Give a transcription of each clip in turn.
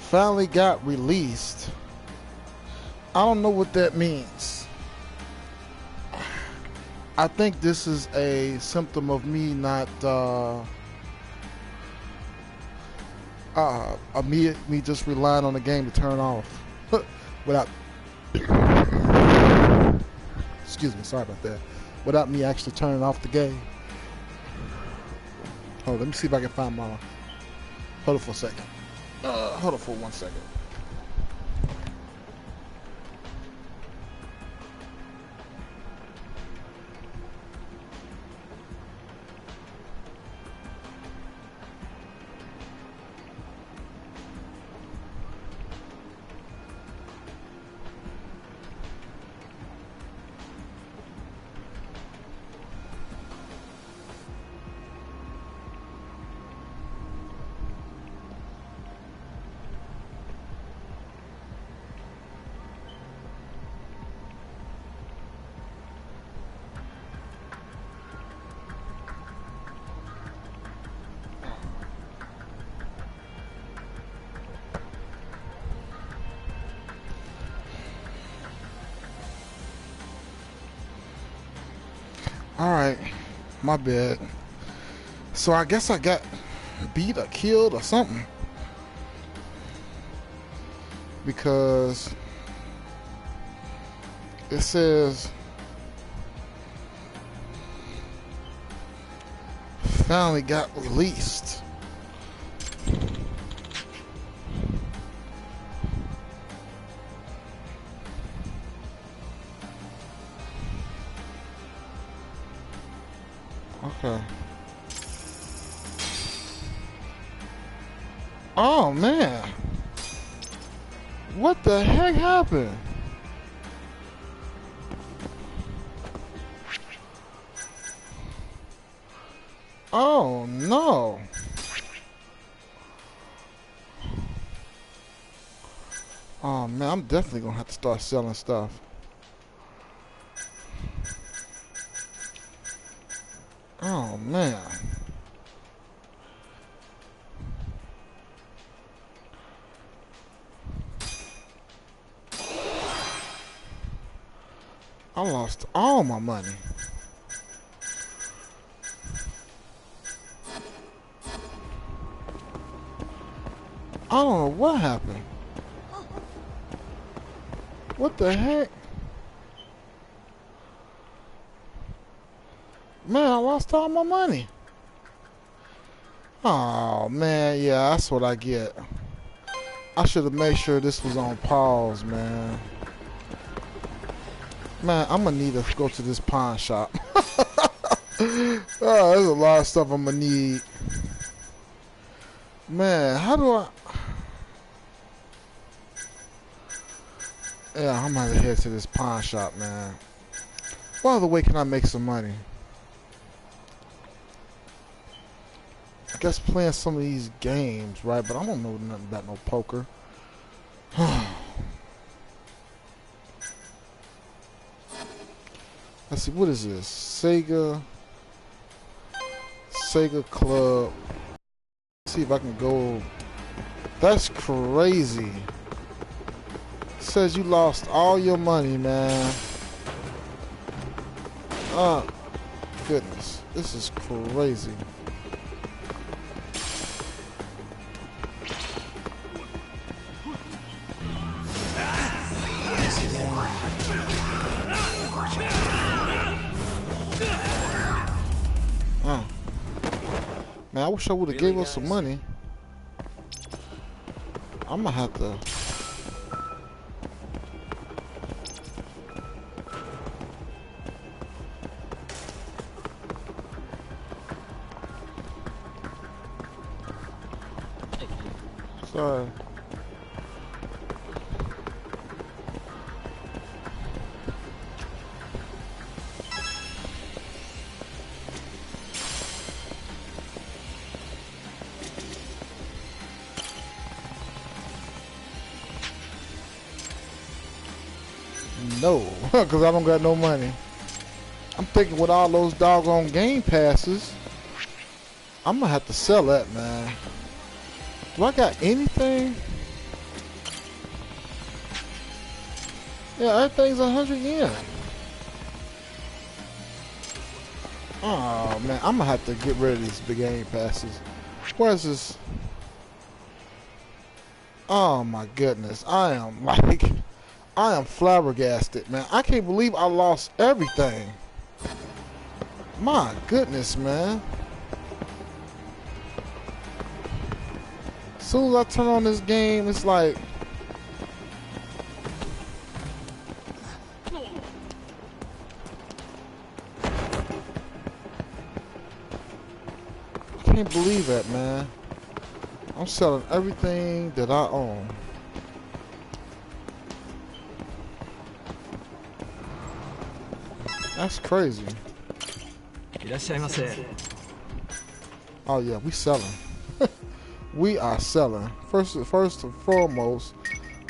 finally got released. I don't know what that means. I think this is a symptom of me not me just relying on the game to turn off without excuse me, sorry about that. Without me actually turning off the game. Hold on, let me see if I can find my. Hold on for a second. Hold on for 1 second. Alright, my bad. So I guess I got beat or killed or something. Because it says finally got released. Okay. Oh man. What the heck happened? Oh no. Oh man, I'm definitely gonna have to start selling stuff. Oh man. I lost all my money. I don't know what happened. What the heck? Man, I lost all my money. Oh man, yeah, that's what I get. I should have made sure this was on pause, man. Man, I'm gonna need to go to this pawn shop. Oh, there's a lot of stuff I'm gonna need. Man, how do I... Yeah, I'm gonna head to this pawn shop, man. What other way can I make some money? I guess playing some of these games, right? But I don't know nothing about no poker. Let's see, what is this? Sega Club. Let's see if I can go. That's crazy. It says you lost all your money, man. Oh, goodness. This is crazy. Man, I wish I would have gave us some money. I'm gonna have to. Sorry. No, because I don't got no money. I'm thinking with all those doggone game passes, I'm gonna have to sell that, man. Do I got anything? Yeah, everything's 100 yen. Oh man, I'm gonna have to get rid of these big game passes. Where's this? Oh my goodness, I am like, I am flabbergasted, man. I can't believe I lost everything. My goodness, man. As soon as I turn on this game, it's like, I can't believe that, man. I'm selling everything that I own. That's crazy. Oh yeah, we selling. We are selling. First and foremost,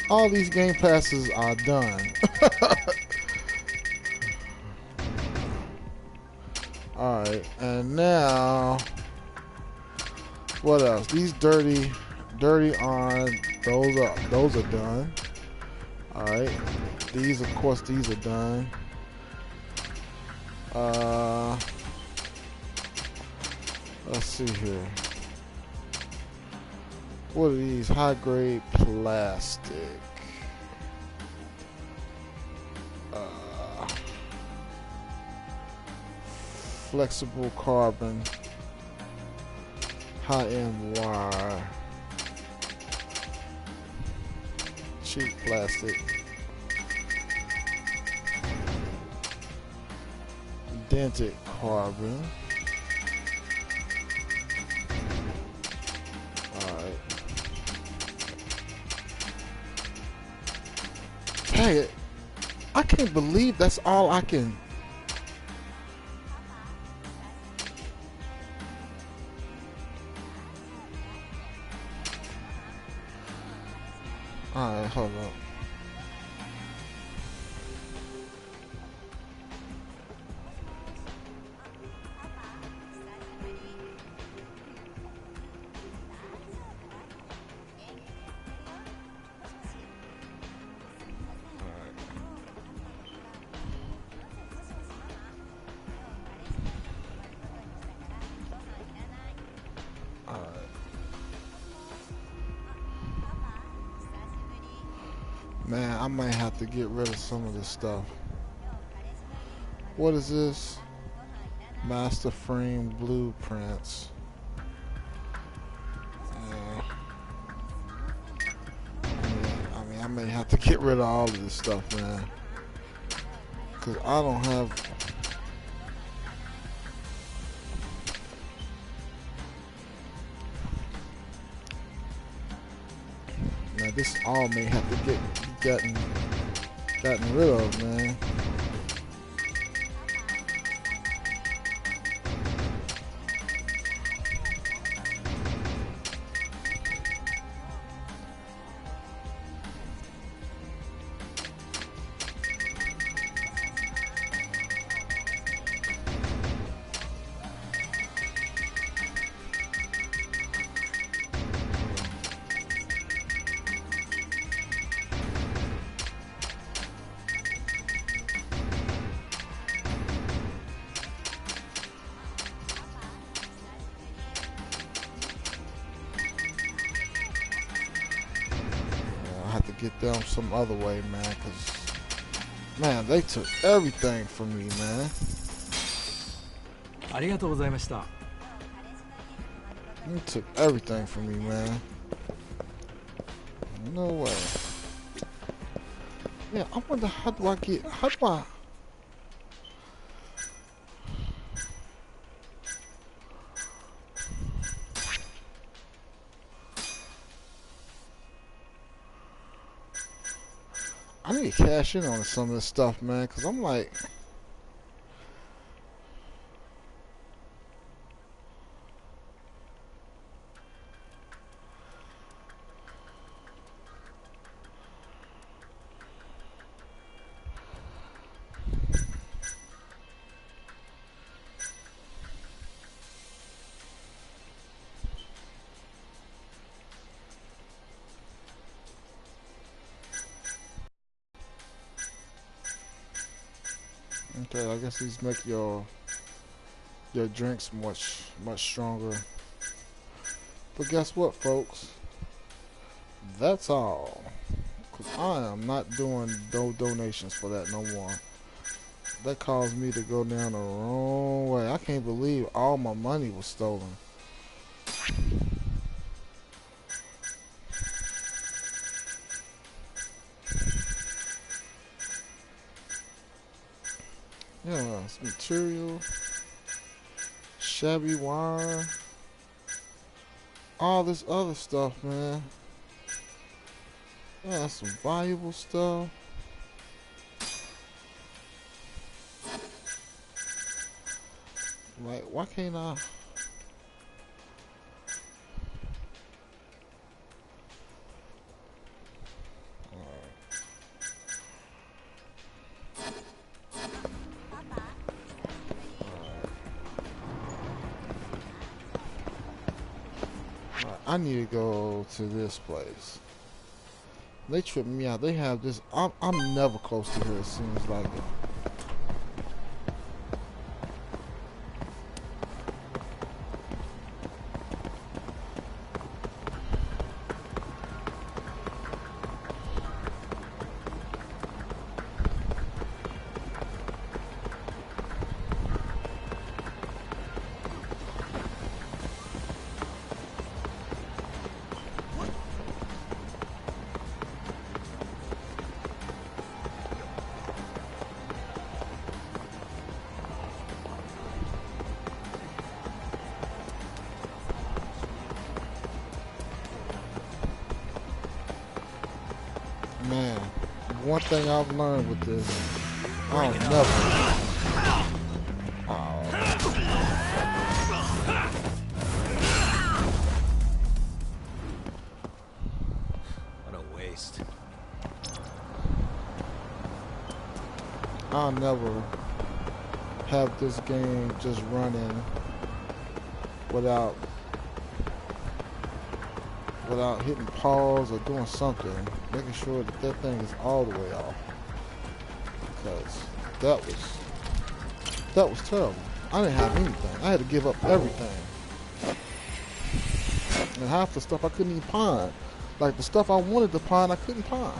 all these game passes are done. Alright, and now what else? These dirty on those are done. Alright. These of course these are done. Let's see here. What are these? High grade plastic. Flexible carbon. High end wire. Cheap plastic. Dented carbon. Alright. Dang it. I can't believe that's all I can. Alright, hold up. Man, I might have to get rid of some of this stuff. What is this? Master frame blueprints. I may have to get rid of all of this stuff, man. Cause I don't have. Now this all may have to get gotten rid of, man. Get them some other way, man, because man, they took everything from me, man. They took everything from me, man. No way. Yeah, I wonder how do I I need to cash in on some of this stuff, man, because I'm like, Okay, I guess these make your drinks much stronger. But guess what, folks? That's all. 'Cause I am not doing no donations for that no more. That caused me to go down the wrong way. I can't believe all my money was stolen. Yeah, it's material, shabby wire, all this other stuff, man. Yeah, some valuable stuff. Like, why can't I? I need to go to this place. They trip me out. They have this. I'm never close to here. It seems like it. Man, one thing I've learned with this, I'll never. What a waste. I'll never have this game just running without hitting pause or doing something, making sure that that thing is all the way off. Because that was terrible. I didn't have anything. I had to give up everything. And half the stuff I couldn't even pawn. Like the stuff I wanted to pawn, I couldn't pawn.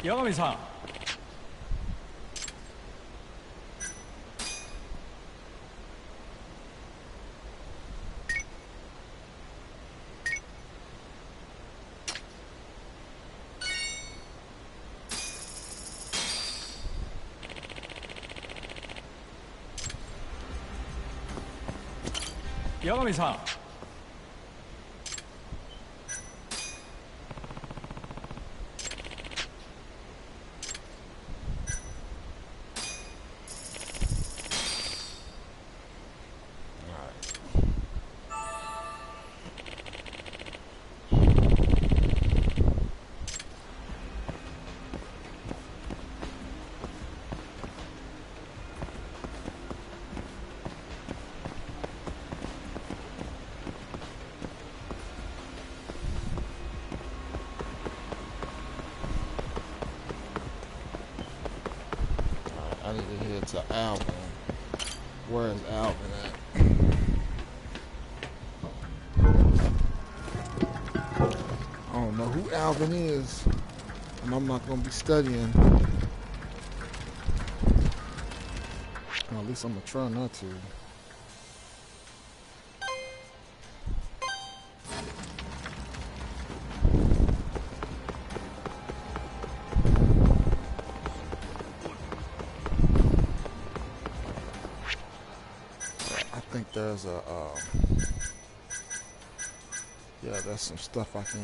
Yagami-san. Yagami-san. I need to head to Alvin. Where is Alvin at? I don't know who Alvin is, and I'm not going to be studying. Or at least I'm going to try not to. I think there's a, yeah, there's some stuff I can.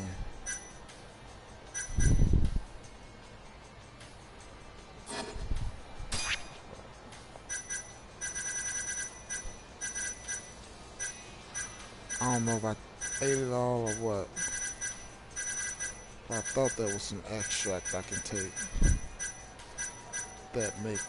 I don't know if I ate it all or what. But I thought there was some extract I can take. that make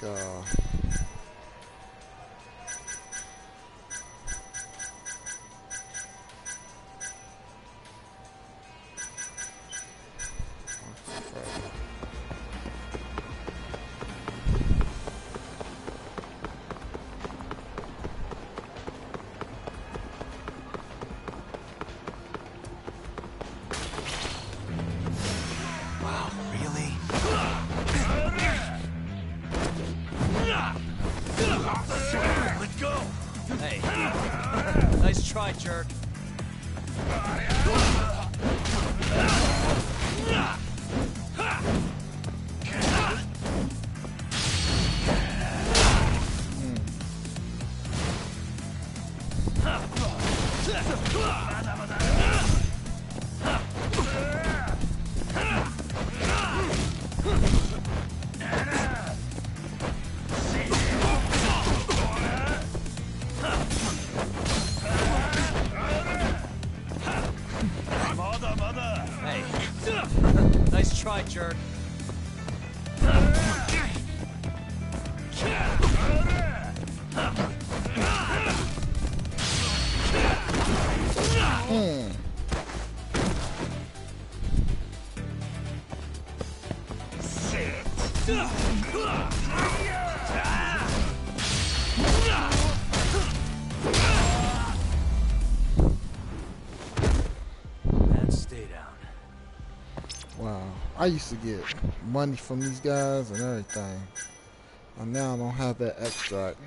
Wow, really? Let go! Hey. Nice try, jerk. Hey. Nice try, jerk. And stay down. wow. I used to get money from these guys and everything. And now I don't have that extract.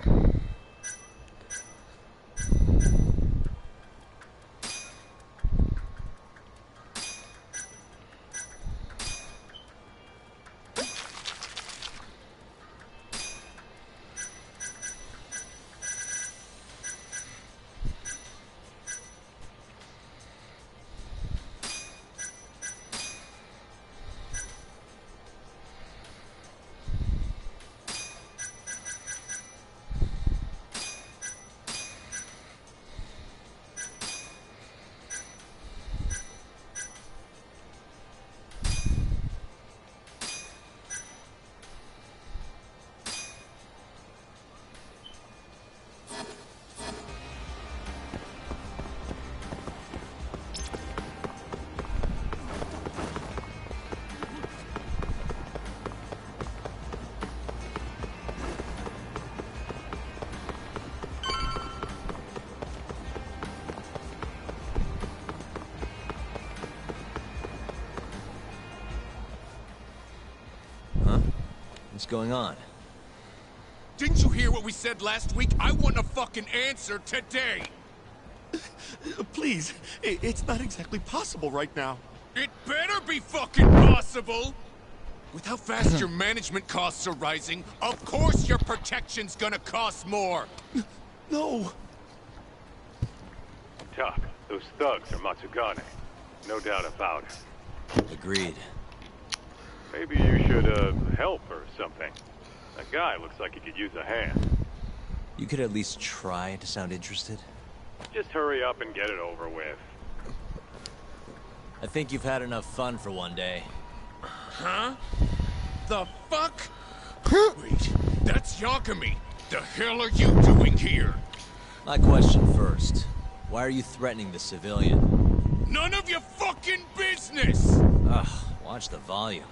What's going on? Didn't you hear what we said last week? I want a fucking answer today! Please, it's not exactly possible right now. It better be fucking possible! With how fast your management costs are rising, of course your protection's gonna cost more! No! Tuck, those thugs are Matsugane. No doubt about it. Agreed. Maybe you should, help or something. That guy looks like he could use a hand. You could at least try to sound interested. Just hurry up and get it over with. I think you've had enough fun for one day. Huh? The fuck? Wait, that's Yakami! The hell are you doing here? My question first. Why are you threatening the civilian? None of your fucking business! Ugh, watch the volume.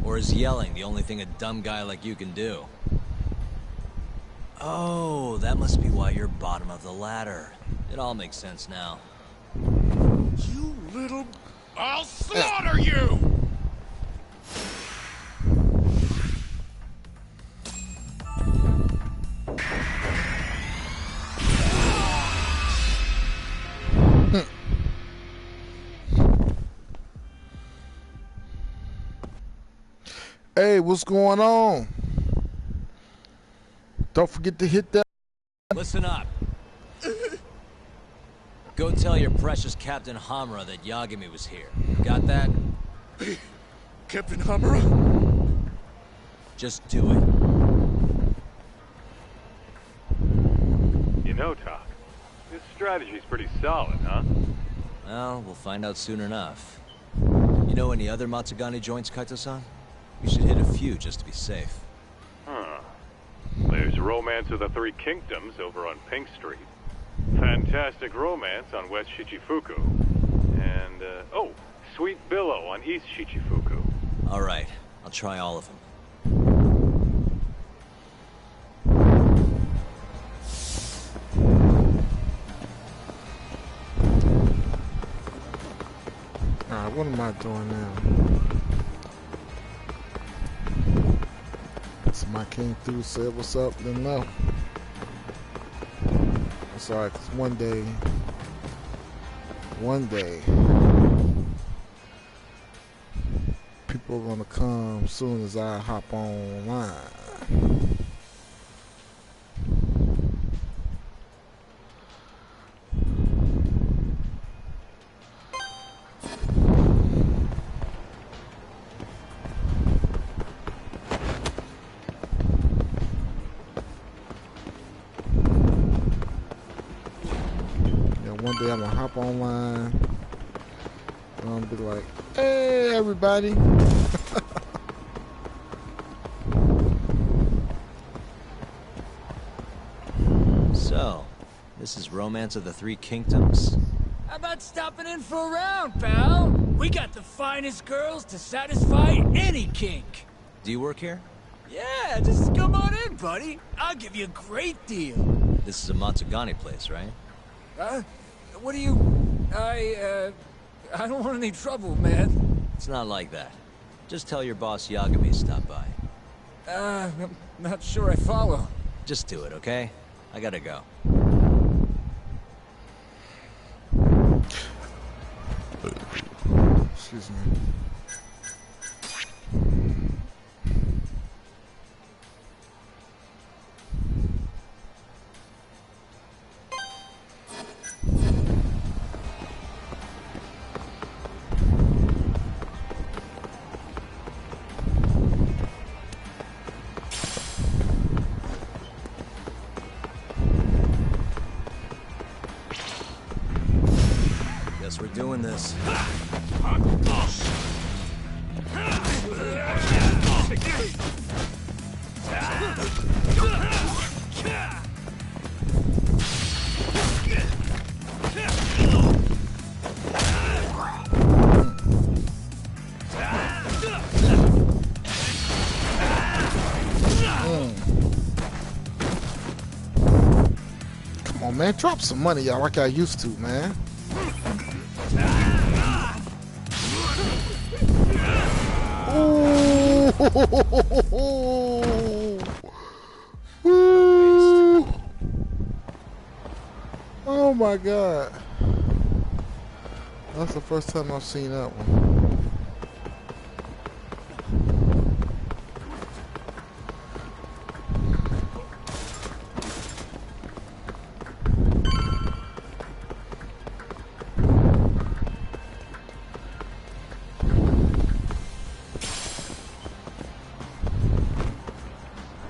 Or is yelling the only thing a dumb guy like you can do? Oh, that must be why you're bottom of the ladder. It all makes sense now. You little... I'll slaughter you! Hey, what's going on? Don't forget to hit that. Listen up. Go tell your precious Captain Hamura that Yagami was here. Got that? Captain Hamura? Just do it. You know, Tuck, this strategy's pretty solid, huh? Well, we'll find out soon enough. You know any other Matsugane joints, Kaito-san? We should hit a few just to be safe. Hmm. there's Romance of the Three Kingdoms over on Pink Street. Fantastic Romance on West Shichifuku. And, oh, Sweet Billow on East Shichifuku. All right, I'll try all of them. Alright, what am I doing now? So my king through said what's up, then left. It's alright, cause one day, people are gonna come soon as I hop online. One day I'm gonna hop online and I'm gonna be like, hey everybody. So, this is Romance of the Three Kingdoms? How about stopping in for a round, pal? We got the finest girls to satisfy any kink. Do you work here? Yeah, just come on in, buddy. I'll give you a great deal. This is a Matsugane place, right? What do you... I don't want any trouble, man. It's not like that. Just tell your boss Yagami stopped by. I'm not sure I follow. Just do it, okay? I gotta go. Excuse me. Guess we're doing this. Come on, man, drop some money, y'all, like I used to, man. Ooh. Oh my god. That's the first time I've seen that one.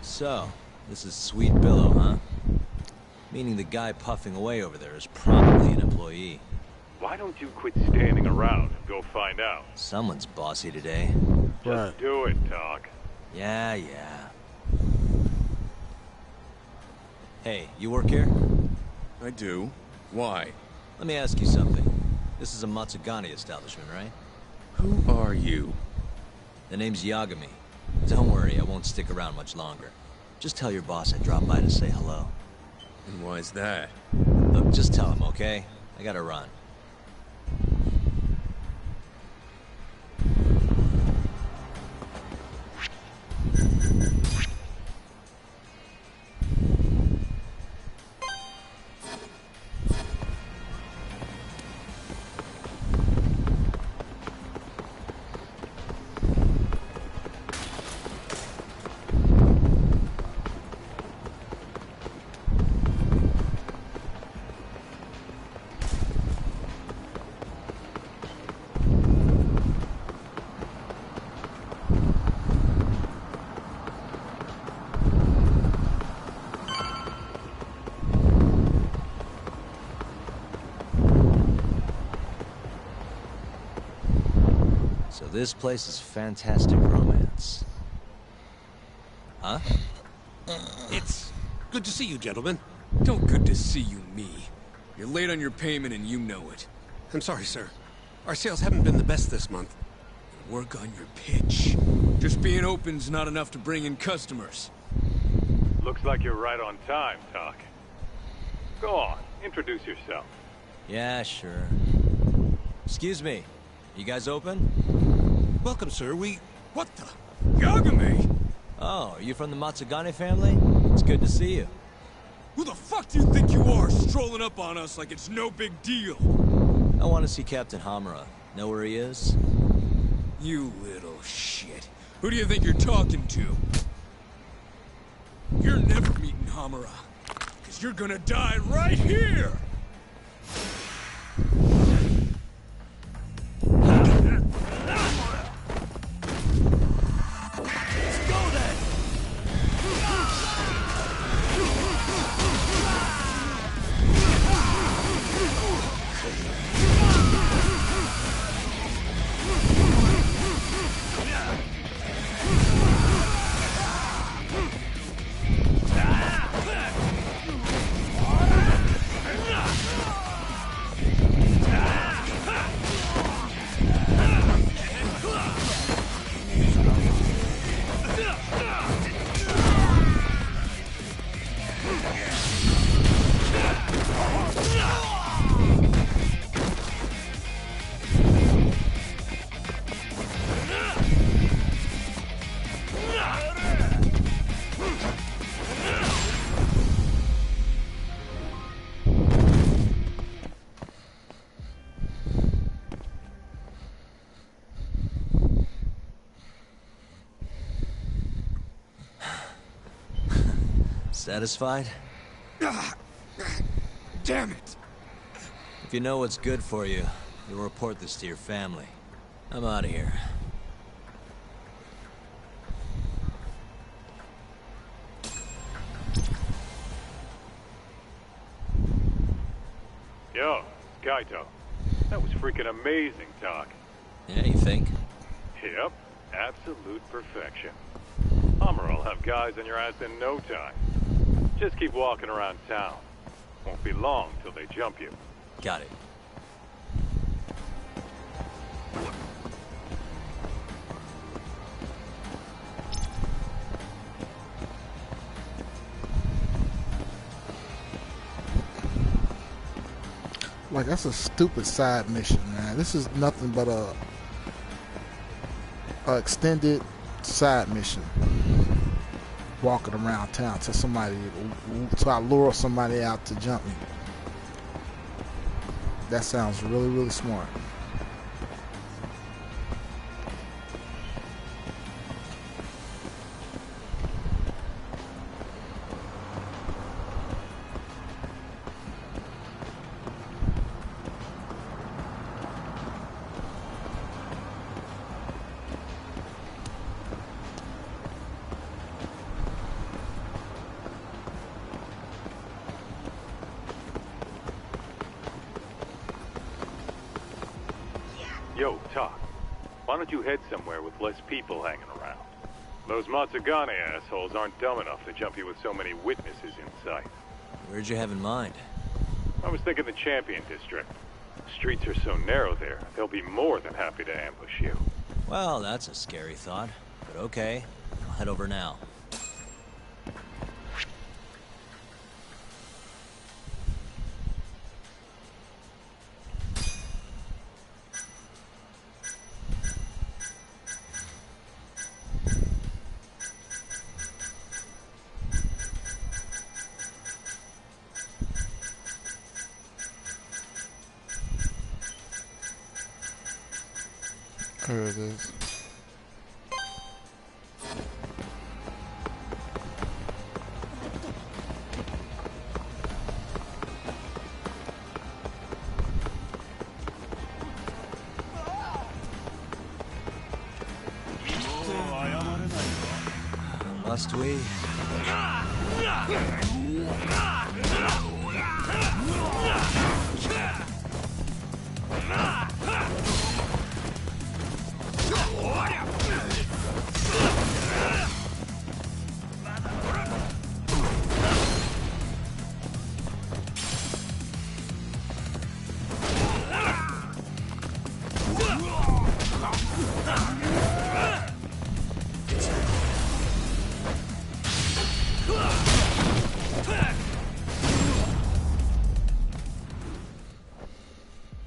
So, this is Sweet Billow, huh? Meaning the guy puffing away over there is probably an employee. Why don't you quit standing around and go find out? Someone's bossy today. Right. Just do it, Doc. Yeah. Hey, you work here? I do. Why? Let me ask you something. This is a Matsugane establishment, right? Who are you? The name's Yagami. Don't worry, I won't stick around much longer. Just tell your boss I dropped by to say hello. And why's that? Look, just tell him, okay? I gotta run. So this place is fantastic romance. Huh? It's good to see you, gentlemen. Don't good to see you, me. You're late on your payment and you know it. I'm sorry, sir. Our sales haven't been the best this month. Work on your pitch. Just being open's not enough to bring in customers. Looks like you're right on time, Doc. Go on, introduce yourself. Yeah, sure. Excuse me. You guys open? Welcome, sir. What the? Yagami! Oh, are you from the Matsugane family? It's good to see you. Who the fuck do you think you are, strolling up on us like it's no big deal? I want to see Captain Hamura. Know where he is? You little shit. Who do you think you're talking to? You're never meeting Hamura. Cause you're gonna die right here! Let's go then! Satisfied? Damn it! If you know what's good for you, you'll report this to your family. I'm out of here. Yo, Kaito. That was freaking amazing, Doc. Yeah, you think? Yep, absolute perfection. Hammer'll have guys on your ass in no time. Just keep walking around town. Won't be long till they jump you. Got it. Like, that's a stupid side mission, man. This is nothing but a extended side mission. Walking around town to lure somebody out to jump me. That sounds really, really smart. Yo, Doc. Why don't you head somewhere with less people hanging around? Those Matsugane assholes aren't dumb enough to jump you with so many witnesses in sight. Where'd you have in mind? I was thinking the Champion District. Streets are so narrow there, they'll be more than happy to ambush you. Well, that's a scary thought. But okay, I'll head over now. There it is. Must we?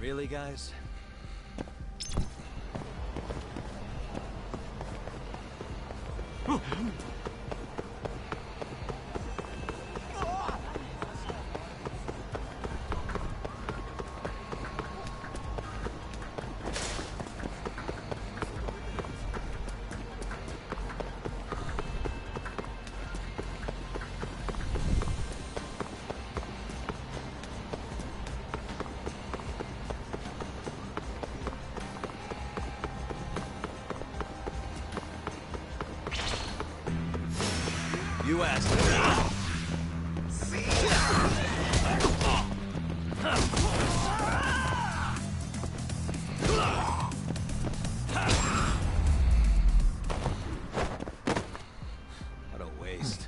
Really, guys? You asked me. What a waste.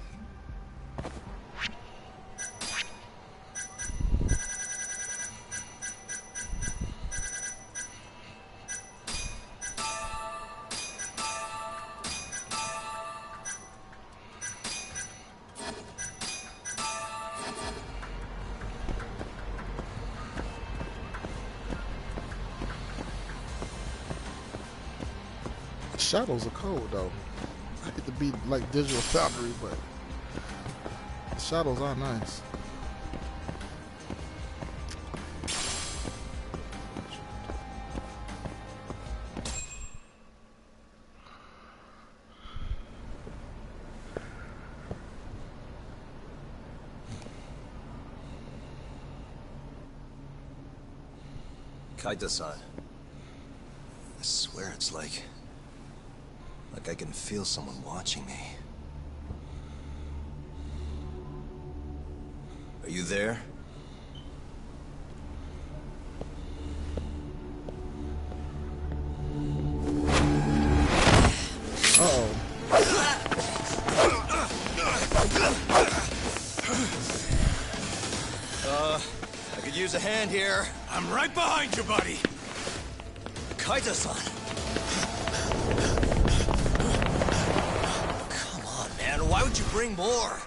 Shadows are cold though. I hate to be like Digital Foundry, but the shadows are nice. Kaita-san. I swear it's like I can feel someone watching me. Are you there? Uh-oh. I could use a hand here. I'm right behind you, buddy. Kaita-san. Come on, man. Why would you bring more?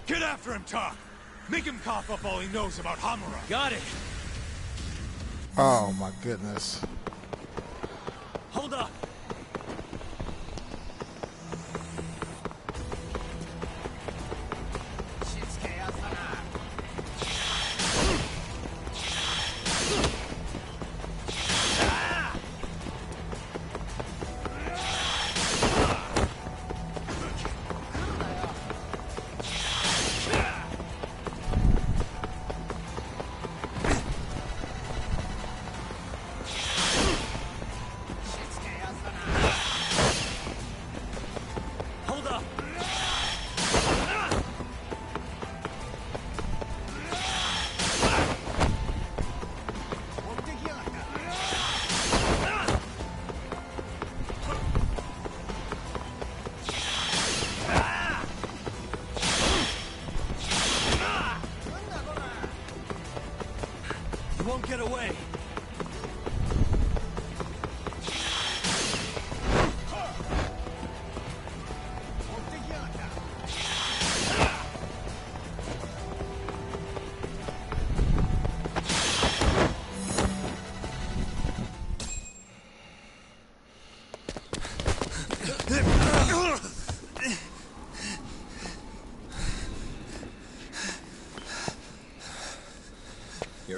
Get after him, Talk. Make him cough up all he knows about Hamura. Got it. Oh my goodness. Hold up.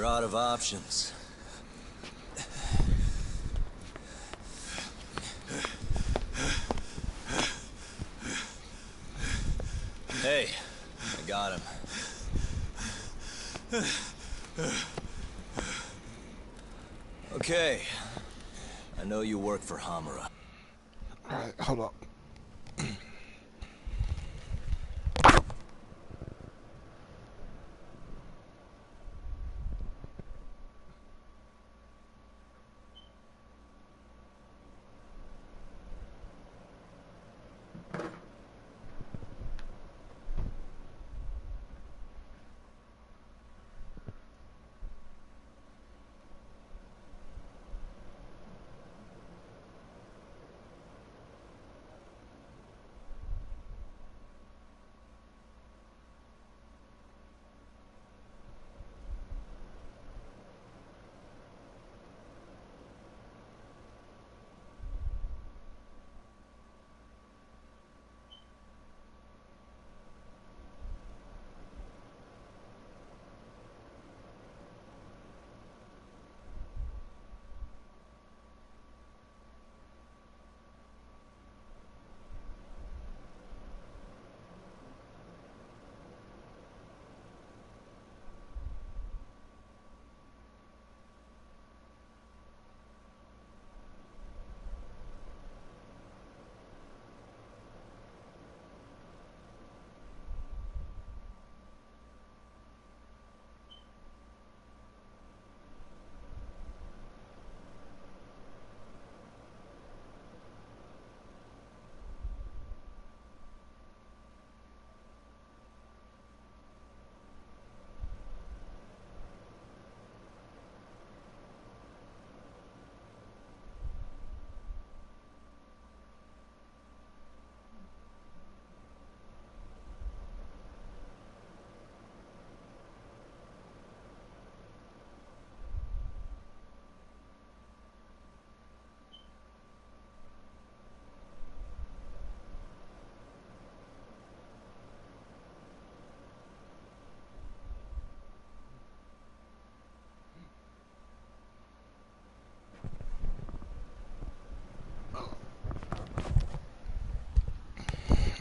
You're out of options. Hey, I got him. Okay. I know you work for Hamura. Alright, hold up.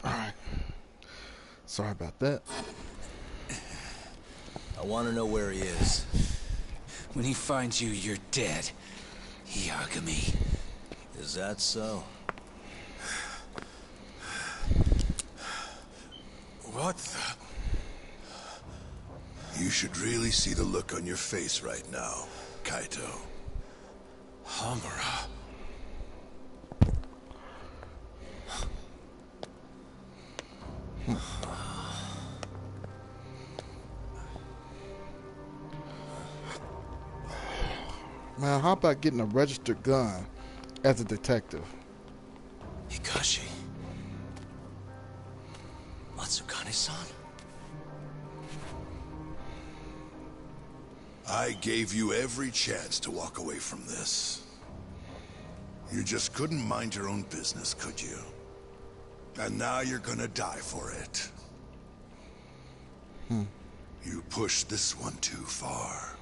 Alright. Sorry about that. I want to know where he is. When he finds you, you're dead. Yagami. Is that so? What the... You should really see the look on your face right now, Kaito. Hamura. Man, how about getting a registered gun as a detective? Hikashi. Matsukane-san? I gave you every chance to walk away from this. You just couldn't mind your own business, could you? And now you're gonna die for it. You pushed this one too far.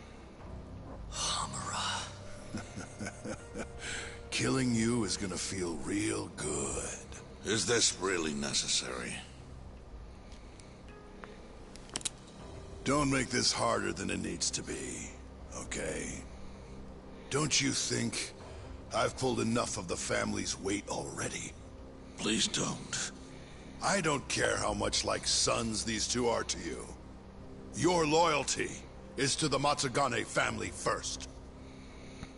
Hamura. Killing you is gonna feel real good. Is this really necessary? Don't make this harder than it needs to be, okay? Don't you think I've pulled enough of the family's weight already? Please don't. I don't care how much like sons these two are to you. Your loyalty is to the Matsugane family first.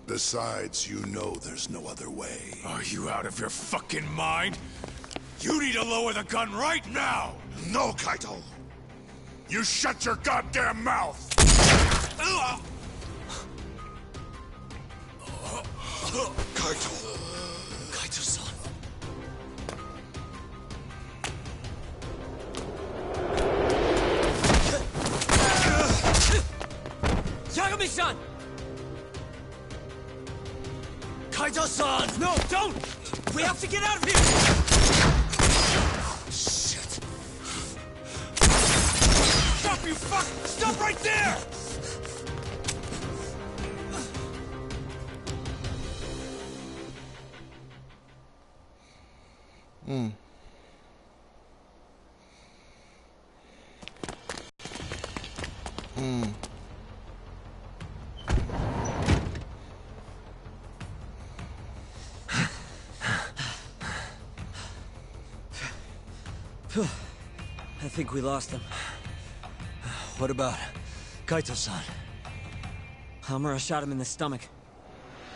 Besides, you know there's no other way. Are you out of your fucking mind? You need to lower the gun right now! No, Kaito! You shut your goddamn mouth! Kaito! Kaito-san. Yagami-san! Kaito-san! No, don't! We have to get out of here! Shit. Stop, you fuck! Stop right there! Hmm. Hmm. I think we lost him. What about Kaito-san? Hamura shot him in the stomach,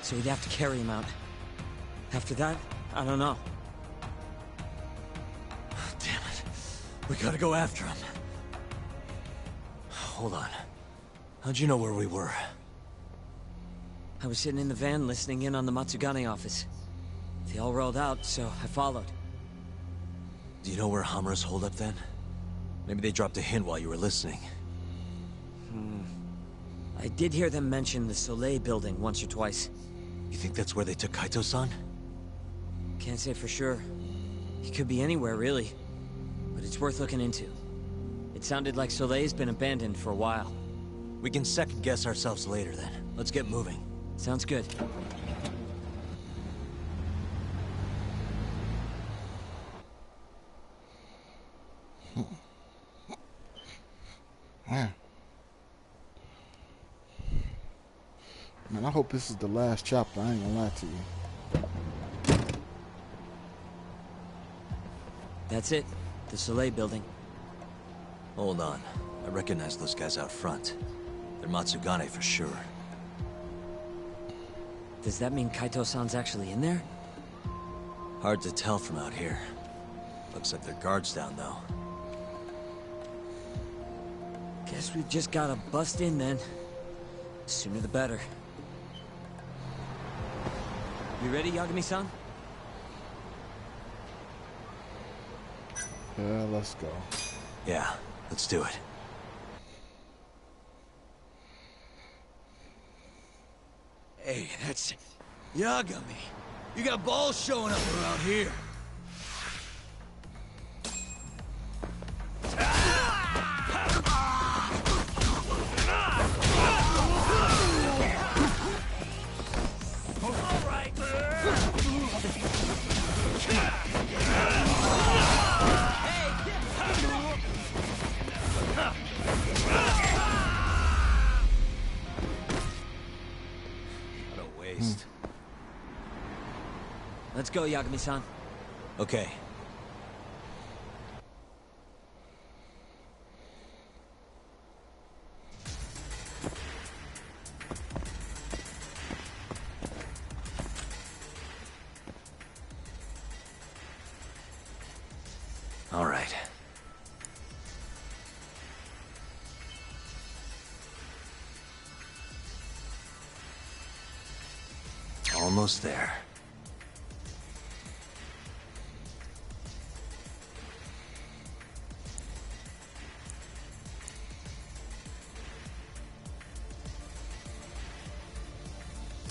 so we'd have to carry him out. After that, I don't know. Damn it. We gotta go after him. Hold on. How'd you know where we were? I was sitting in the van listening in on the Matsugane office. They all rolled out, so I followed. Do you know where Hamura's holed up then? Maybe they dropped a hint while you were listening. I did hear them mention the Soleil building once or twice. You think that's where they took Kaito-san? Can't say for sure. He could be anywhere, really. But it's worth looking into. It sounded like Soleil's been abandoned for a while. We can second guess ourselves later then. Let's get moving. Sounds good. Man, I hope this is the last chapter. I ain't gonna lie to you. That's it. The Soleil building. Hold on. I recognize those guys out front. They're Matsugane for sure. Does that mean Kaito-san's actually in there? Hard to tell from out here. Looks like their guard's down though. Guess we've just gotta bust in then. Sooner the better. You ready, Yagami-san? Yeah, let's go. Yeah, let's do it. Hey, that's Yagami. You got balls showing up around here. Let's go, Yagami-san. Okay. All right. Almost there.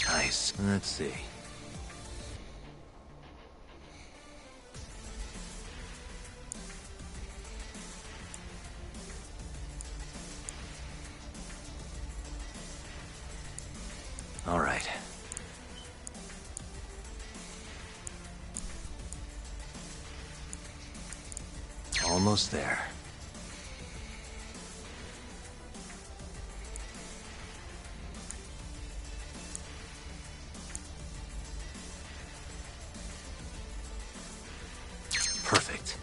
Nice. Let's see. All right. Almost there. Perfect.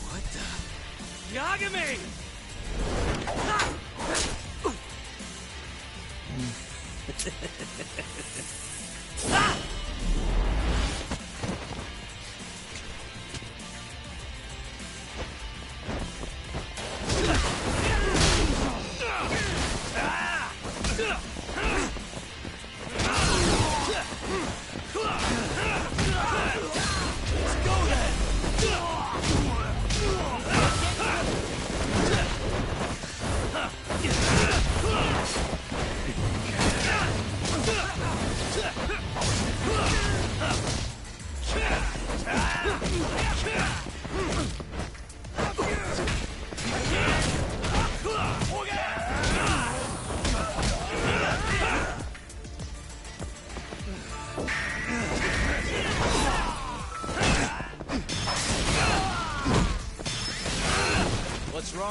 What the? Yagami!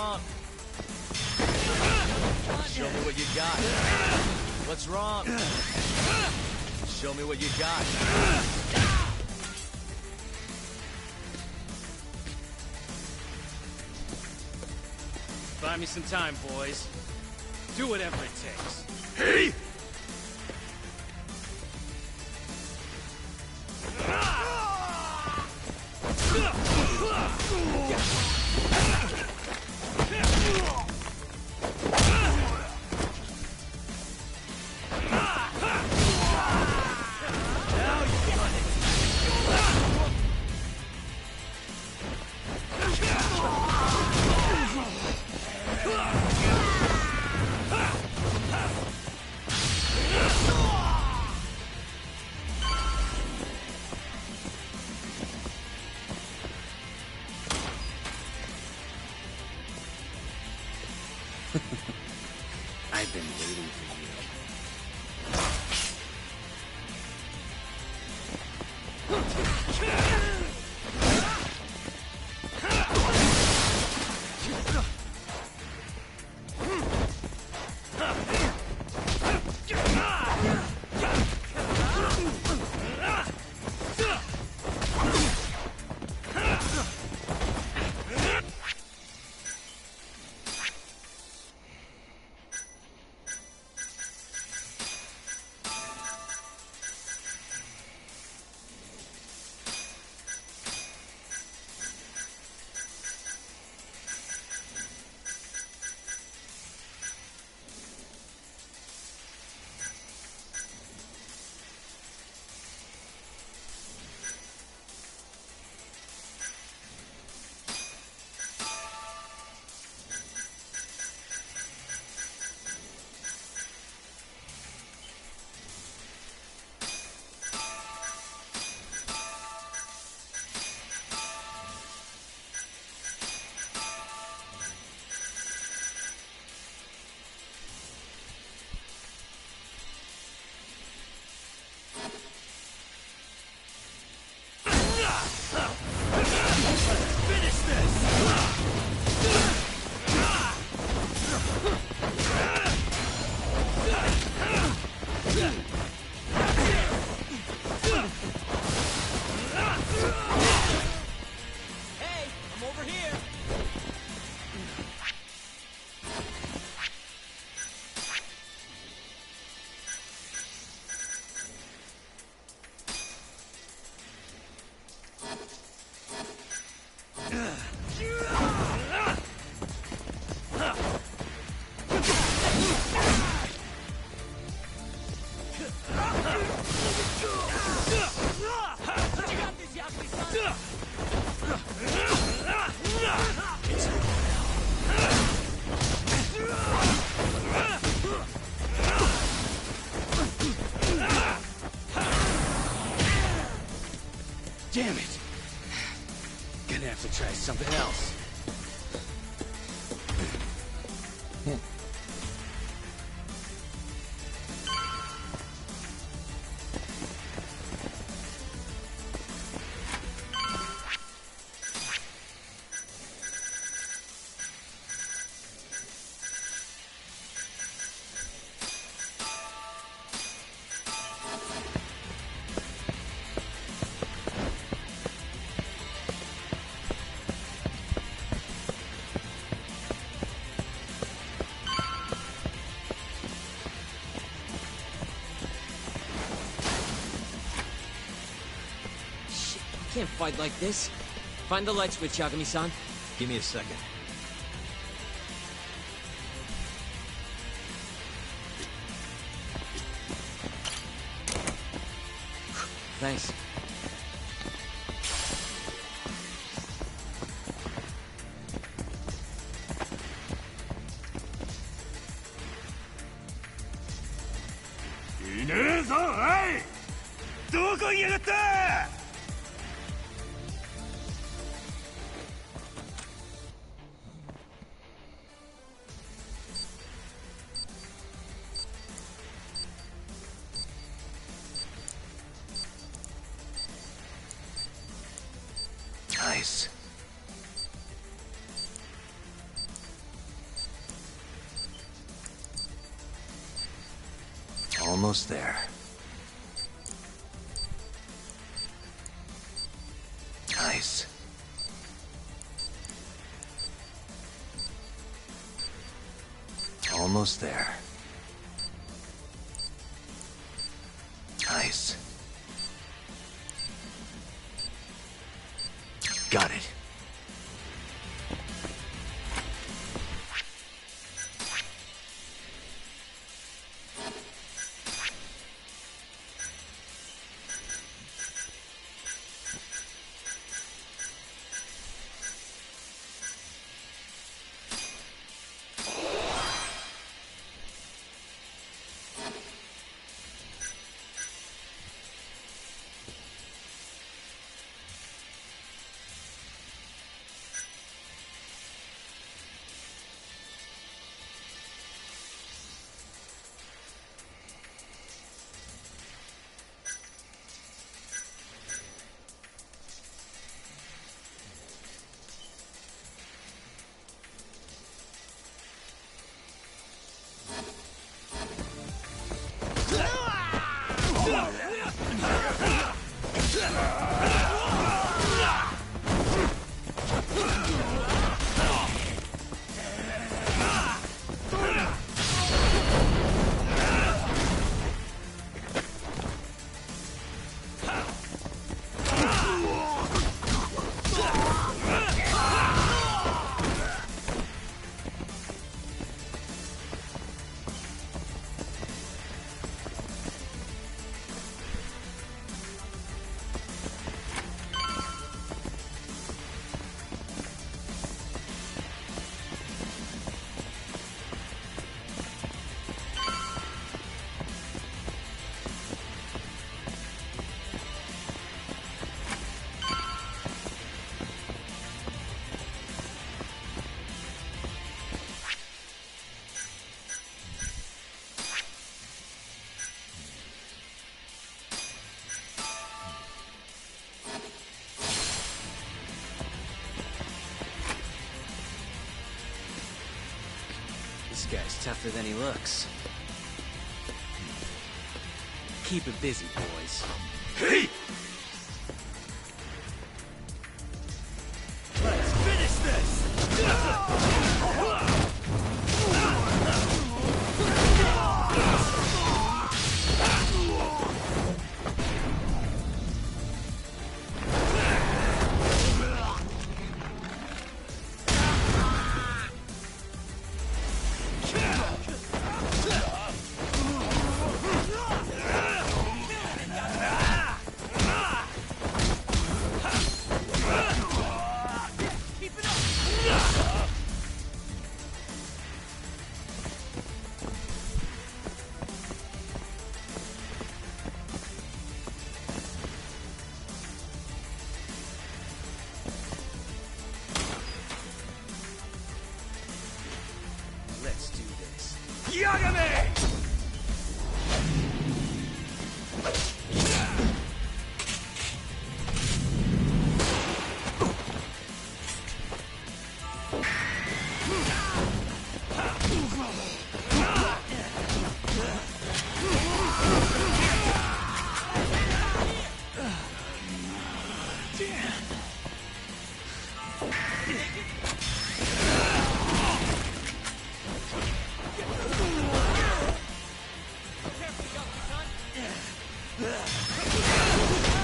wrong? Show me what you got. What's wrong? Show me what you got. Buy me some time, boys. Do whatever it takes. Hey! I've been waiting for you. Hey, I'm over here. Damn it! Gonna have to try something else. Can't fight like this. Find the light switch, Yagami-san. Give me a second. Thanks. Nice. Almost there. Nice. Almost there. Nice. Got it. This guy's tougher than he looks. Keep it busy, boys. Hey! Let's finish this! Let's do this. Yagami!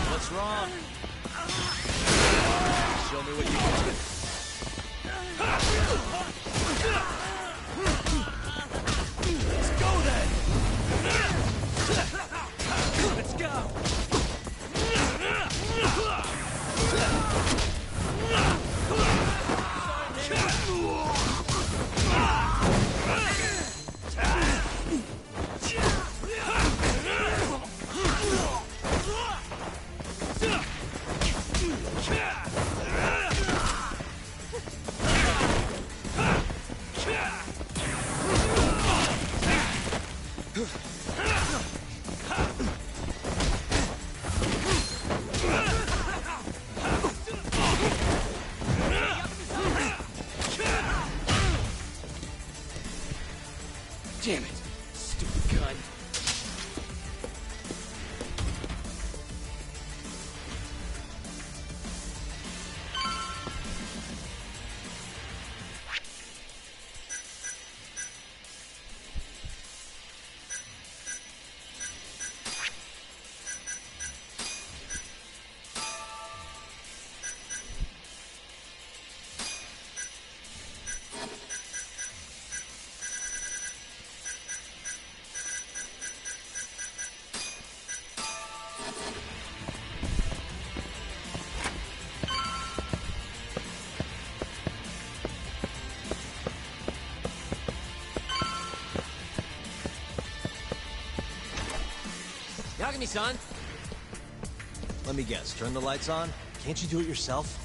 What's wrong? Show me what you can do. Let's go then! Let's go! Damn it, stupid gun. Yagami-san! Let me guess, turn the lights on? Can't you do it yourself?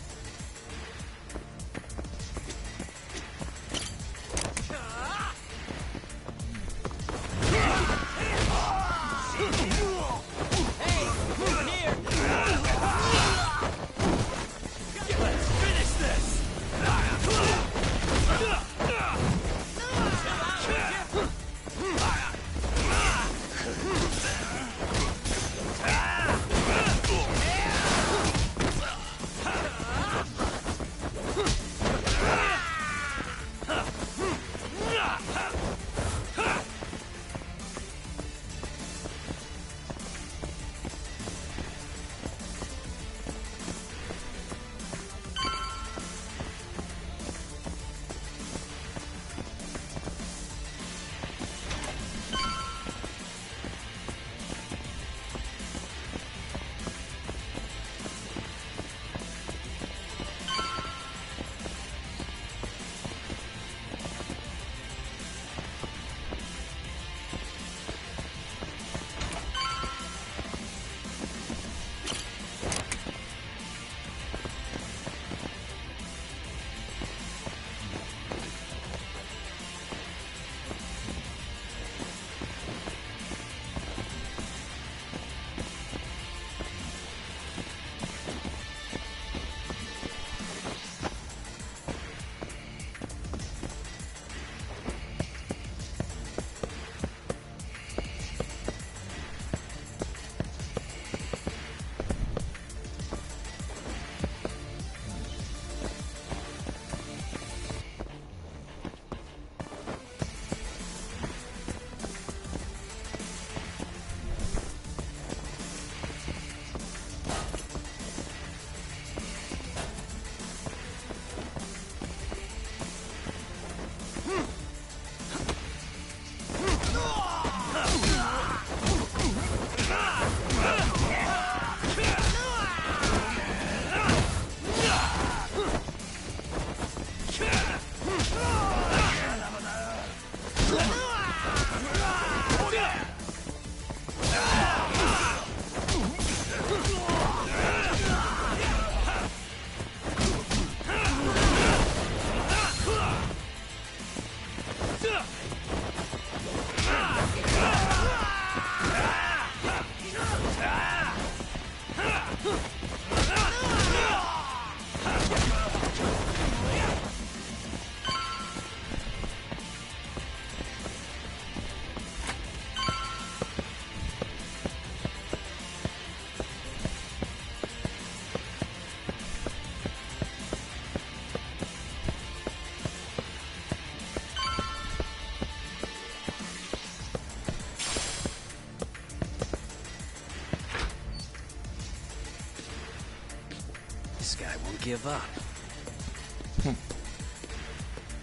This guy won't give up.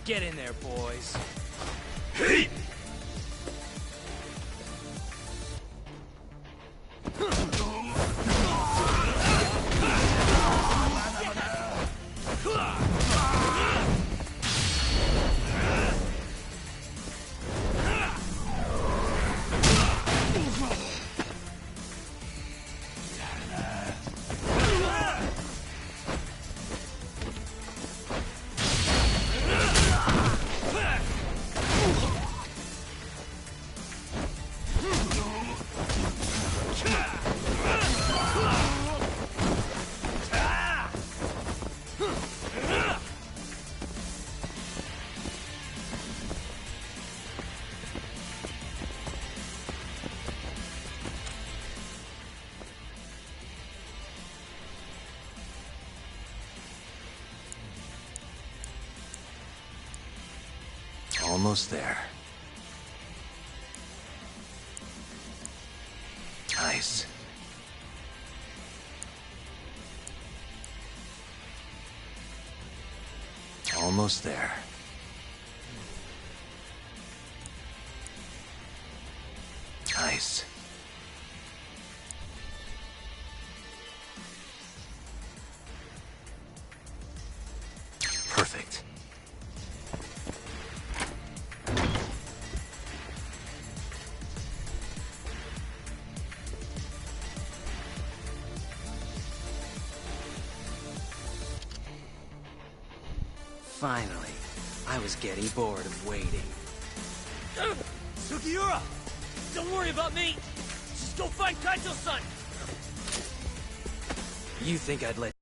Get in there, boys. Hey! Almost there. Nice. Almost there. Nice. Perfect. Finally. I was getting bored of waiting. Sugiura! Don't worry about me! Just go find Kaito-san! You think I'd let...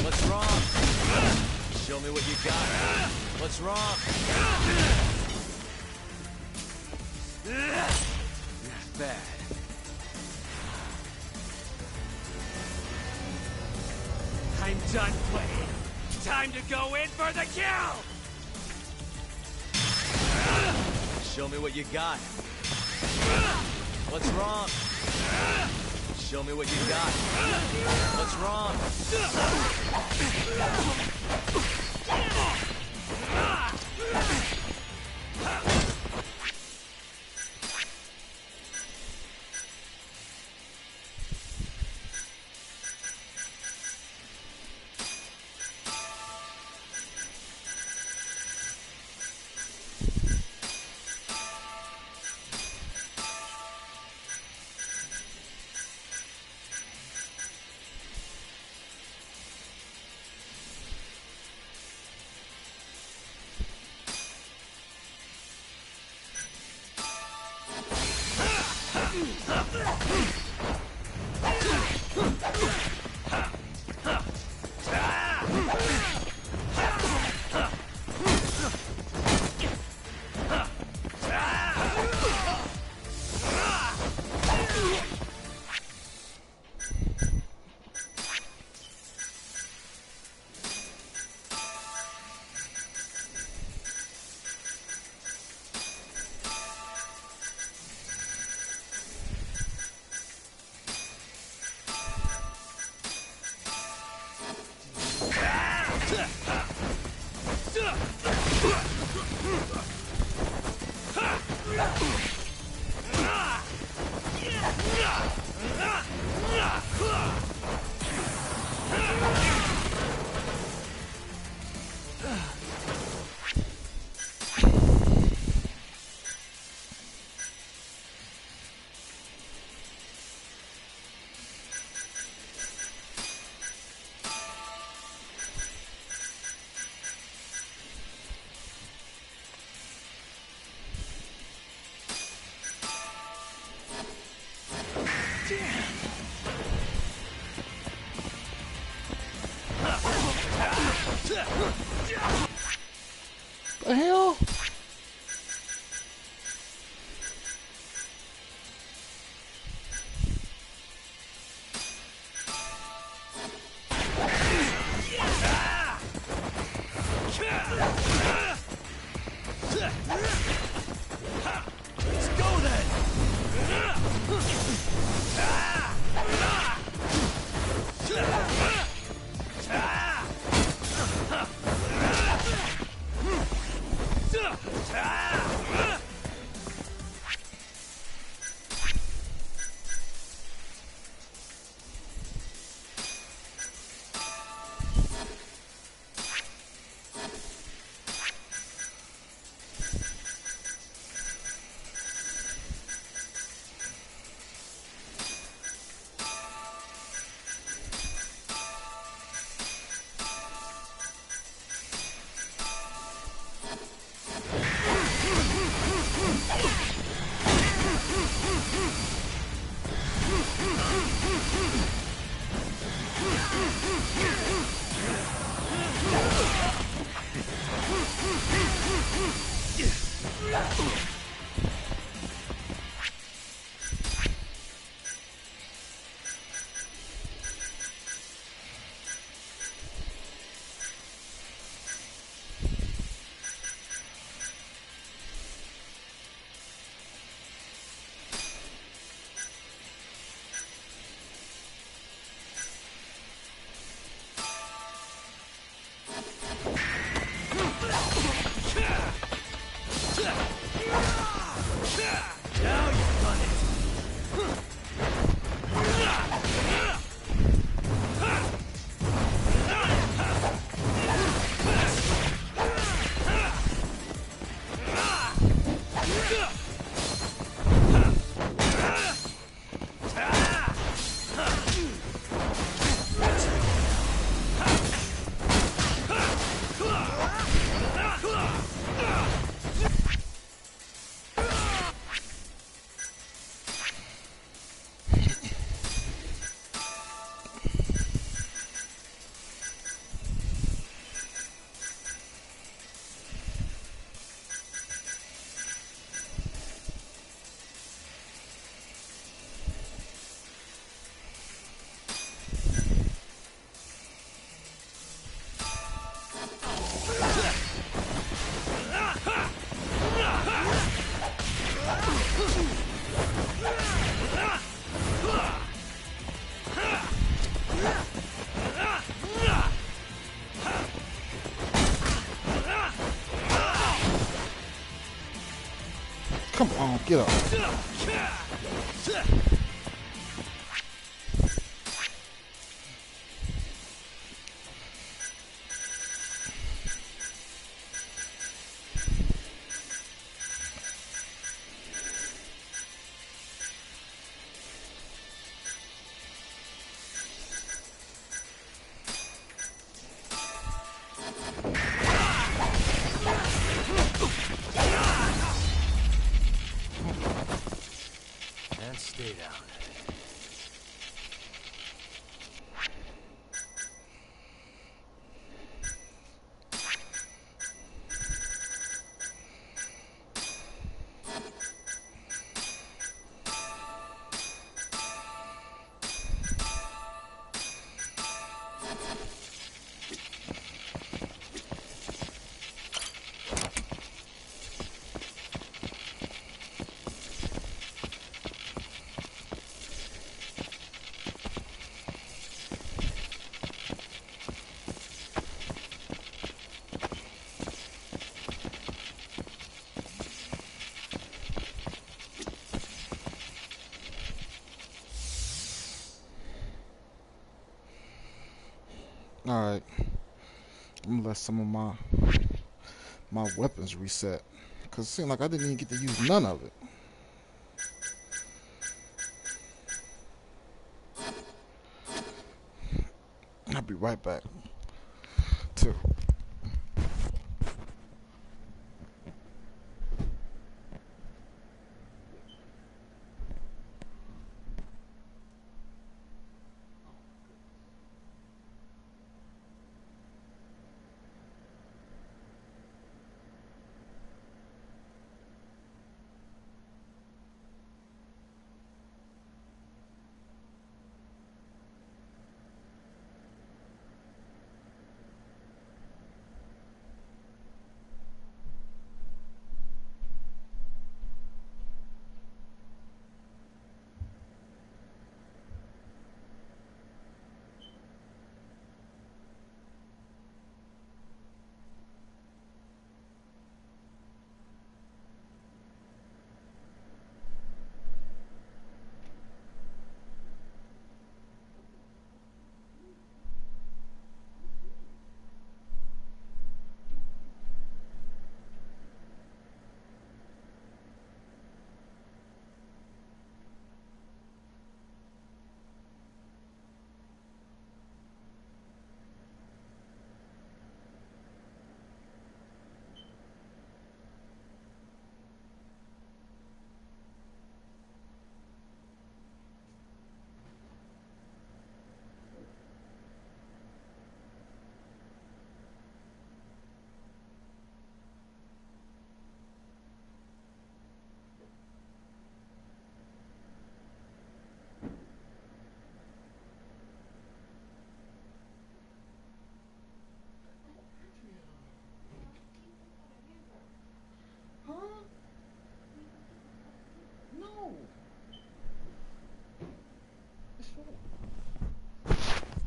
What's wrong? Show me what you got. What's wrong? Not bad. I'm done playing. Time to go in for the kill! Show me what you got. What's wrong? Show me what you got. What's wrong? The hell? Let's go then! Come on, get up. And stay down. Alright. I'm gonna let some of my weapons reset. Cause it seemed like I didn't even get to use none of it. I'll be right back. Too.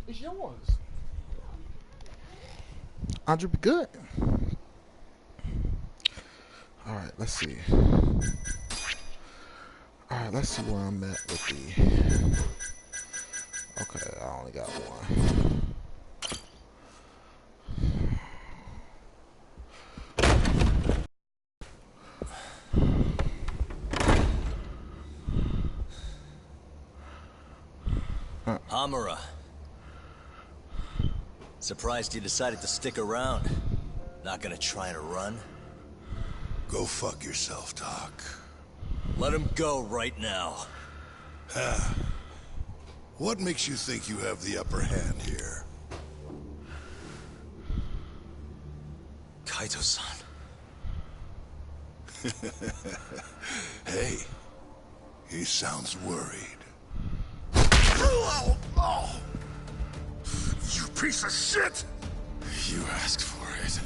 It's yours. Andrew, be good. Alright, let's see. Alright, let's see where I'm at with the... Okay, I only got one. Hamura. Surprised you decided to stick around. Not gonna try to run? Go fuck yourself, Doc. Let him go right now. What makes you think you have the upper hand here? Kaito-san. Hey, he sounds worried. You piece of shit! You asked for it.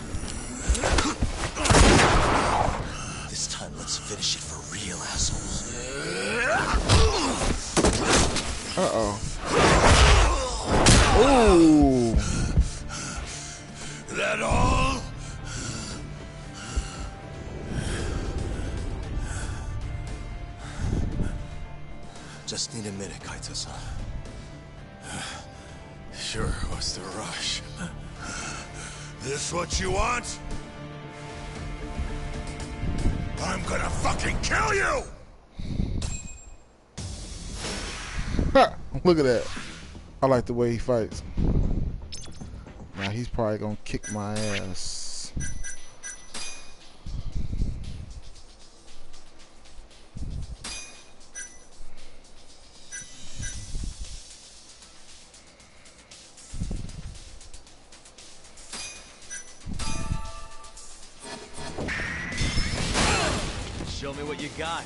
This time, let's finish it for real, assholes. Uh-oh. Ooh. That all? Kaito-san. Sure, what's the rush? This what you want? I'm gonna fucking kill you! Look at that. I like the way he fights. Now he's probably gonna kick my ass. Show me what you got.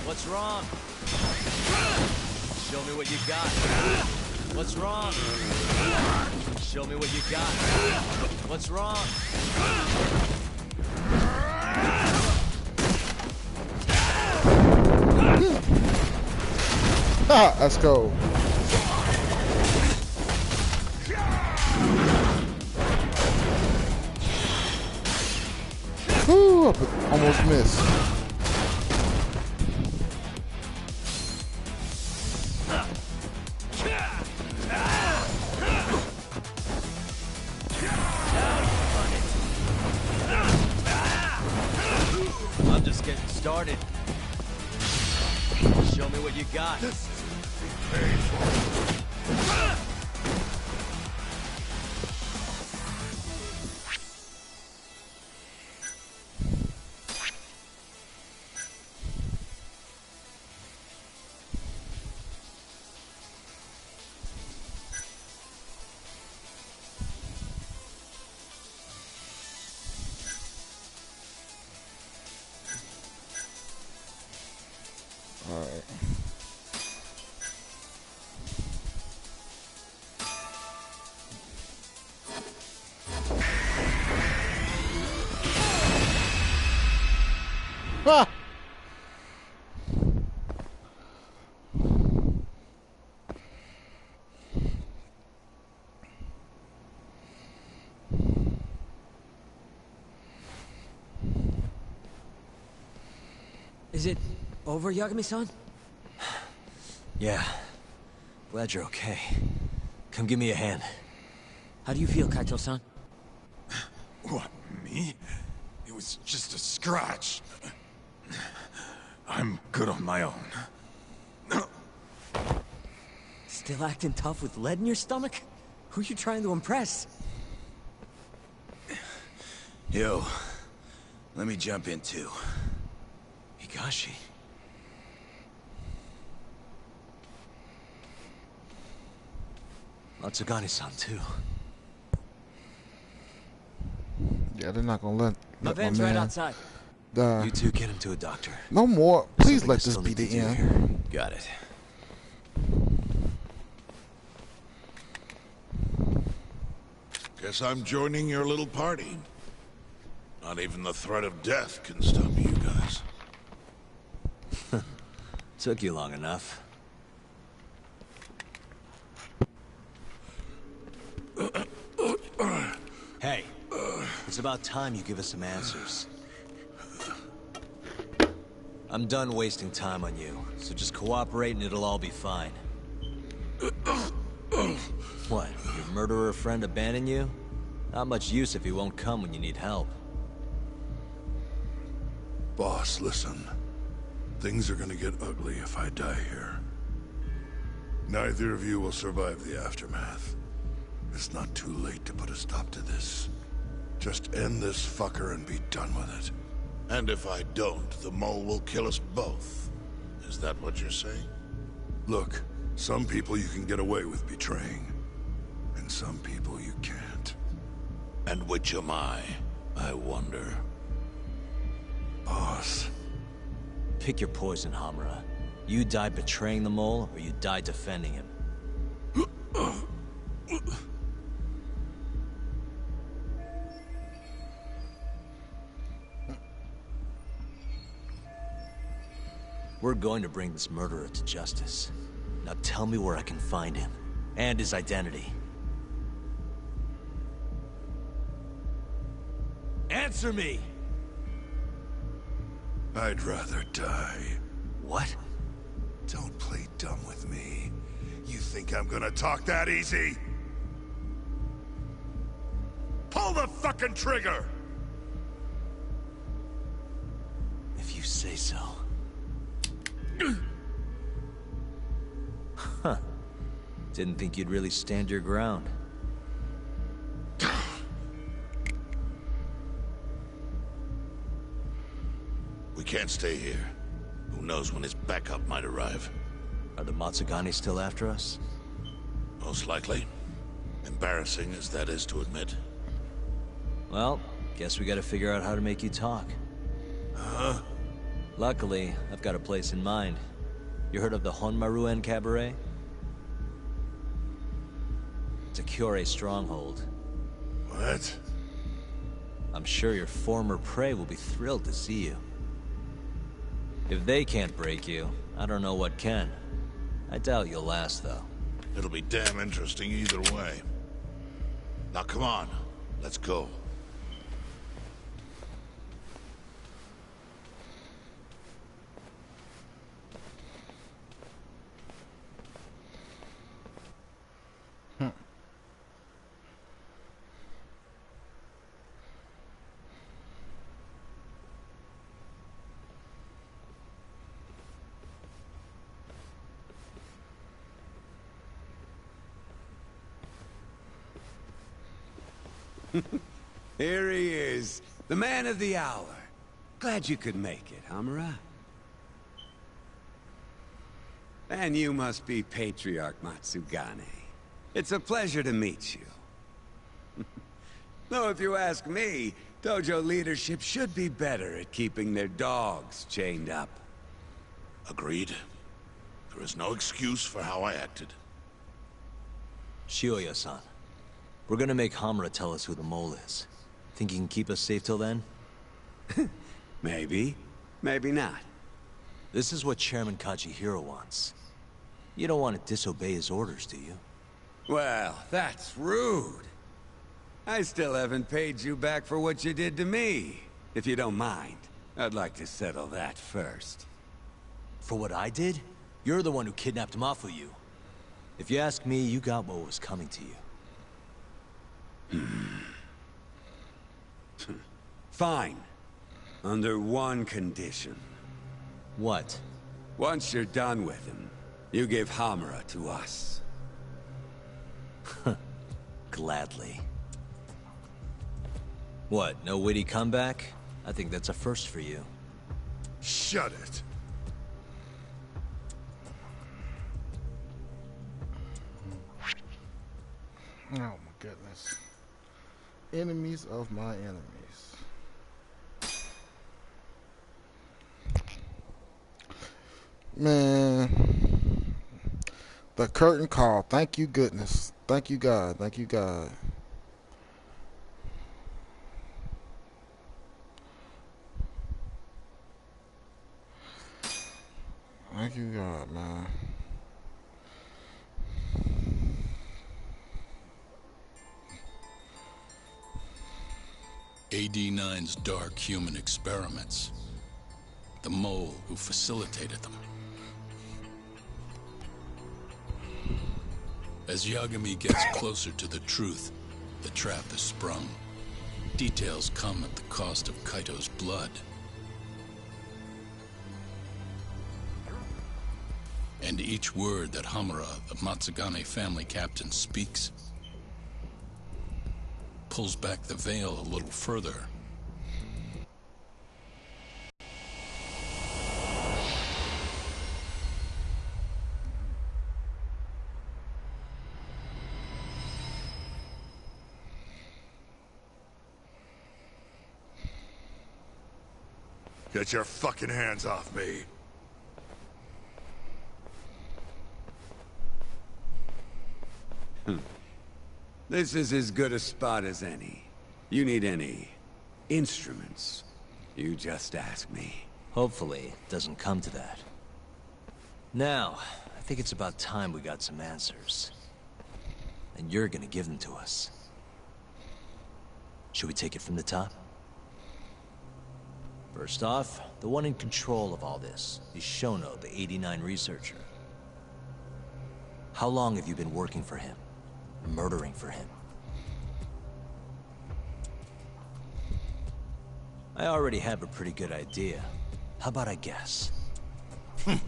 What's wrong? Show me what you got. What's wrong? Show me what you got. What's wrong? Ha! Let's go. Woo! Almost missed. I'm just getting started. Show me what you got. Alright. Ah! Is it over, Yagami-san? Yeah. Glad you're okay. Come give me a hand. How do you feel, Kaito-san? What, me? It was just a scratch. I'm good on my own. Still acting tough with lead in your stomach? Who are you trying to impress? Yo, let me jump in too. Higashi. Matsugane-san, too. Yeah, they're not gonna let My my van's man right outside. die. You two get him to a doctor. No more. Please Something let I this still be need to the do end. here. Got it. Guess I'm joining your little party. Not even the threat of death can stop you guys. Took you long enough. Hey, it's about time you give us some answers. I'm done wasting time on you, so just cooperate and it'll all be fine. What, your murderer friend abandon you? Not much use if he won't come when you need help. Boss, listen. Things are gonna get ugly if I die here. Neither of you will survive the aftermath. It's not too late to put a stop to this. Just end this fucker and be done with it. And if I don't, the mole will kill us both. Is that what you're saying? Look, some people you can get away with betraying. And some people you can't. And which am I wonder? Boss. Pick your poison, Hamura. You die betraying the mole, or you die defending him. We're going to bring this murderer to justice. Now tell me where I can find him, and his identity. Answer me! I'd rather die. What? Don't play dumb with me. You think I'm gonna talk that easy? Pull the fucking trigger! If you say so. Huh. Didn't think you'd really stand your ground. We can't stay here. Who knows when his backup might arrive? Are the Matsugani still after us? Most likely. Embarrassing as that is to admit. Well, guess we gotta figure out how to make you talk. Huh? Luckily, I've got a place in mind. You heard of the Honmaruen Cabaret? It's a Kyorei stronghold. What? I'm sure your former prey will be thrilled to see you. If they can't break you, I don't know what can. I doubt you'll last, though. It'll be damn interesting either way. Now come on, let's go. Here he is, the man of the hour. Glad you could make it, Hamura. And you must be Patriarch Matsugane. It's a pleasure to meet you. Though if you ask me, dojo leadership should be better at keeping their dogs chained up. Agreed. There is no excuse for how I acted. Shioya-san, we're gonna make Hamura tell us who the mole is. Think he can keep us safe till then? Maybe. Maybe not. This is what Chairman Kajihiro wants. You don't want to disobey his orders, do you? Well, that's rude. I still haven't paid you back for what you did to me. If you don't mind, I'd like to settle that first. For what I did? You're the one who kidnapped Mafuyu. If you ask me, you got what was coming to you. Fine. Under one condition. What? Once you're done with him, you give Hamura to us. Gladly. What, no witty comeback? I think that's a first for you. Shut it. Oh my goodness. Enemies of my enemies. Man. The curtain call. Thank you, goodness. Thank you, God. Thank you, God. Thank you, God, man. AD-9's dark human experiments. The mole who facilitated them. As Yagami gets closer to the truth, the trap is sprung. Details come at the cost of Kaito's blood. And each word that Hamura, the Matsugane family captain, speaks pulls back the veil a little further. Get your fucking hands off me. This is as good a spot as any. You need any instruments, you just ask me. Hopefully, it doesn't come to that. Now, I think it's about time we got some answers. And you're gonna give them to us. Should we take it from the top? First off, the one in control of all this is Shono, the 89 researcher. How long have you been working for him? Murdering for him? I already have a pretty good idea. How about I guess? The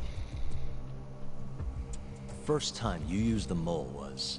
first time you used the mole was...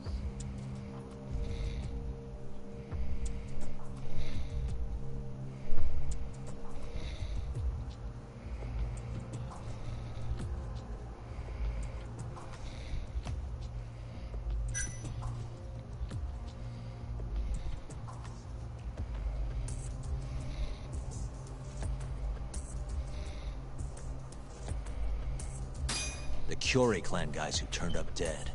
the Curie clan guys who turned up dead.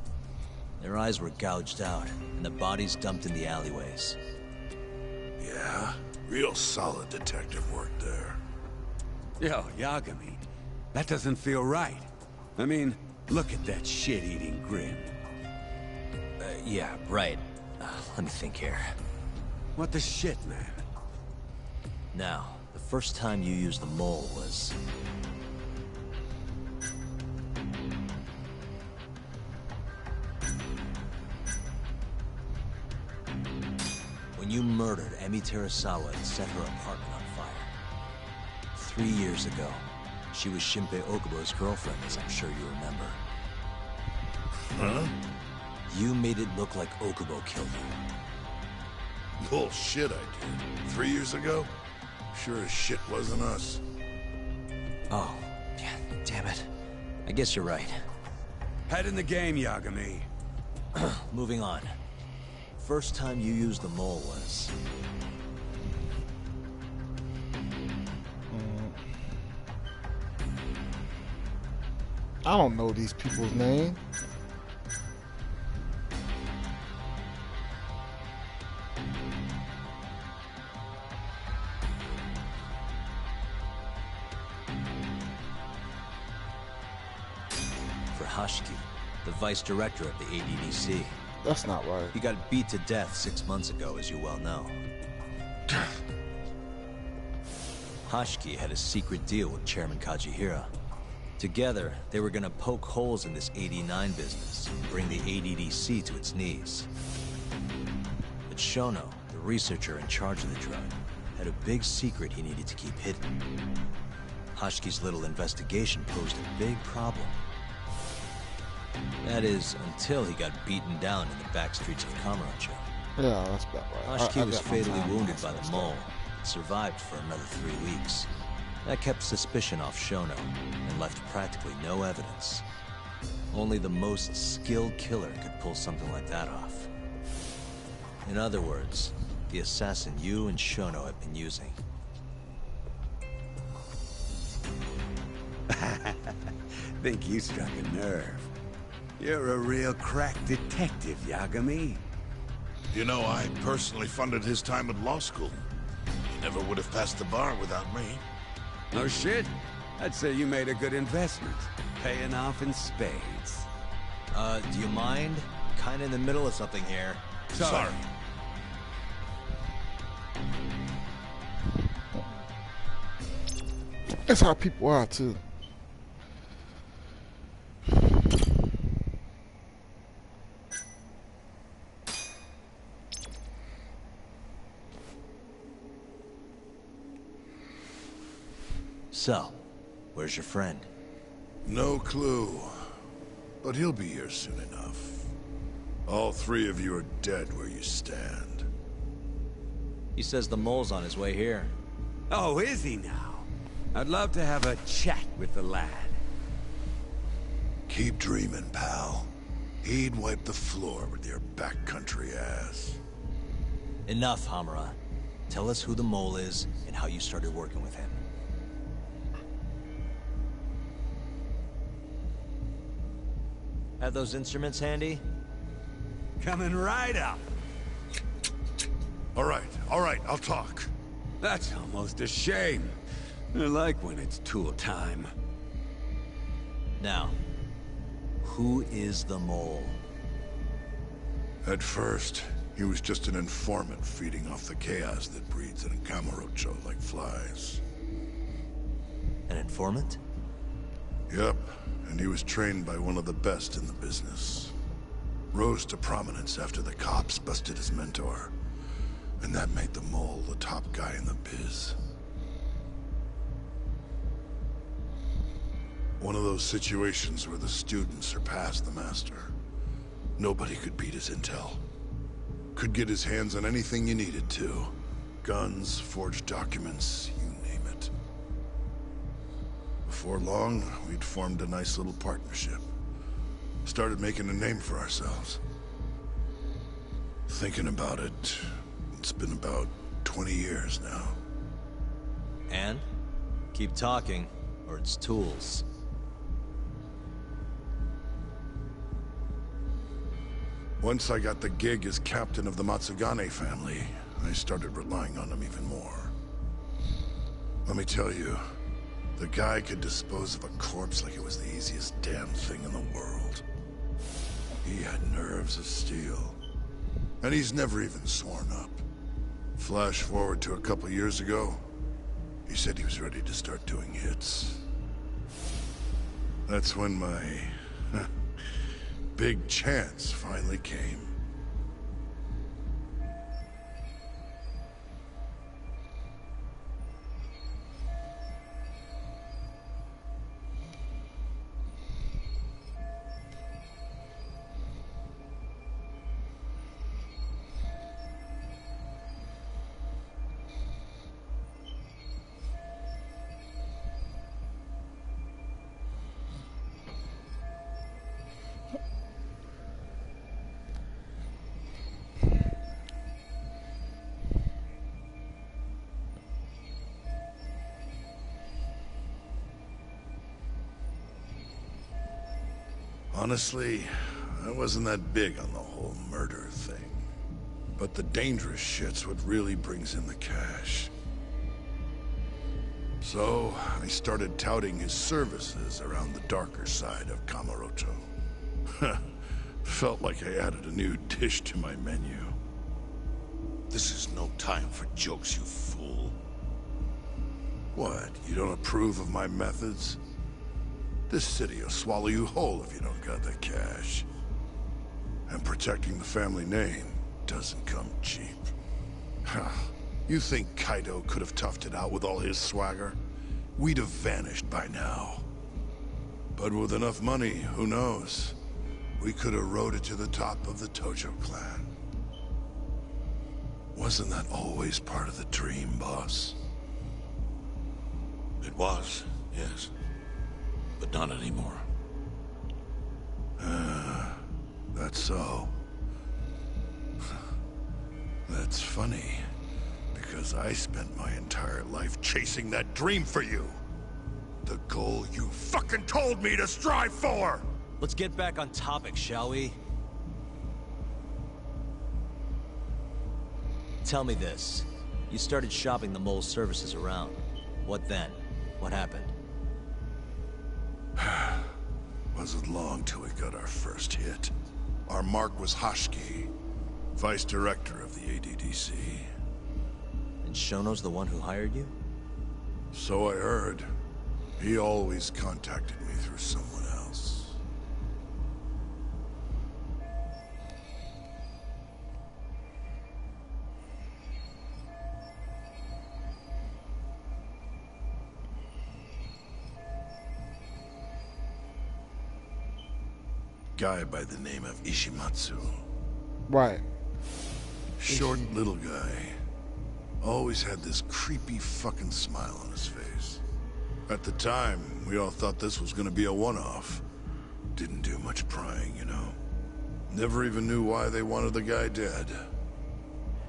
Their eyes were gouged out, and the bodies dumped in the alleyways. Yeah, real solid detective work there. Yo, Yagami, that doesn't feel right. I mean, look at that shit-eating grin. Yeah, right. Let me think here. What the shit, man? Now, the first time you used the mole was... when you murdered Emi Terasawa and set her apartment on fire. 3 years ago, she was Shinpei Okubo's girlfriend, as I'm sure you remember. Huh? You made it look like Okubo killed you. Bullshit I did. 3 years ago? Sure as shit wasn't us. Oh, yeah, damn it. I guess you're right. Head in the game, Yagami. Moving on. First time you used the mole was... I don't know these people's name. for Hashiki, the vice director of the ADDC. That's not right. He got beat to death 6 months ago, as you well know. Hashiki had a secret deal with Chairman Kajihira. Together, they were gonna poke holes in this 89 business and bring the ADDC to its knees. But Shono, the researcher in charge of the drug, had a big secret he needed to keep hidden. Hashiki's little investigation posed a big problem. That is, until he got beaten down in the back streets of Kamurocho. Yeah, that's about right. Hashiki I was got my fatally time wounded by and the stuff. mole, but survived for another 3 weeks. That kept suspicion off Shono, and left practically no evidence. Only the most skilled killer could pull something like that off. In other words, the assassin you and Shono have been using. Think you struck a nerve. You're a real crack detective, Yagami. You know, I personally funded his time at law school. He never would have passed the bar without me. No shit. I'd say you made a good investment. Paying off in spades. Do you mind? Kinda in the middle of something here. Sorry. That's how people are too. So, where's your friend? No clue. But he'll be here soon enough. All three of you are dead where you stand. He says the mole's on his way here. Oh, is he now? I'd love to have a chat with the lad. Keep dreaming, pal. He'd wipe the floor with your backcountry ass. Enough, Hamura. Tell us who the mole is and how you started working with him. Have those instruments handy? Coming right up. All right, I'll talk. That's almost a shame. I like when it's tool time. Now, who is the mole? At first, he was just an informant feeding off the chaos that breeds in Kamurocho like flies. An informant? Yep, and he was trained by one of the best in the business. Rose to prominence after the cops busted his mentor. And that made the mole the top guy in the biz. One of those situations where the student surpassed the master. Nobody could beat his intel. Could get his hands on anything you needed to. Guns, forged documents, you name it. Before long, we'd formed a nice little partnership. Started making a name for ourselves. Thinking about it, it's been about 20 years now. And? Keep talking, or it's tools. Once I got the gig as captain of the Matsugane family, I started relying on him even more. Let me tell you, the guy could dispose of a corpse like it was the easiest damn thing in the world. He had nerves of steel. And he's never even sworn up. Flash forward to a couple years ago, he said he was ready to start doing hits. That's when my big chance finally came. Honestly, I wasn't that big on the whole murder thing. But the dangerous shit's what really brings in the cash. So, I started touting his services around the darker side of Kamurocho. Felt like I added a new dish to my menu. This is no time for jokes, you fool. What, you don't approve of my methods? This city will swallow you whole if you don't got the cash. And protecting the family name doesn't come cheap. You think Kaido could have toughed it out with all his swagger? We'd have vanished by now. But with enough money, who knows? We could have rode it to the top of the Tojo clan. Wasn't that always part of the dream, boss? It was, yes. But not anymore. That's so. That's funny, because I spent my entire life chasing that dream for you. The goal you fucking told me to strive for! Let's get back on topic, shall we? Tell me this. You started shopping the mole's services around. What then? What happened? Wasn't long till we got our first hit. Our mark was Hashki, vice director of the ADDC. And Shono's the one who hired you? So I heard. He always contacted me through someone else. Guy by the name of Ishimatsu. Right. Short little guy. Always had this creepy fucking smile on his face. At the time, we all thought this was gonna be a one-off. Didn't do much prying, you know. Never even knew why they wanted the guy dead.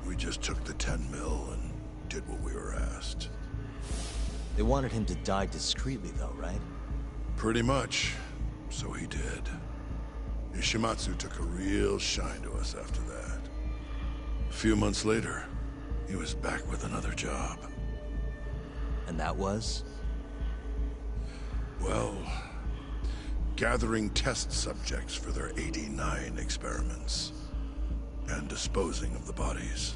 We just took the 10 mil and did what we were asked. They wanted him to die discreetly though, right? Pretty much. So he did. Ishimatsu took a real shine to us after that. A few months later, he was back with another job. And that was? Well, gathering test subjects for their 89 experiments. And disposing of the bodies.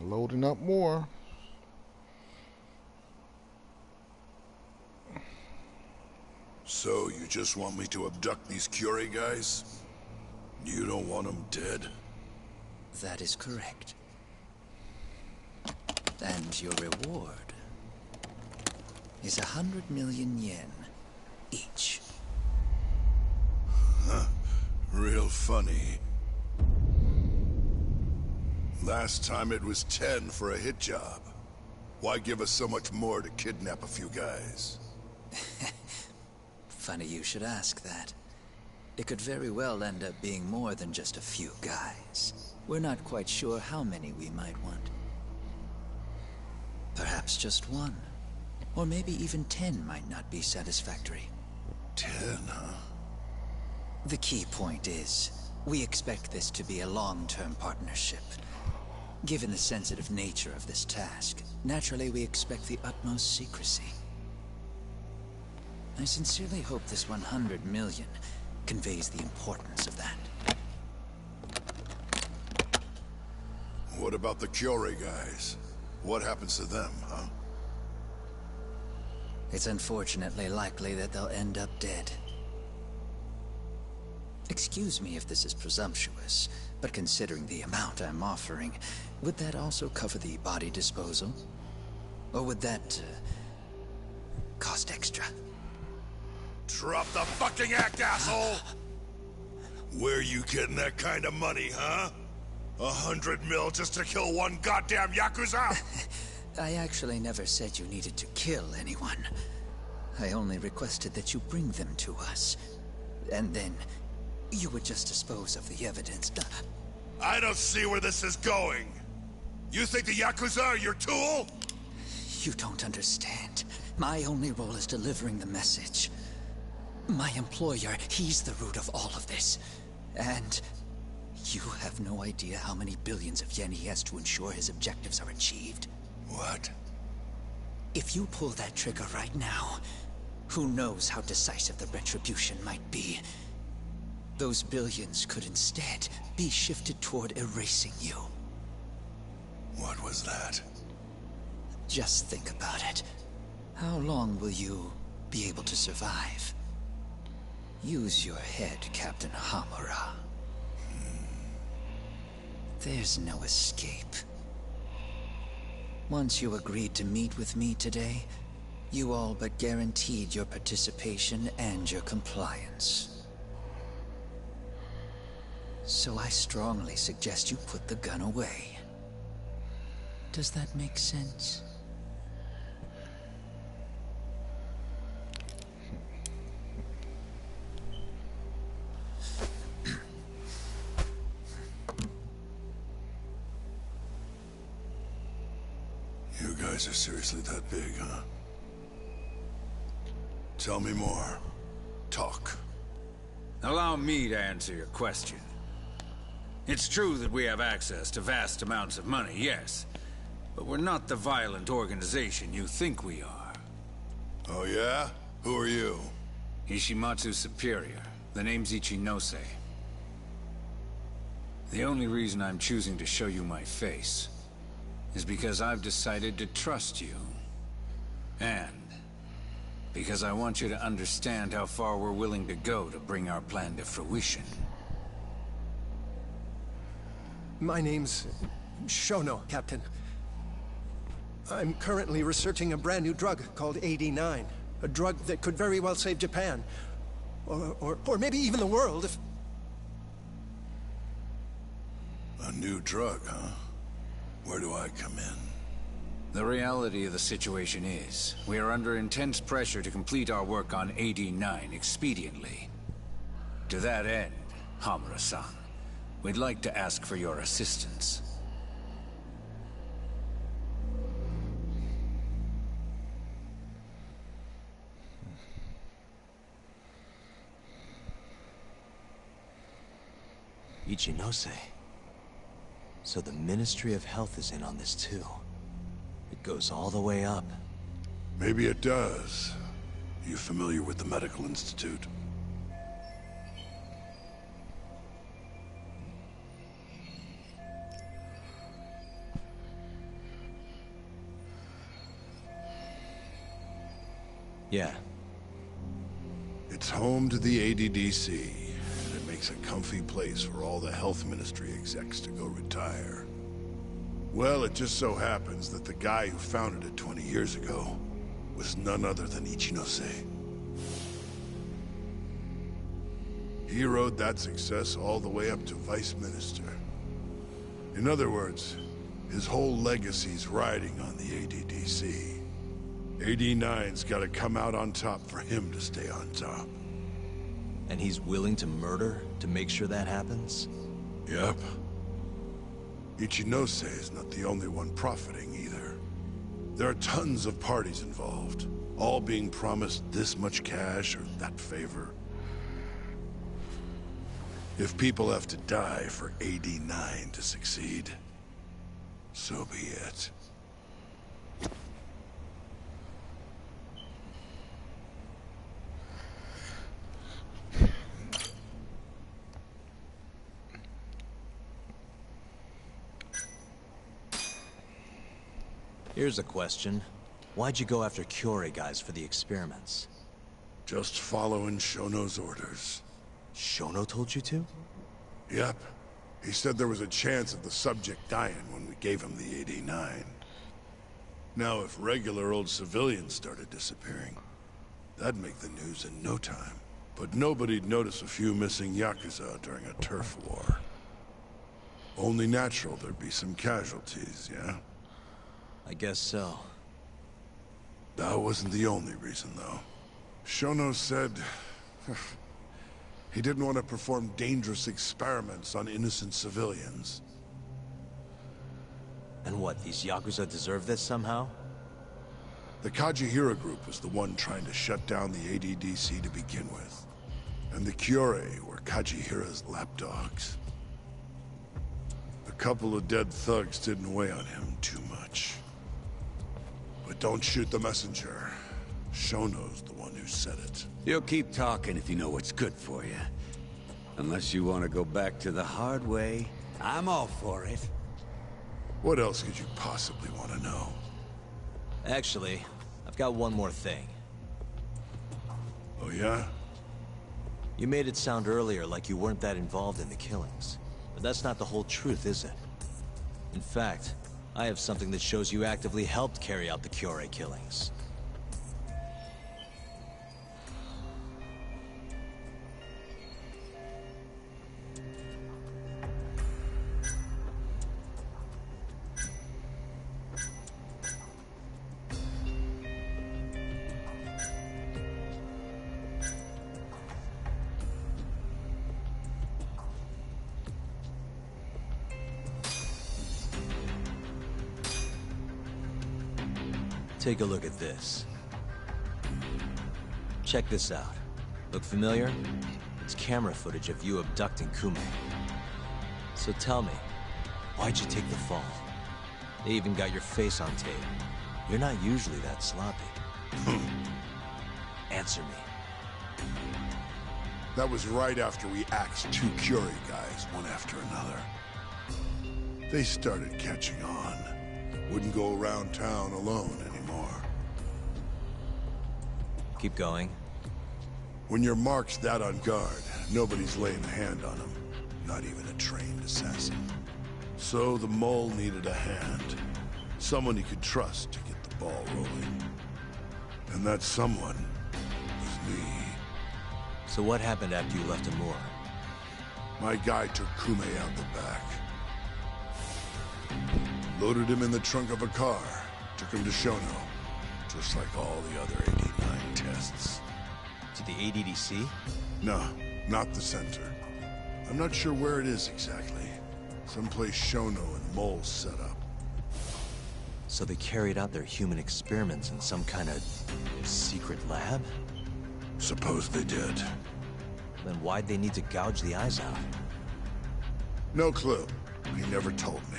Loading up more. So, you just want me to abduct these Curie guys? You don't want them dead? That is correct. And your reward is 100 million yen each. Huh. Real funny. Last time it was 10 for a hit job. Why give us so much more to kidnap a few guys? Funny you should ask that. It could very well end up being more than just a few guys. We're not quite sure how many we might want. Perhaps just one. Or maybe even 10 might not be satisfactory. 10, huh? The key point is, we expect this to be a long-term partnership. Given the sensitive nature of this task, naturally we expect the utmost secrecy. I sincerely hope this 100 million conveys the importance of that. What about the Curie guys? What happens to them, huh? It's unfortunately likely that they'll end up dead. Excuse me if this is presumptuous, but considering the amount I'm offering, would that also cover the body disposal? Or would that, cost extra? Drop the fucking act, asshole! Where you getting that kind of money, huh? 100 mil just to kill one goddamn Yakuza? I actually never said you needed to kill anyone. I only requested that you bring them to us. And then, you would just dispose of the evidence. I don't see where this is going. You think the Yakuza are your tool? You don't understand. My only role is delivering the message. My employer, he's the root of all of this. And you have no idea how many billions of yen he has to ensure his objectives are achieved. What? If you pull that trigger right now, who knows how decisive the retribution might be. Those billions could instead be shifted toward erasing you. What was that? Just think about it. How long will you be able to survive? Use your head, Captain Hamura. There's no escape. Once you agreed to meet with me today, you all but guaranteed your participation and your compliance. So I strongly suggest you put the gun away. Does that make sense? You guys are seriously that big, huh? Tell me more. Talk. Allow me to answer your question. It's true that we have access to vast amounts of money, yes. But we're not the violent organization you think we are. Oh yeah? Who are you? Ishimatsu's superior. The name's Ichinose. The only reason I'm choosing to show you my face is because I've decided to trust you. And because I want you to understand how far we're willing to go to bring our plan to fruition. My name's Shono, Captain. I'm currently researching a brand new drug called 89. A drug that could very well save Japan. Or maybe even the world if... A new drug, huh? Where do I come in? The reality of the situation is, we are under intense pressure to complete our work on 89 expediently. To that end, Hamura-san, we'd like to ask for your assistance. Ichinose. So the Ministry of Health is in on this too. It goes all the way up. Maybe it does. You familiar with the Medical Institute? Yeah. It's home to the ADDC, and it makes a comfy place for all the health ministry execs to go retire. Well, it just so happens that the guy who founded it 20 years ago was none other than Ichinose. He rode that success all the way up to Vice Minister. In other words, his whole legacy's riding on the ADDC. AD9's gotta come out on top for him to stay on top. And he's willing to murder to make sure that happens? Yep. Ichinose is not the only one profiting either. There are tons of parties involved, all being promised this much cash or that favor. If people have to die for AD9 to succeed, so be it. Here's a question. Why'd you go after Kyorei guys for the experiments? Just following Shono's orders. Shono told you to? Yep. He said there was a chance of the subject dying when we gave him the AD9. Now, if regular old civilians started disappearing, that'd make the news in no time. But nobody'd notice a few missing Yakuza during a turf war. Only natural there'd be some casualties, yeah? I guess so. That wasn't the only reason, though. Shono said... he didn't want to perform dangerous experiments on innocent civilians. And what, these Yakuza deserve this somehow? The Kajihira group was the one trying to shut down the ADDC to begin with. And the Kyorei were Kajihira's lapdogs. A couple of dead thugs didn't weigh on him too much. But don't shoot the messenger. Shono's the one who said it. You'll keep talking if you know what's good for you. Unless you want to go back to the hard way, I'm all for it. What else could you possibly want to know? Actually, I've got one more thing. Oh yeah? You made it sound earlier like you weren't that involved in the killings. But that's not the whole truth, is it? In fact, I have something that shows you actively helped carry out the Kyorei killings. Take a look at this. Check this out. Look familiar? It's camera footage of you abducting Kume. So tell me, why'd you take the fall? They even got your face on tape. You're not usually that sloppy. Answer me. That was right after we axed two Kyorei guys, one after another. They started catching on. Wouldn't go around town alone anymore. Keep going. When your mark's that on guard, nobody's laying a hand on him. Not even a trained assassin. So the mole needed a hand. Someone he could trust to get the ball rolling. And that someone was me. So what happened after you left Amur? My guy took Kume out the back. Loaded him in the trunk of a car. Took him to Shono. Just like all the other 89 tests. To the ADDC? No, not the center. I'm not sure where it is exactly. Someplace Shono and Mole set up. So they carried out their human experiments in some kind of secret lab? Suppose they did. Then why'd they need to gouge the eyes out? No clue. He never told me.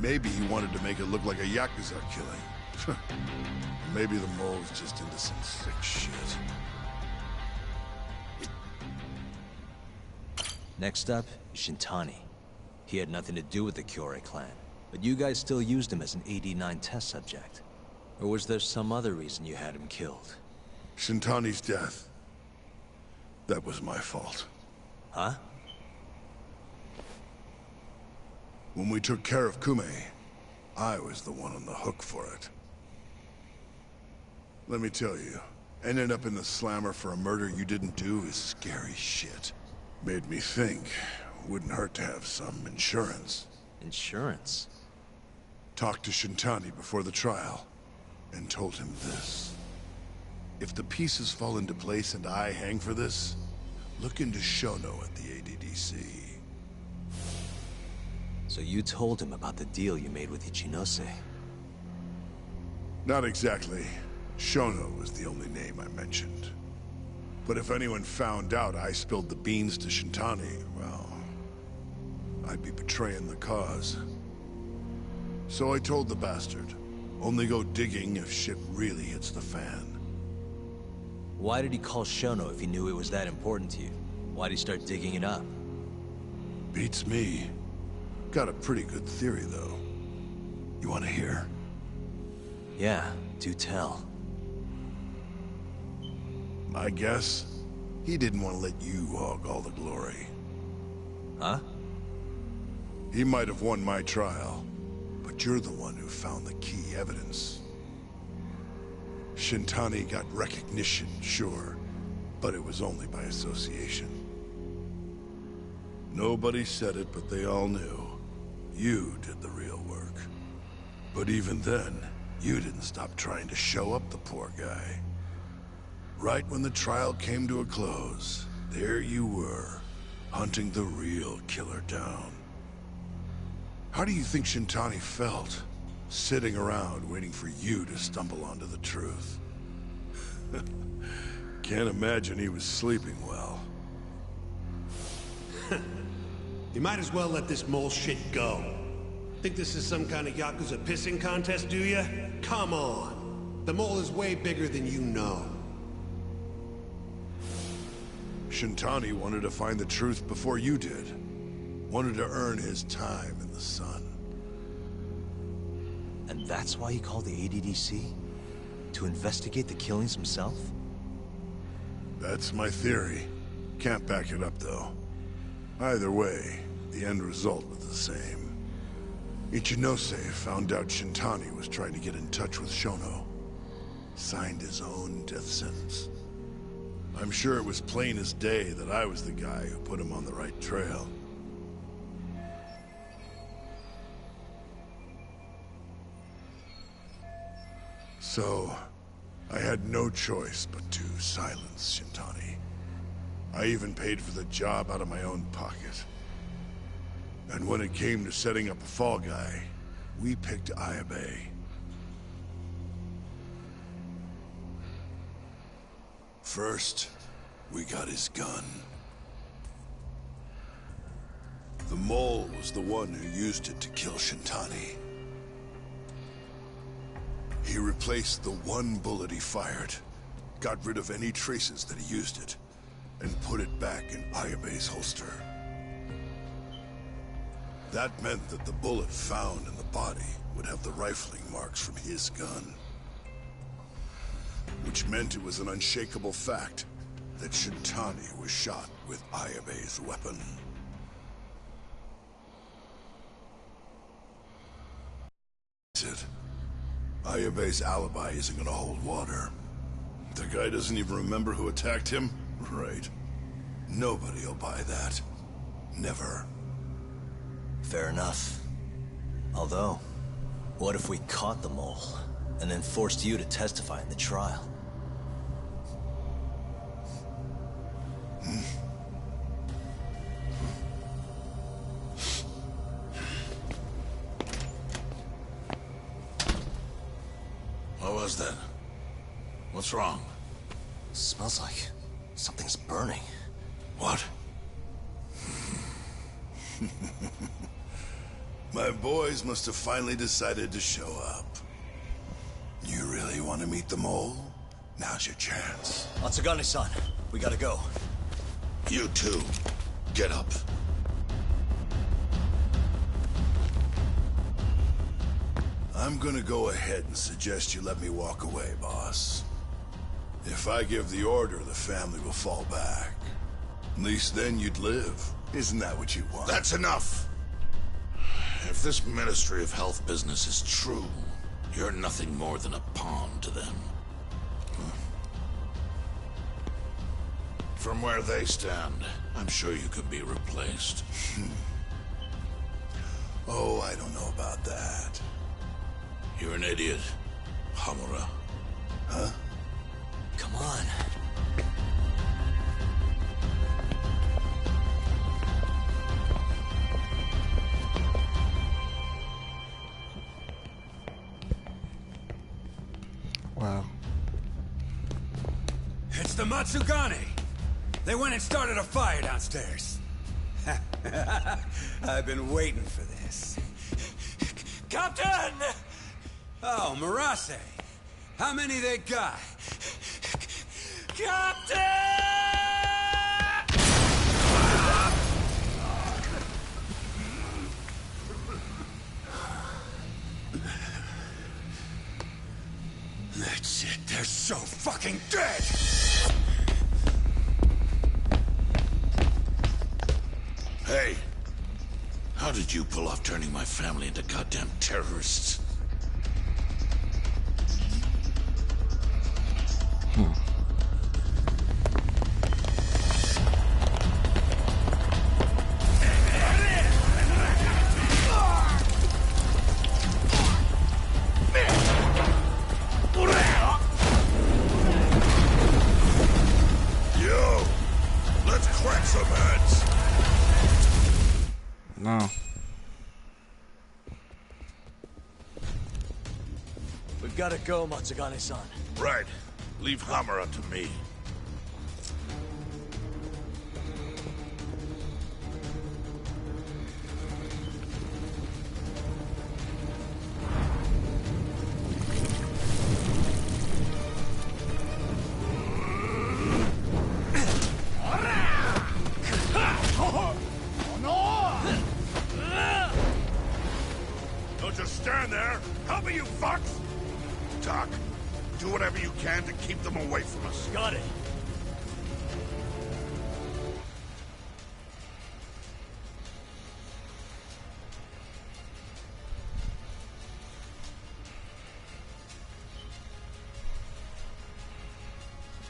Maybe he wanted to make it look like a Yakuza killing. Maybe the mole's just into some sick shit. Next up, Shintani. He had nothing to do with the Kyorei clan, but you guys still used him as an AD9 test subject. Or was there some other reason you had him killed? Shintani's death. That was my fault. Huh? When we took care of Kume, I was the one on the hook for it. Let me tell you, ending up in the slammer for a murder you didn't do is scary shit. Made me think, wouldn't hurt to have some insurance. Insurance? Talked to Shintani before the trial, and told him this. If the pieces fall into place and I hang for this, look into Shono at the ADDC. So you told him about the deal you made with Ichinose? Not exactly. Shono was the only name I mentioned. But if anyone found out I spilled the beans to Shintani, well, I'd be betraying the cause. So I told the bastard, only go digging if shit really hits the fan. Why did he call Shono if he knew it was that important to you? Why'd he start digging it up? Beats me. Got a pretty good theory, though. You want to hear? Yeah, do tell. My guess? He didn't want to let you hog all the glory. Huh? He might have won my trial, but you're the one who found the key evidence. Shintani got recognition, sure, but it was only by association. Nobody said it, but they all knew. You did the real work. But even then, you didn't stop trying to show up the poor guy. Right when the trial came to a close, there you were, hunting the real killer down. How do you think Shintani felt, sitting around waiting for you to stumble onto the truth? Can't imagine he was sleeping well. You might as well let this mole shit go. Think this is some kind of Yakuza pissing contest, do ya? Come on. The mole is way bigger than you know. Shintani wanted to find the truth before you did. Wanted to earn his time in the sun. And that's why he called the ADDC? To investigate the killings himself? That's my theory. Can't back it up, though. Either way, the end result was the same. Ichinose found out Shintani was trying to get in touch with Shono. Signed his own death sentence. I'm sure it was plain as day that I was the guy who put him on the right trail. So, I had no choice but to silence Shintani. I even paid for the job out of my own pocket. And when it came to setting up a fall guy, we picked Ayabe. First, we got his gun. The mole was the one who used it to kill Shintani. He replaced the one bullet he fired, got rid of any traces that he used it, and put it back in Ayabe's holster. That meant that the bullet found in the body would have the rifling marks from his gun. Which meant it was an unshakable fact that Shintani was shot with Ayabe's weapon. That's it. Ayabe's alibi isn't gonna hold water. The guy doesn't even remember who attacked him? Right. Nobody'll buy that. Never. Fair enough. Although, what if we caught the mole, and then forced you to testify in the trial? What was that? What's wrong? Smells like something's burning. What? My boys must have finally decided to show up. You really want to meet the mole? Now's your chance. Matsugane-san, we gotta go. You too. Get up. I'm gonna go ahead and suggest you let me walk away, boss. If I give the order, the family will fall back. At least then you'd live. Isn't that what you want? That's enough! If this Ministry of Health business is true, you're nothing more than a pawn to them. From where they stand, I'm sure you could be replaced. Oh, I don't know about that. You're an idiot, Hamura. Huh? Come on. Wow. It's the Matsugane! They went and started a fire downstairs. I've been waiting for this. Captain! Oh, Marase. How many they got? Captain! That's it. They're so fucking dead! Hey! How did you pull off turning my family into goddamn terrorists? Yo! Let's crack some heads! No. We've got to go, Matsugane-san. Right. Leave Hamura to me. Don't just stand there! Help me, you fucks! Doc, do whatever you can to keep them away from us. Got it.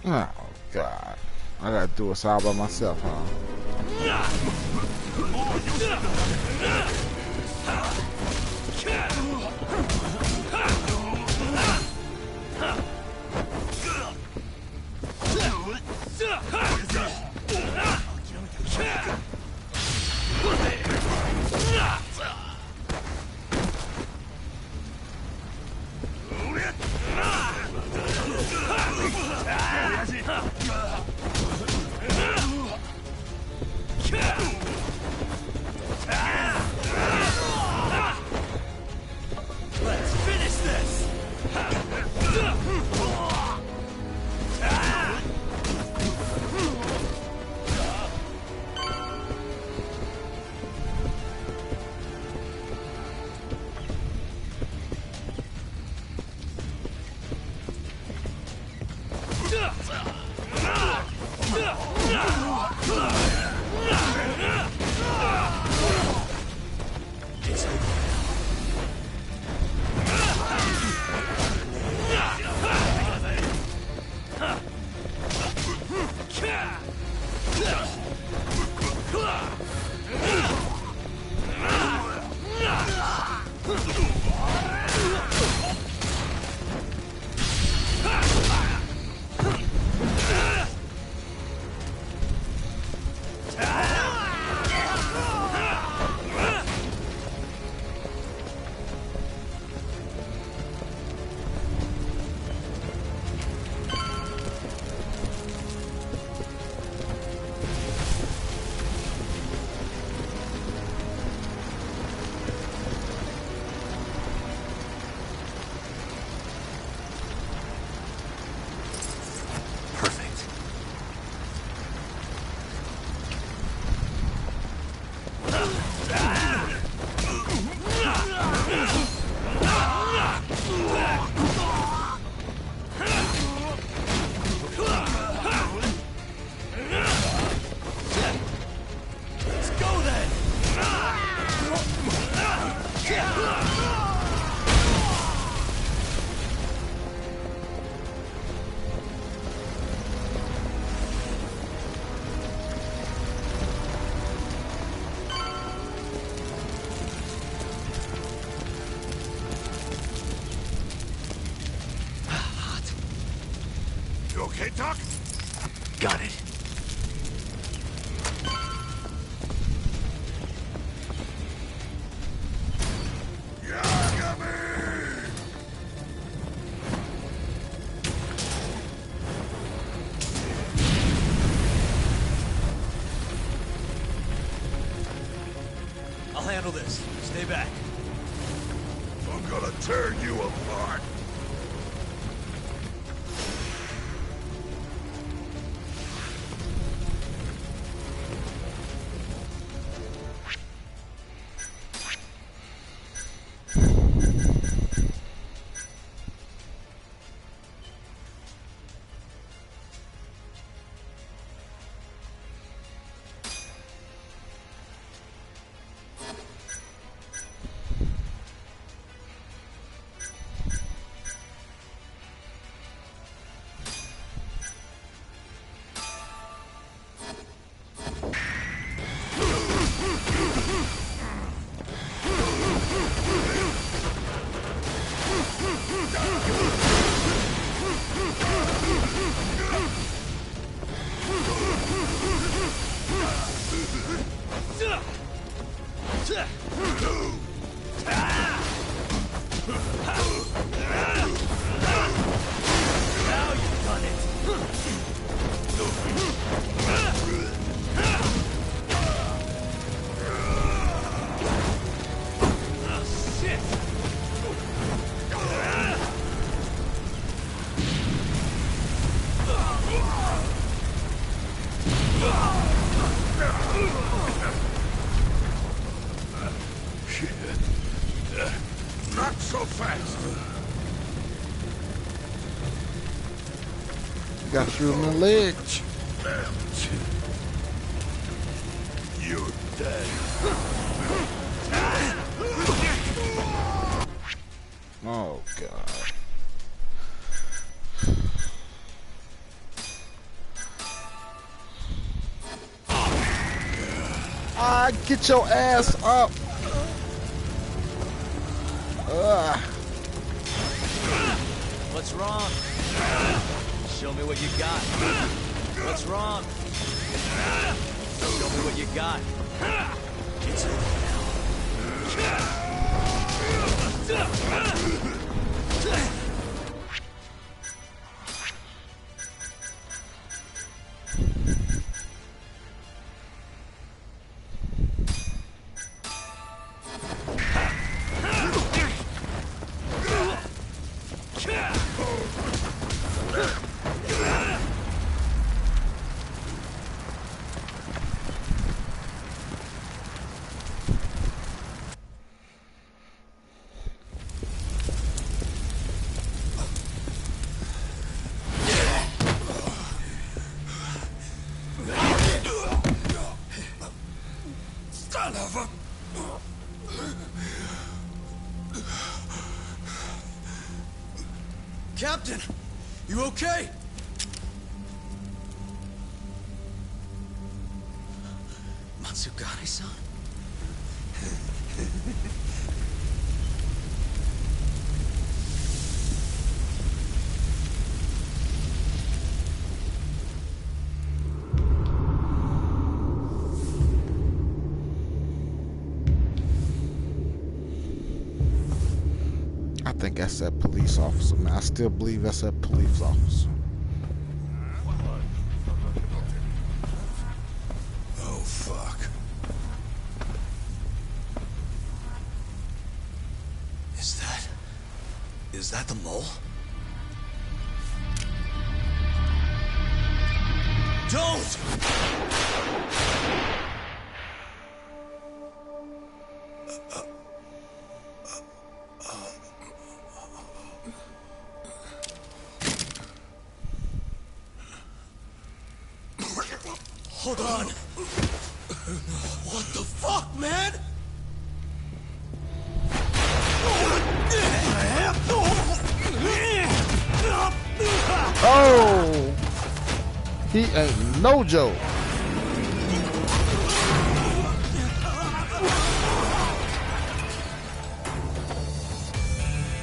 Oh, God. I gotta do this all by myself, huh? Let's finish this! okay, Doc? Got it. I'll handle this. Stay back. I'm gonna tear you apart. Not so fast. Got you in the leg. You're dead. Oh God. Ah, get your ass up. What's wrong? Show me what you got. What's wrong? Show me what you got. It's over Captain, you okay? Matsugane-san? I think that's that police officer, man. I still believe that's that police officer. Oh, fuck. Is that the mole? Don't! Hold on. What the fuck, man? Oh! He ain't no joke.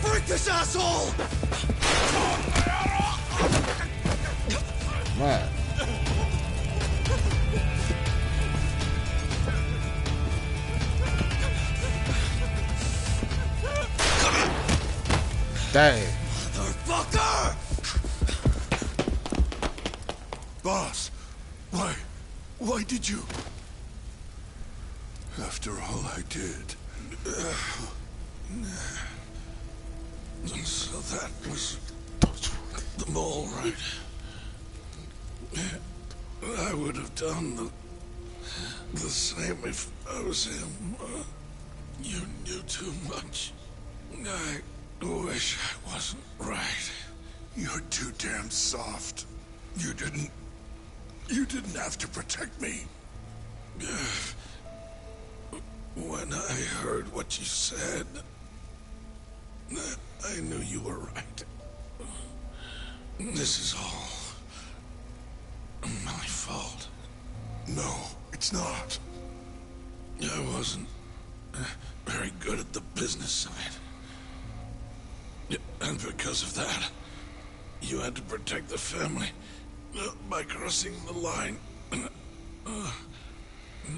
Break this asshole! Dang. Motherfucker! Boss, why did you? After all I did. So that was the mole, right? I would have done the same if I was him. You knew too much. I wish I wasn't right. You're too damn soft. You didn't have to protect me. When I heard what you said, I knew you were right. This is all my fault. No, it's not. I wasn't very good at the business side. And because of that, you had to protect the family by crossing the line.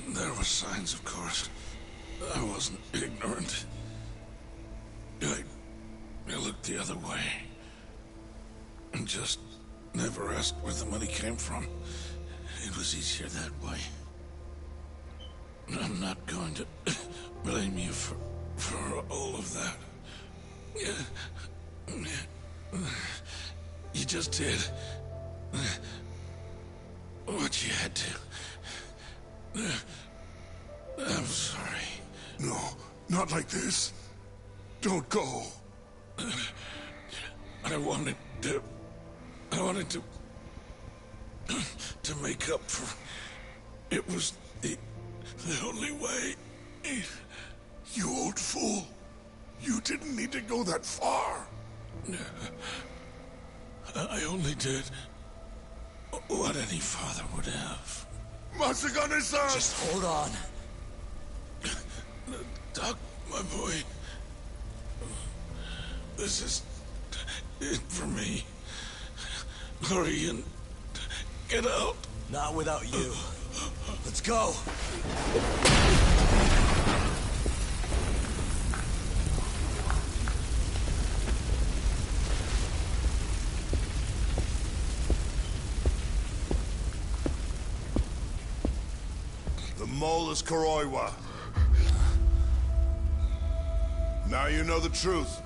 There were signs, of course. I wasn't ignorant. I looked the other way. And just never asked where the money came from. It was easier that way. I'm not going to blame you for all of that. You just did what you had to. I'm sorry. No, not like this. Don't go. I wanted to make up for. It was the only way. You old fool. You didn't need to go that far. I only did what any father would have. Matsugane-san! Just hold on. Doc, my boy. This is it for me. Hurry and get out. Not without you. Let's go. The mole is Kuroiwa. Now you know the truth.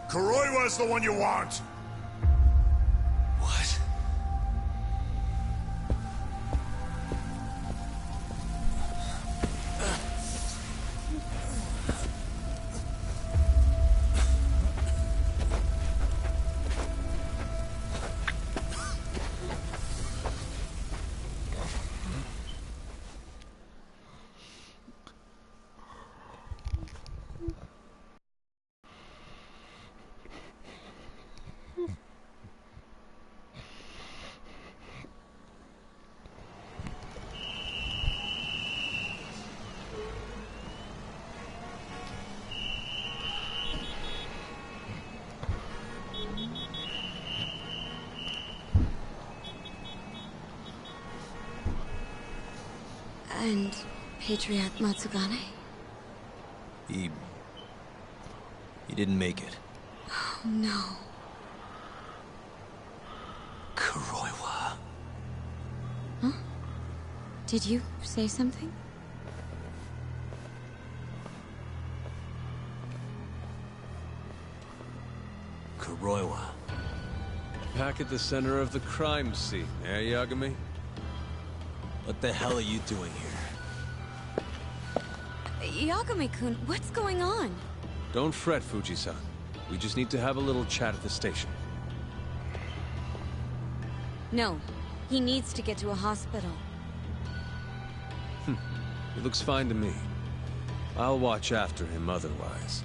Kuroiwa is the one you want. What? And Patriarch Matsugane? He didn't make it. Oh, no. Kuroiwa. Huh? Did you say something? Kuroiwa. Back at the center of the crime scene, eh, Yagami? What the hell are you doing here? Yagami-kun, what's going on? Don't fret, Fuji-san. We just need to have a little chat at the station. No, he needs to get to a hospital. He looks fine to me. I'll watch after him otherwise.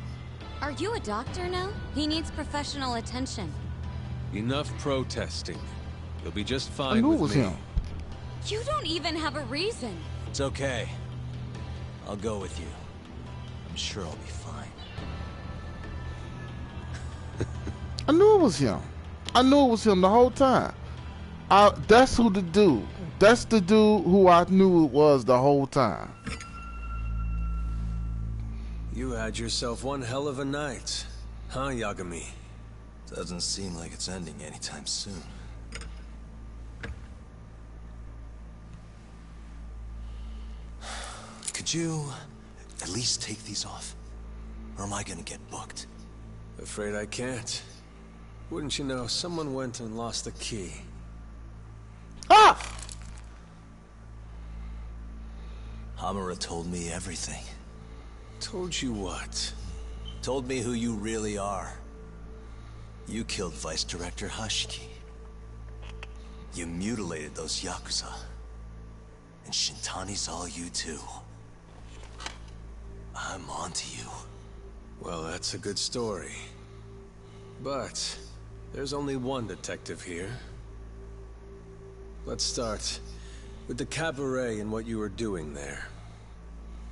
Are you a doctor now? He needs professional attention. Enough protesting. He'll be just fine I knew with it was me. him. You don't even have a reason. It's okay. I'll go with you. I'm sure I'll be fine. I knew it was him. I knew it was him the whole time. That's who the dude. That's the dude who I knew it was the whole time. You had yourself one hell of a night, huh, Yagami? Doesn't seem like it's ending anytime soon. Could you at least take these off? Or am I gonna get booked? Afraid I can't. Wouldn't you know, someone went and lost the key. Ah! Hamura told me everything. Told you what? Told me who you really are. You killed Vice Director Hashiki. You mutilated those Yakuza. And Shintani's all you too. I'm onto you. Well, that's a good story. But there's only one detective here. Let's start with the cabaret and what you were doing there.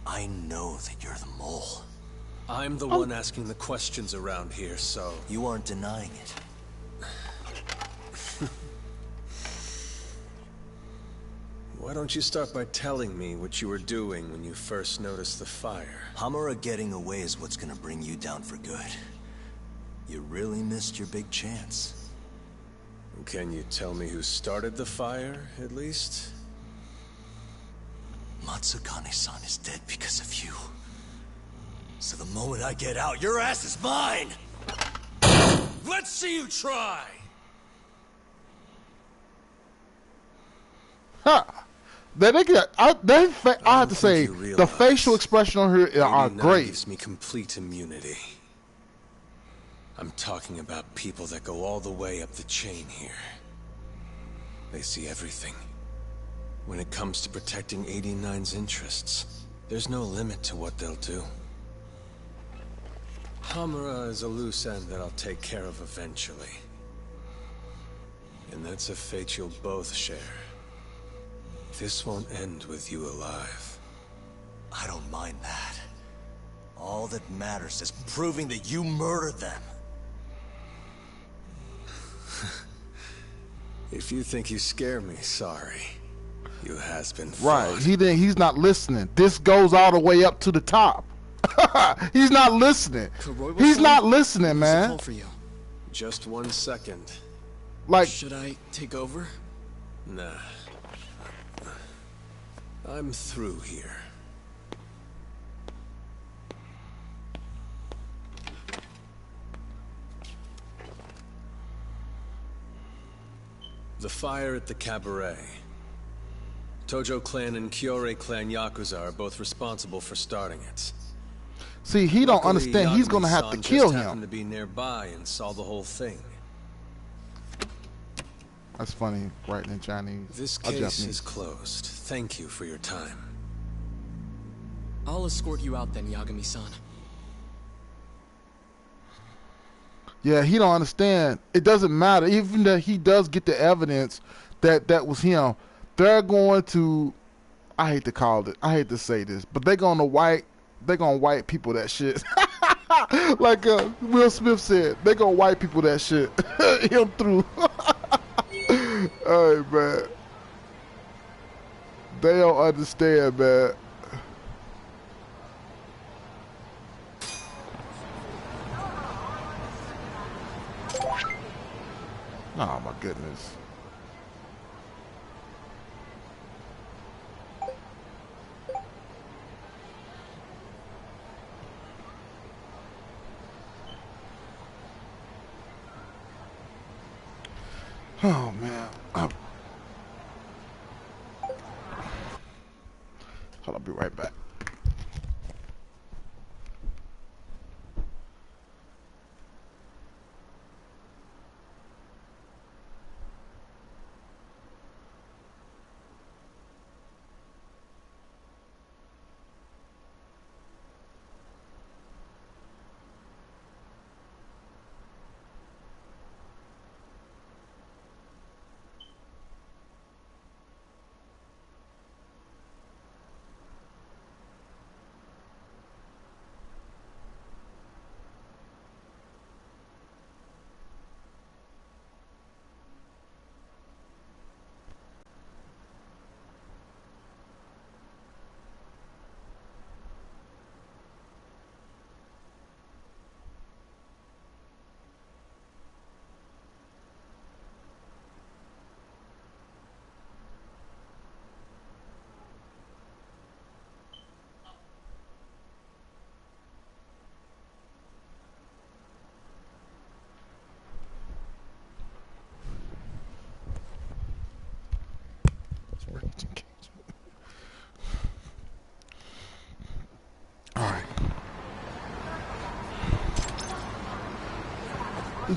I know that you're the mole. I'm the one asking the questions around here, so... You aren't denying it. Why don't you start by telling me what you were doing when you first noticed the fire? Hamura getting away is what's gonna bring you down for good. You really missed your big chance. Can you tell me who started the fire, at least? Matsugane-san is dead because of you. So the moment I get out, your ass is mine! Let's see you try! Huh. I have to say, the facial expression on here are great. Gives me complete immunity. I'm talking about people that go all the way up the chain here. They see everything. When it comes to protecting 89's interests, there's no limit to what they'll do. Hamura is a loose end that I'll take care of eventually. And that's a fate you'll both share. This won't end with you alive. I don't mind that. All that matters is proving that you murdered them. If you think you scare me, sorry. You has been right. He's not listening. This goes all the way up to the top. He's not listening. He's not listening, man. For you. Just 1 second. Like, should I take over? Nah. I'm through here. The fire at the cabaret. Tojo clan and Kyorei clan Yakuza are both responsible for starting it. See, he don't understand. He's gonna have to kill him. Happened to be nearby and saw the whole thing. That's funny, writing in Chinese. This case is closed. Thank you for your time. I'll escort you out then, Yagami-san. Yeah, he don't understand. It doesn't matter. Even that he does get the evidence that that was him, they're going to, I hate to call it, I hate to say this, but they're gonna white people that shit. Like Will Smith said, they're gonna white people that shit. Him through. Hey, man. They don't understand, man. Oh my goodness. Oh man. Hold on, I'll be right back.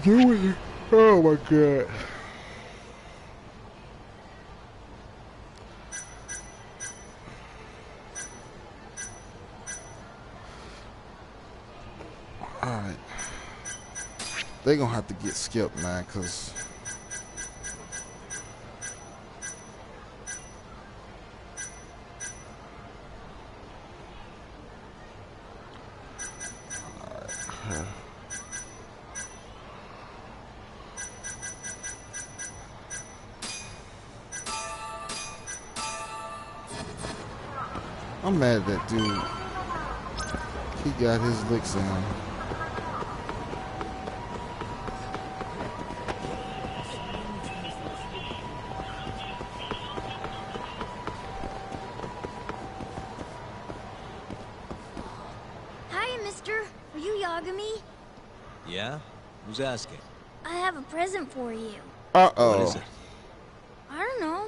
Do it. Oh my god. Alright. They gonna have to get skipped, man, cause I'm mad at that dude. He got his licks in. Hi, mister. Are you Yagami? Yeah? Who's asking? I have a present for you. What is it? I don't know.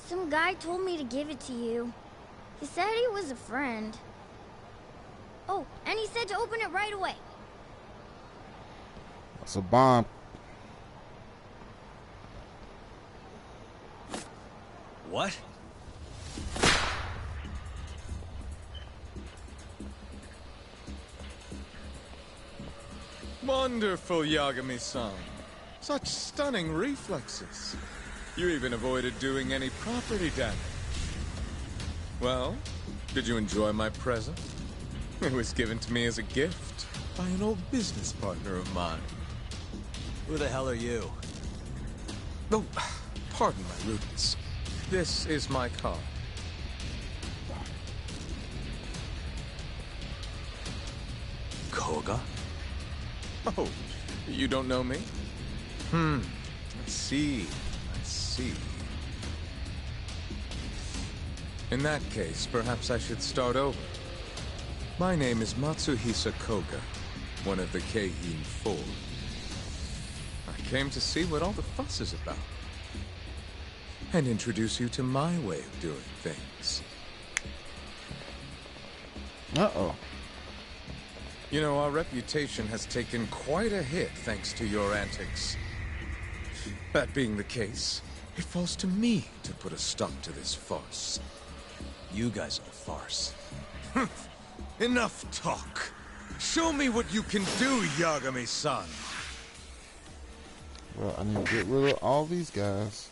Some guy told me to give it to you. He said he was a friend. Oh, and he said to open it right away. It's a bomb. What? Wonderful, Yagami-san. Such stunning reflexes. You even avoided doing any property damage. Well, did you enjoy my present? It was given to me as a gift by an old business partner of mine. Who the hell are you? Oh, pardon my rudeness. This is my card. Koga? Oh, you don't know me? I see. I see. In that case, perhaps I should start over. My name is Matsuhisa Koga, one of the Keihin Four. I came to see what all the fuss is about, and introduce you to my way of doing things. Uh-oh. You know, our reputation has taken quite a hit thanks to your antics. That being the case, it falls to me to put a stop to this farce. You guys are a farce. Enough talk. Show me what you can do, Yagami-san. Well, I need to get rid of all these guys.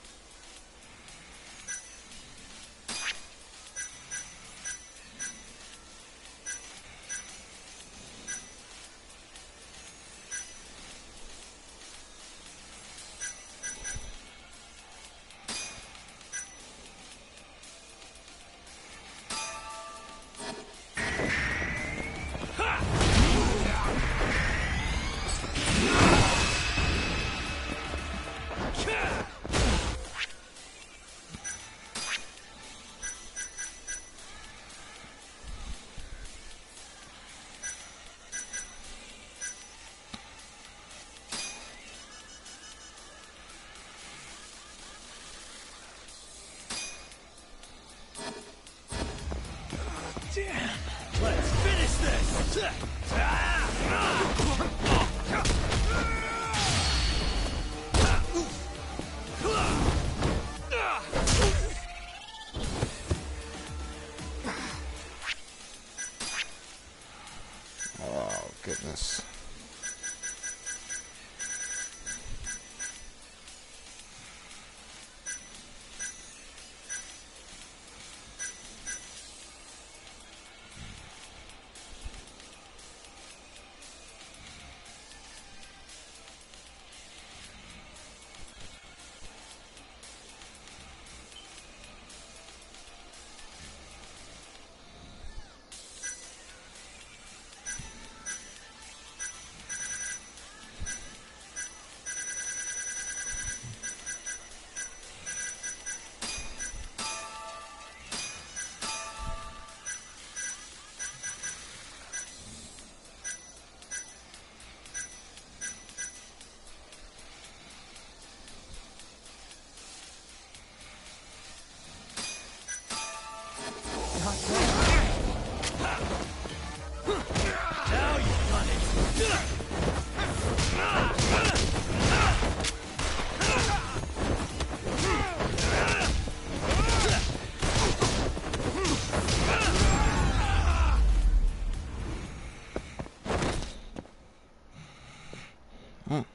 Damn! Let's finish this! Oh, goodness. Mm.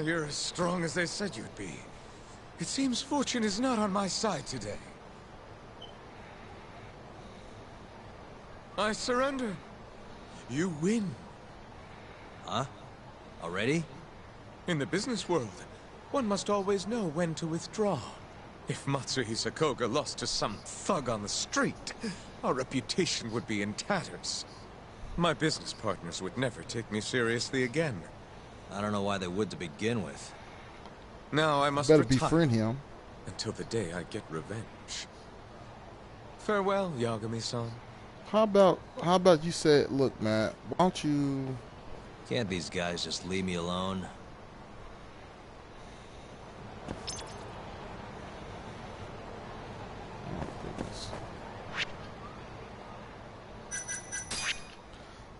You're as strong as they said you'd be. It seems fortune is not on my side today. I surrender. You win. Huh? Already? In the business world, one must always know when to withdraw. If Matsuhisa Koga lost to some thug on the street, our reputation would be in tatters. My business partners would never take me seriously again. I don't know why they would to begin with. Now I must better retire befriend him until the day I get revenge. Farewell, Yagami-san. How about you said, look, man, why don't you... Can't these guys just leave me alone?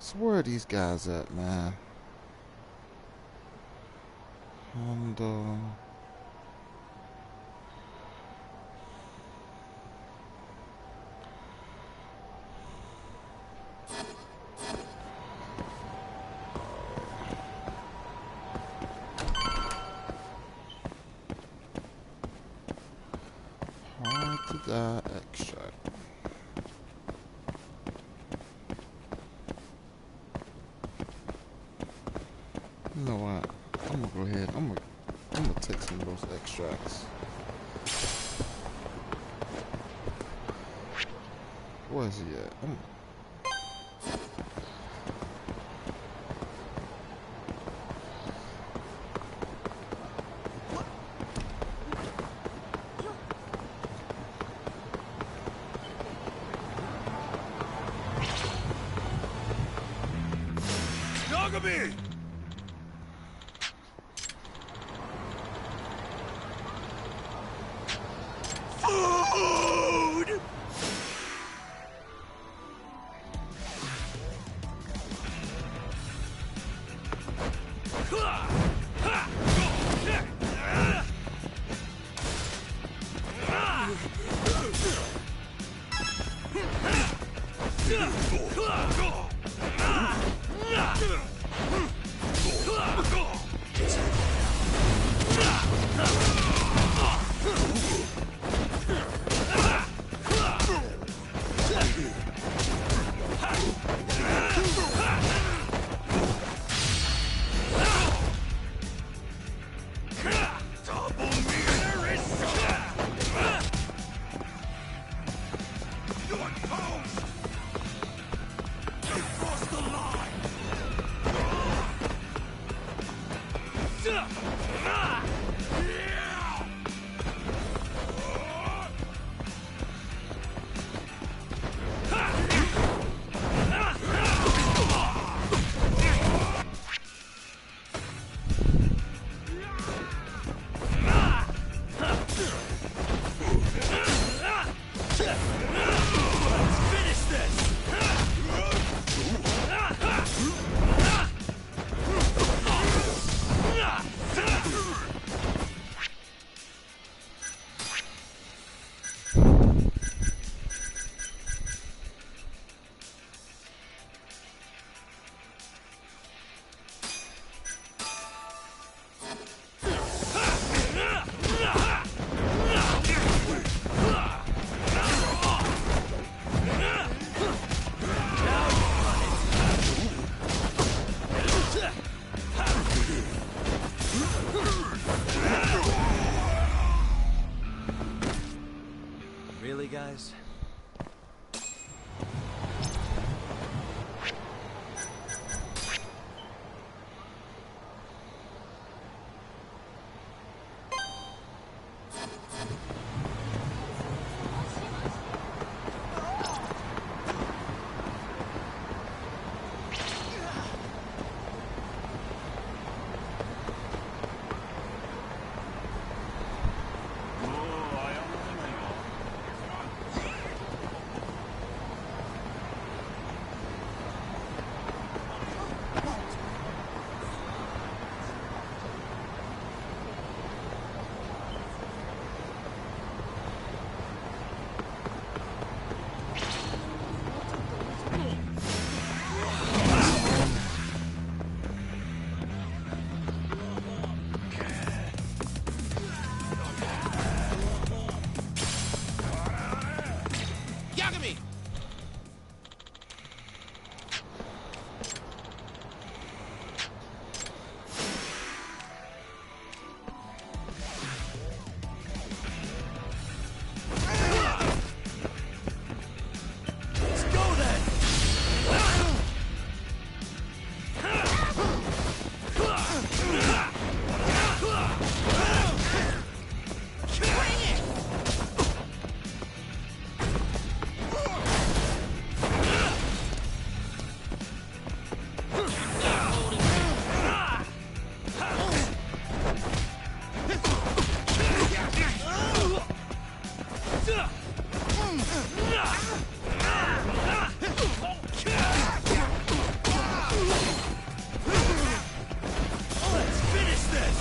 So where are these guys at, man? And, hard to die extract. You know what? I'm gonna go ahead. I'm gonna take some of those extracts. Where's he at? Yagami! Food! Really, guys? Let's finish this!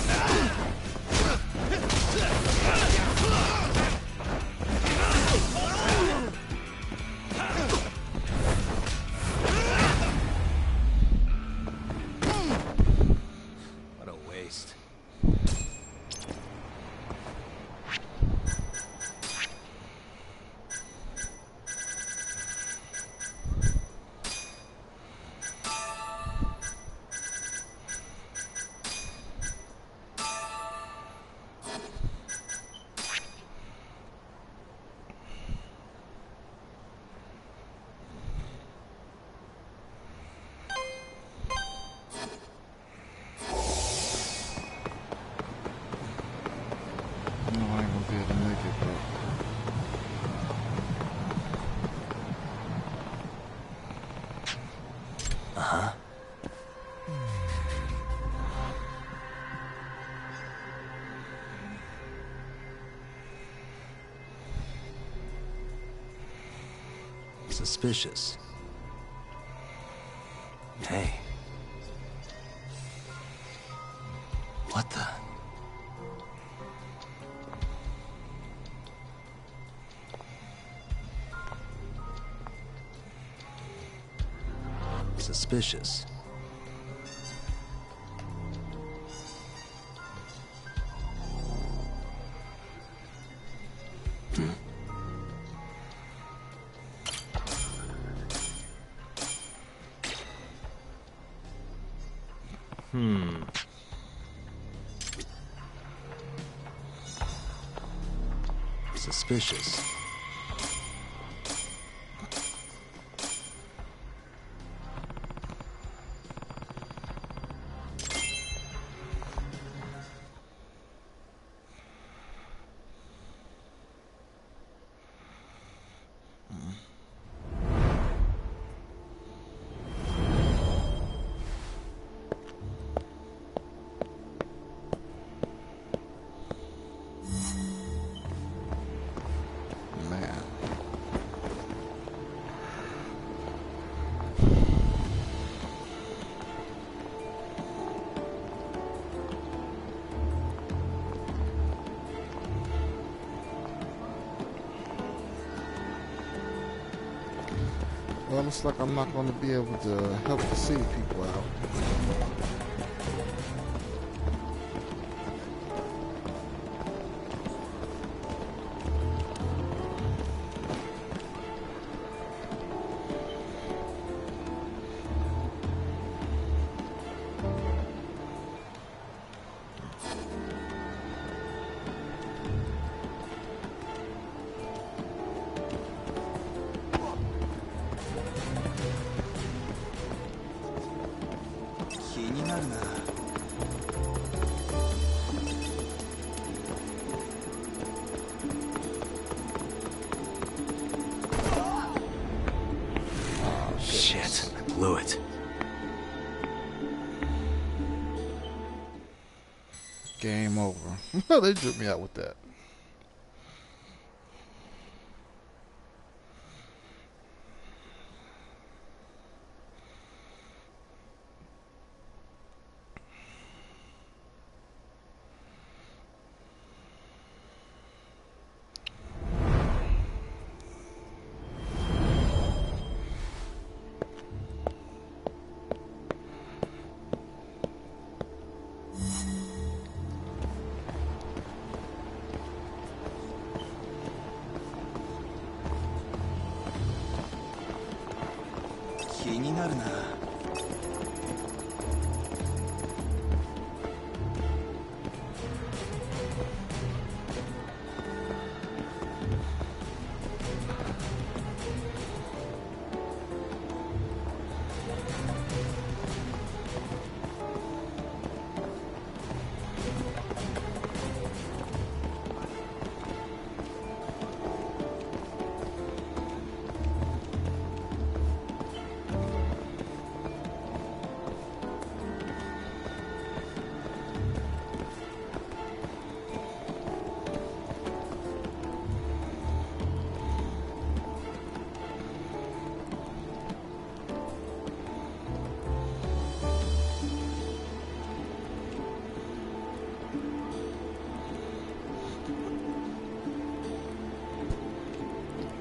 What a waste. No, I ain't gonna be able to make it, bro. Uh-huh. Suspicious. Hey. What the? Suspicious. Hmm. Suspicious. Man. Well, looks like I'm not going to be able to help the city people out. Shit, I blew it. Game over. They drew me out with that.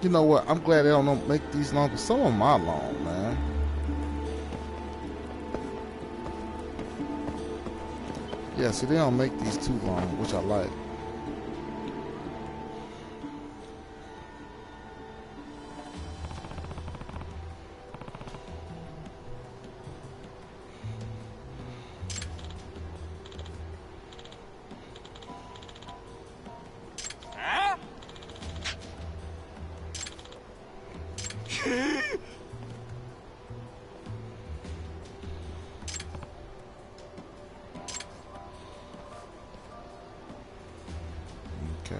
You know what? I'm glad they don't make these long, but some of them are long, man. Yeah, see, they don't make these too long, which I like. Okay.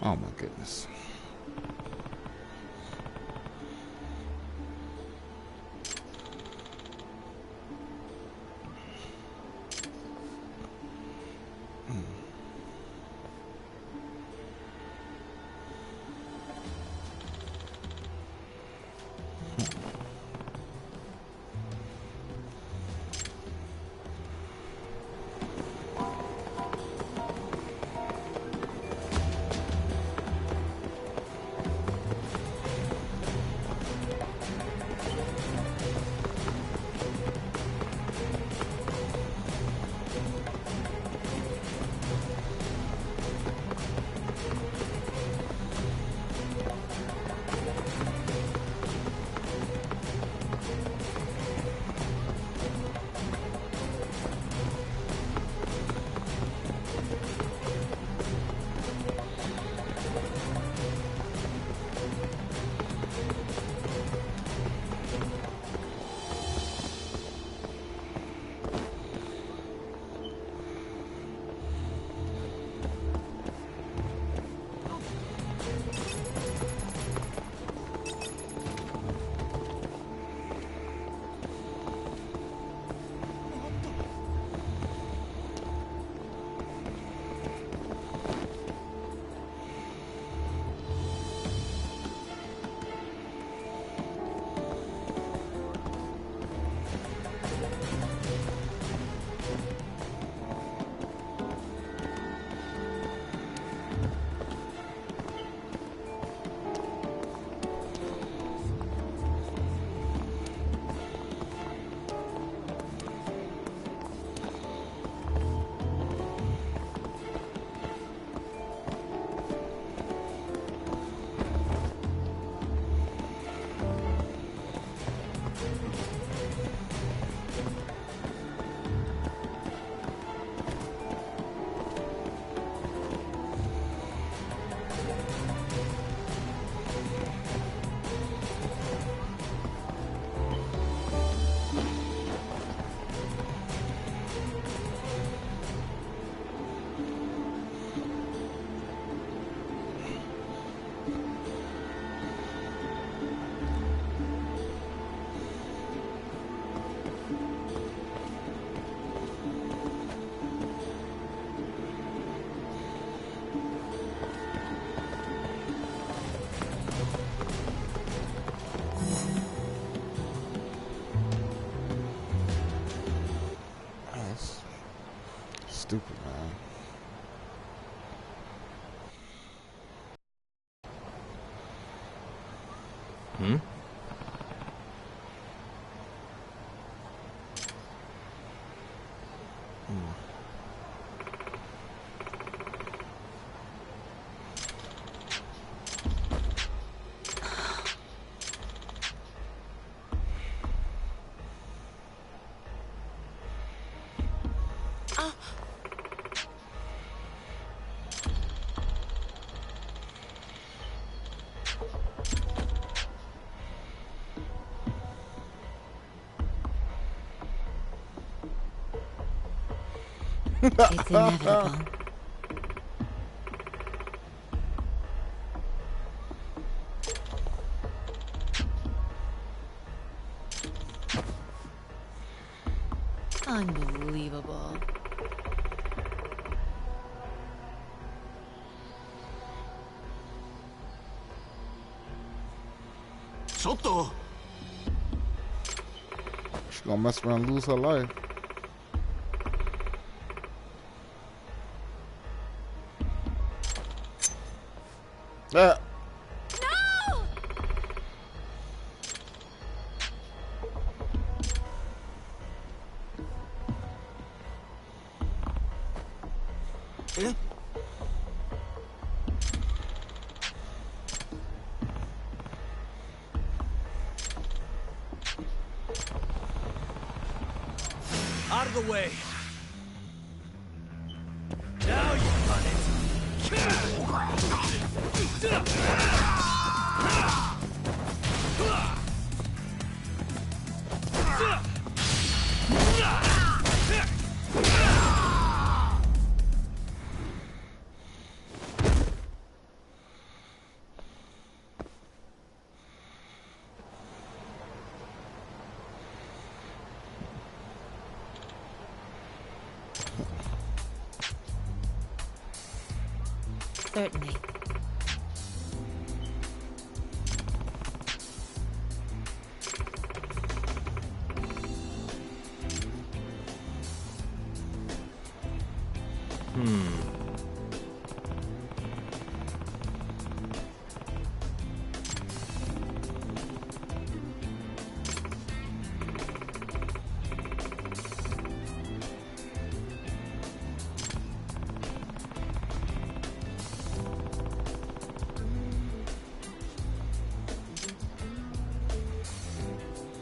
Oh my goodness. stupid, man. Hmm? It's inevitable. Unbelievable. Soto. She's gonna mess around and lose her life. No! Eh? Out of the way. Now you run it. Certainly.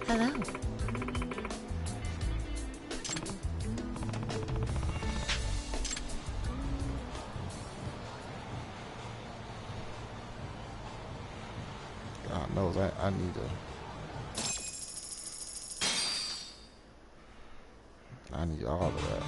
Hello. God knows I need to. I need all of that.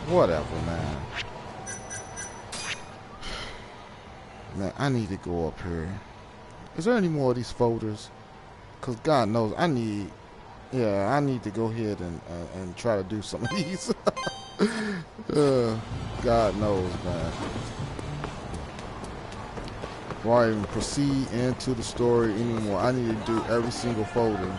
Whatever, man. Man, I need to go up here. Is there any more of these folders? Because God knows I need... Yeah, I need to go ahead and try to do some of these. God knows, man. Before I even proceed into the story anymore, I need to do every single folder.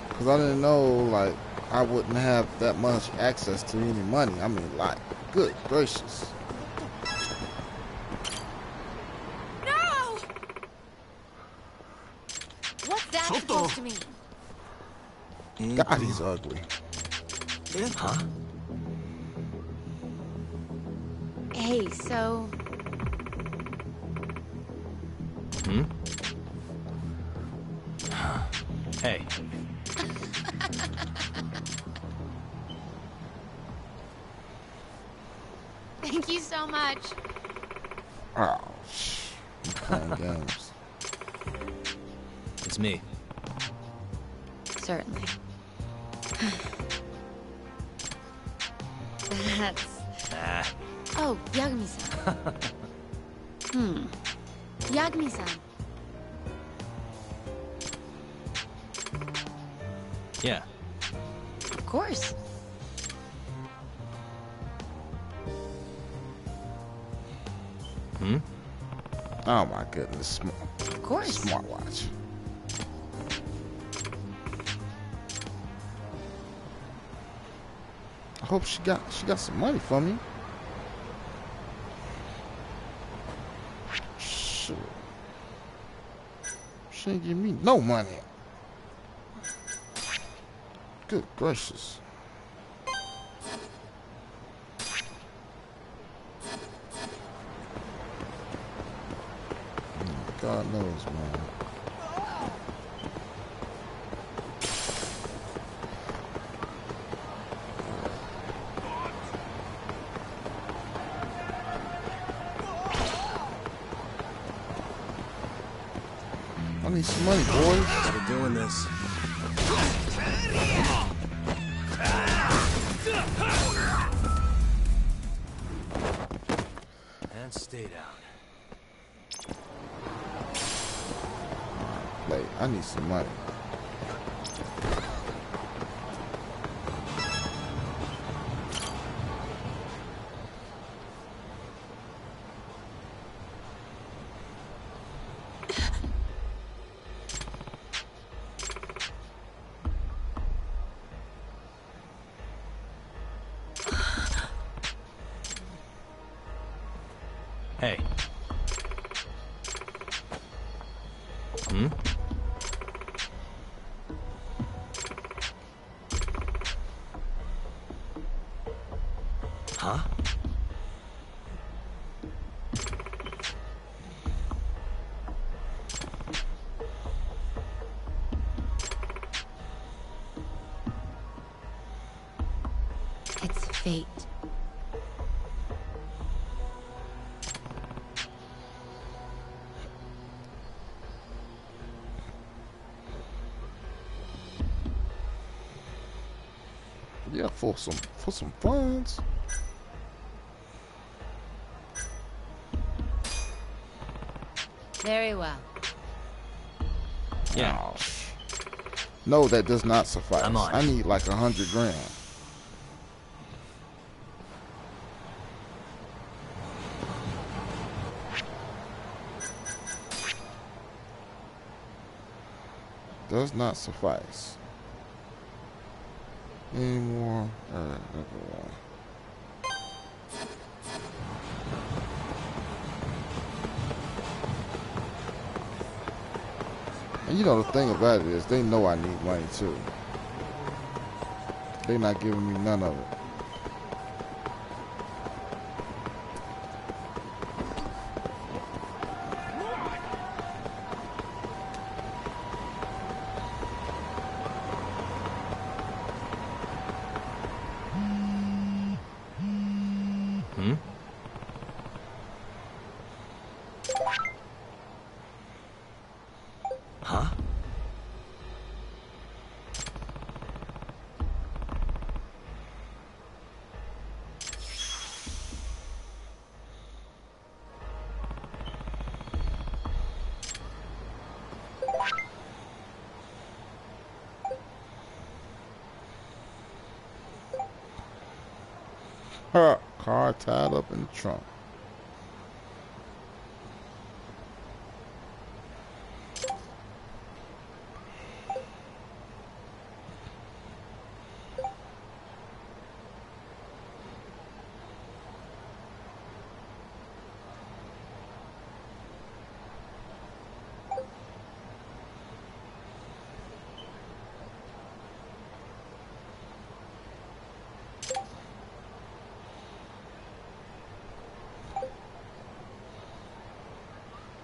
Because I didn't know, like, I wouldn't have that much access to any money. I mean, like, good gracious. No! What's that supposed to mean? God, he's ugly. Huh? Hey, so... Hmm? Hey. Thank you so much. Oh, I'm playing games. It's me. Certainly. That's... Oh, Yagami-san. Yagami-san. Yeah. Of course. Hmm? Oh my goodness. Of course. Smartwatch. I hope she got some money for me. Shit. She ain't give me no money. Good gracious. God knows, man. I need some money, boys. We're doing this. And stay down. Like, I need some money. Hey. Hmm? Huh? It's fate. Yeah, for some funds. Very well. Yeah. Oh, no, that does not suffice. I'm on I it. need like 100 grand. Does not suffice. Any more? And you know the thing about it is they know I need money too. They're not giving me none of it. Hmm? Huh? Car tied up in the trunk.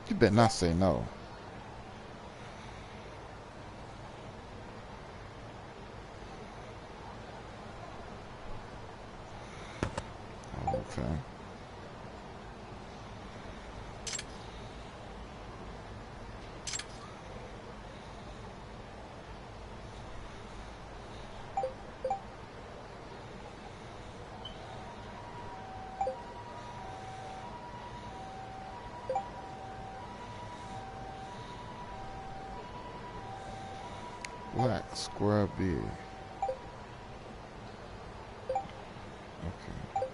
You better not say no. Okay. Black square big. Okay.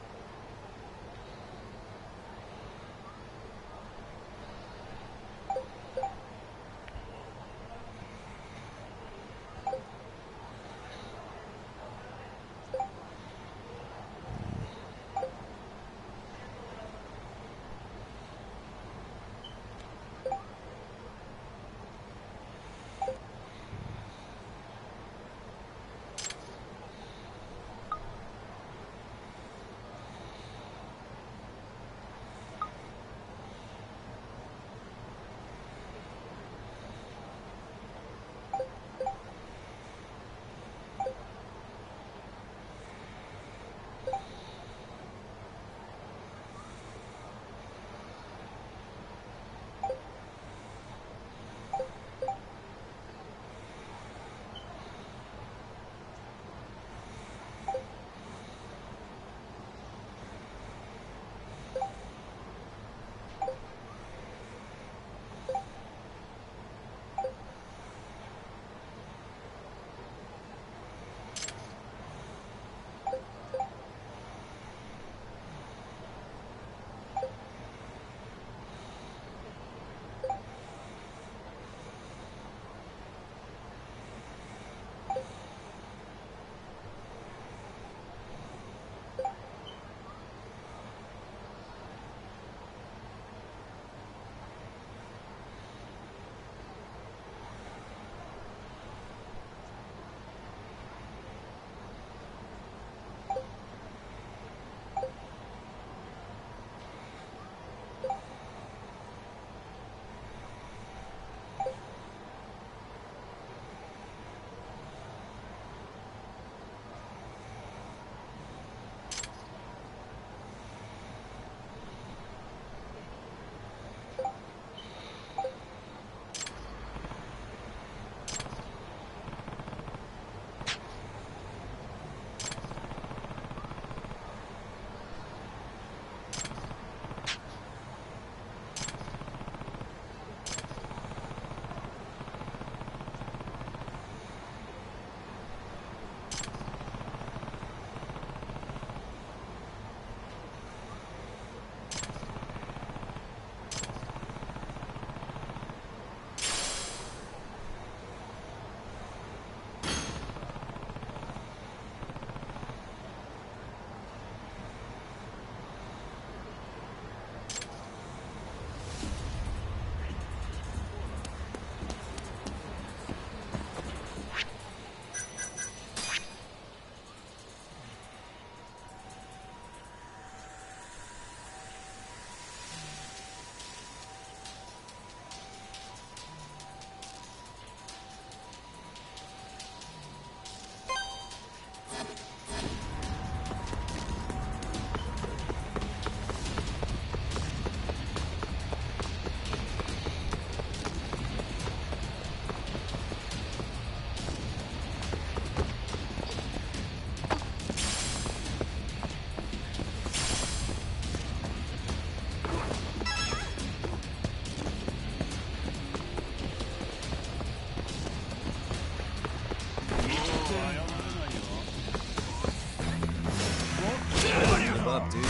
Up, dude.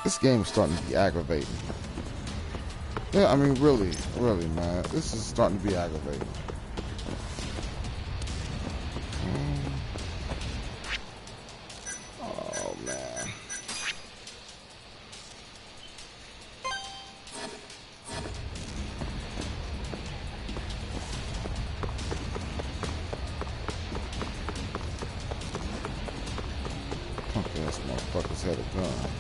This game is starting to be aggravating. Yeah, I mean, really, man. This is starting to be aggravating. Oh, man. Okay, this motherfucker's had a gun.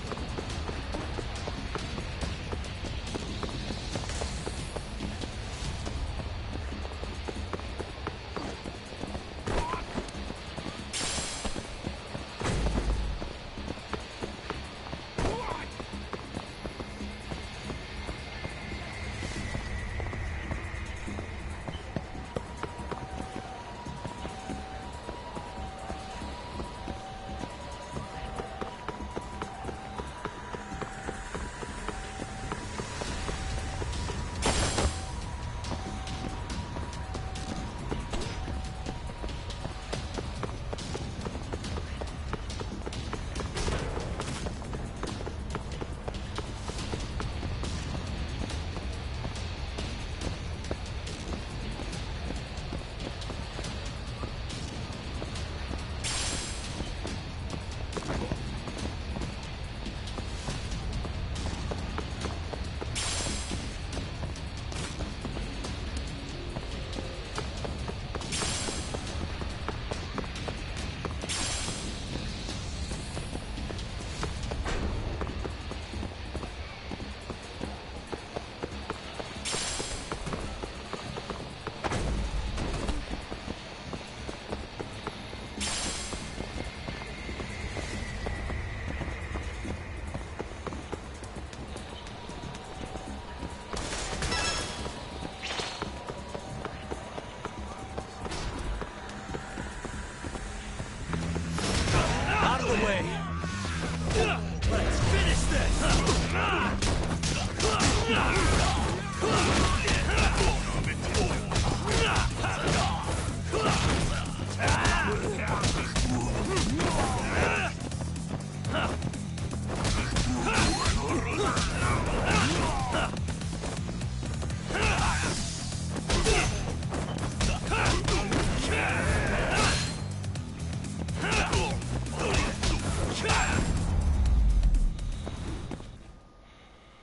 Let's finish this!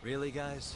Really, guys?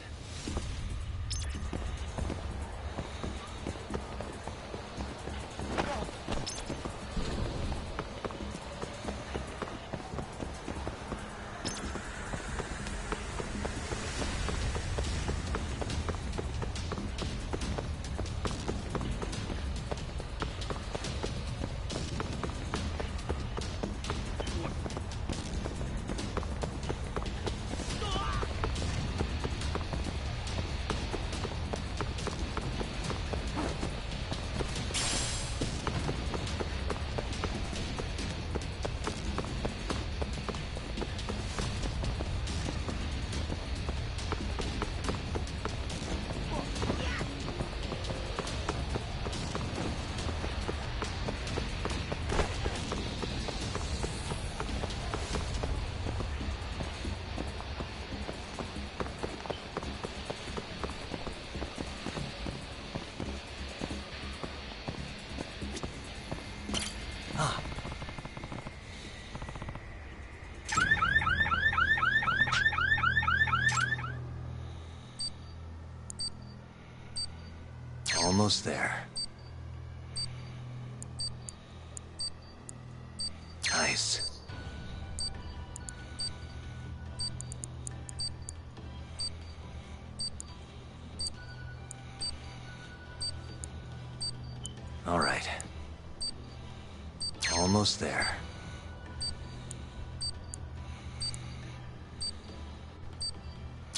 Almost there. Nice. All right. Almost there.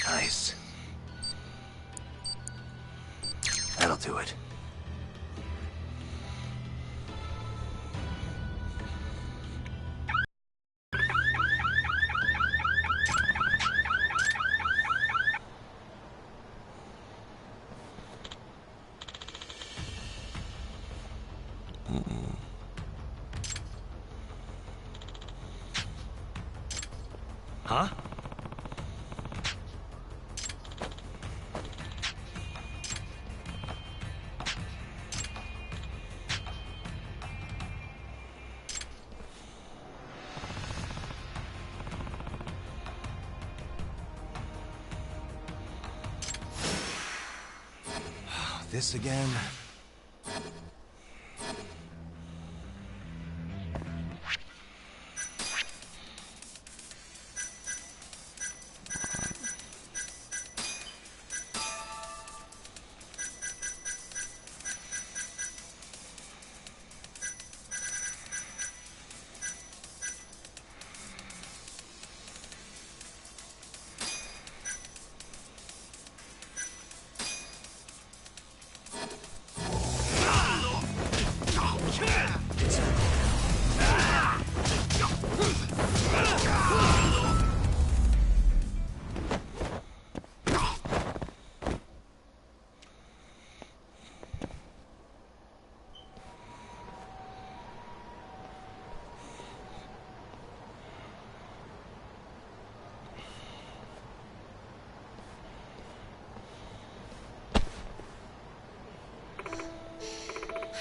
Nice. That'll do it. Huh? This again?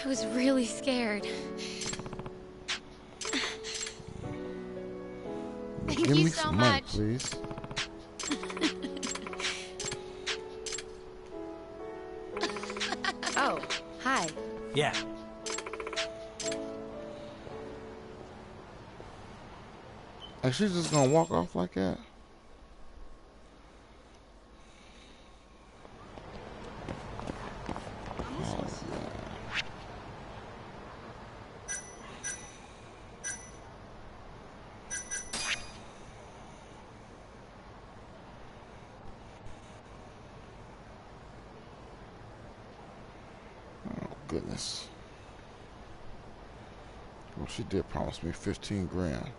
I was really scared. Thank Give you me so some much. money, please. Oh, hi. Yeah. Like, she's just gonna walk off like that? Goodness. Well, she did promise me 15 grand.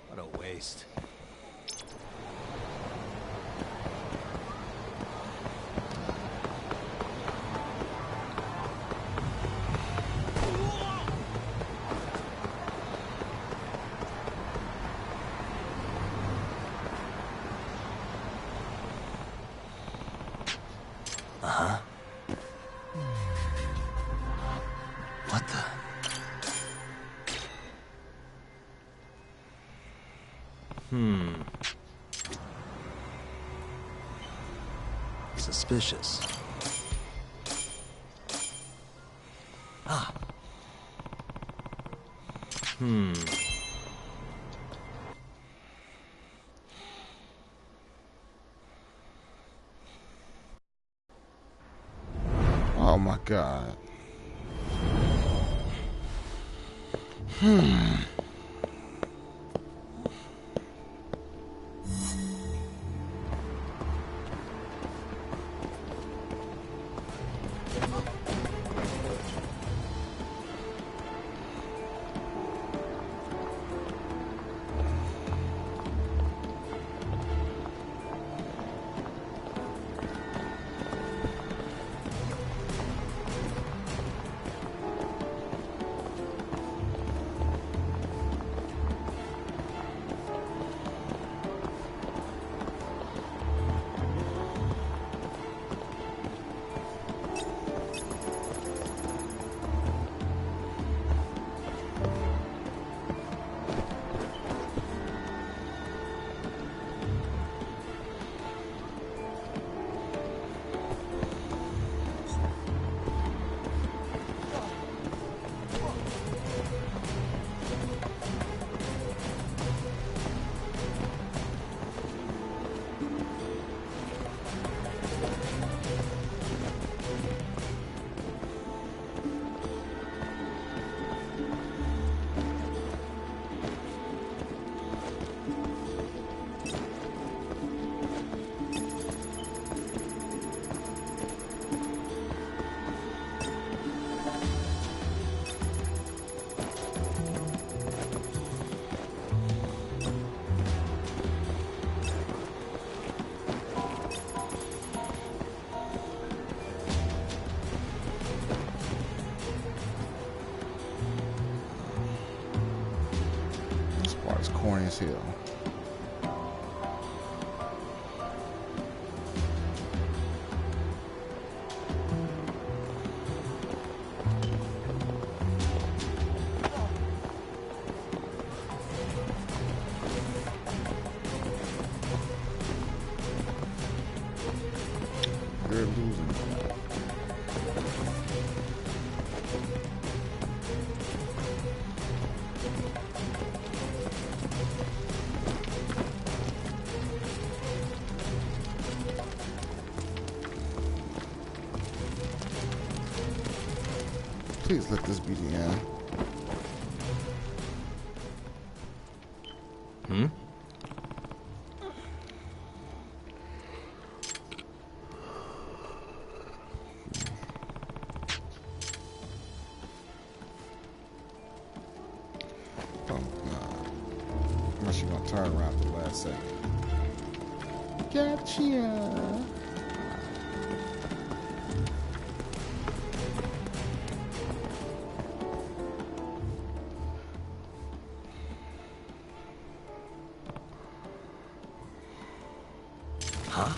What a waste. Uh-huh. What the? Suspicious. Ah. Oh my God. as hell. They're losing. Please let this be the end. Hmm? Oh God. Unless you're gonna turn around at the last second. Gotcha. Huh?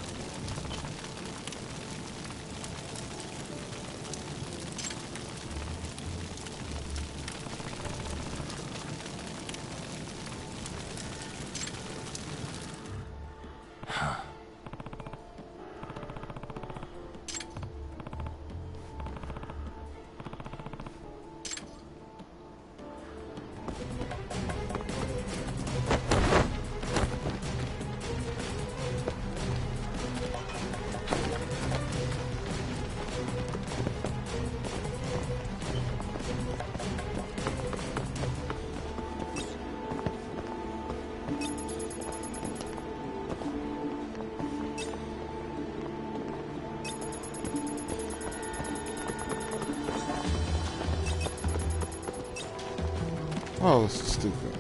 Oh, this is stupid.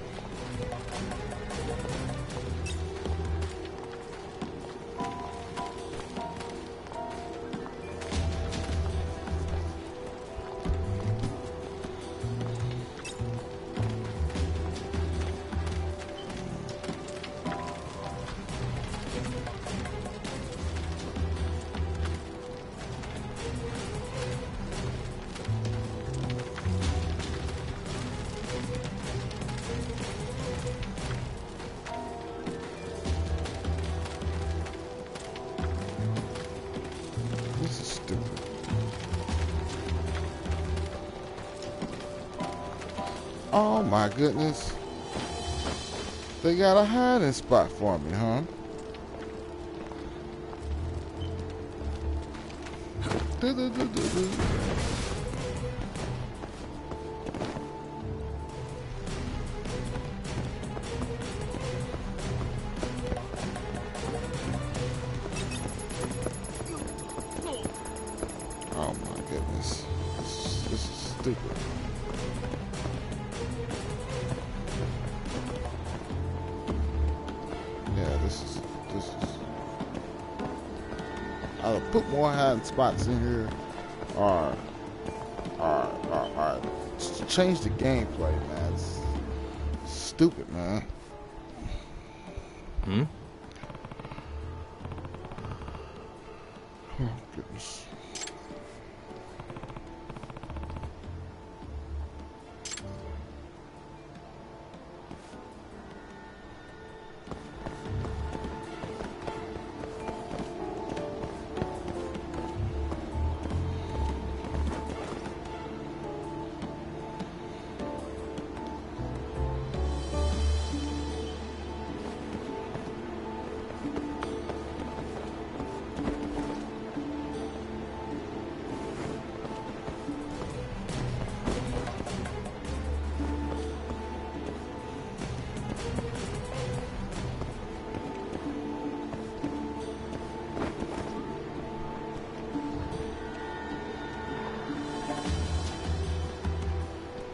This is stupid. Oh my goodness. They got a hiding spot for me, huh? Oh my goodness. This is stupid. Yeah, this is either put more hiding spots in here or change the gameplay, man. It's stupid, man. Hmm? Oh goodness.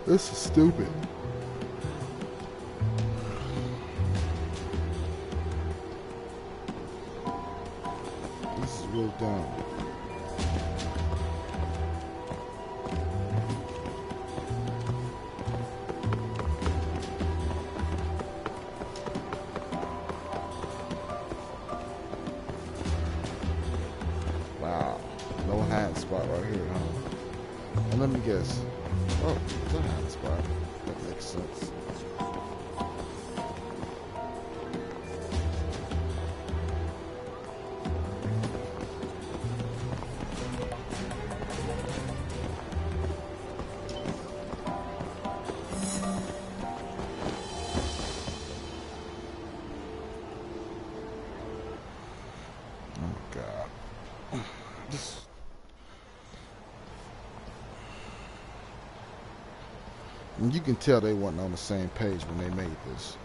This is stupid. This is real dumb. No hiding spot right here, huh? And let me guess. Oh, there's a hiding spot. That makes sense. And you can tell they weren't on the same page when they made this.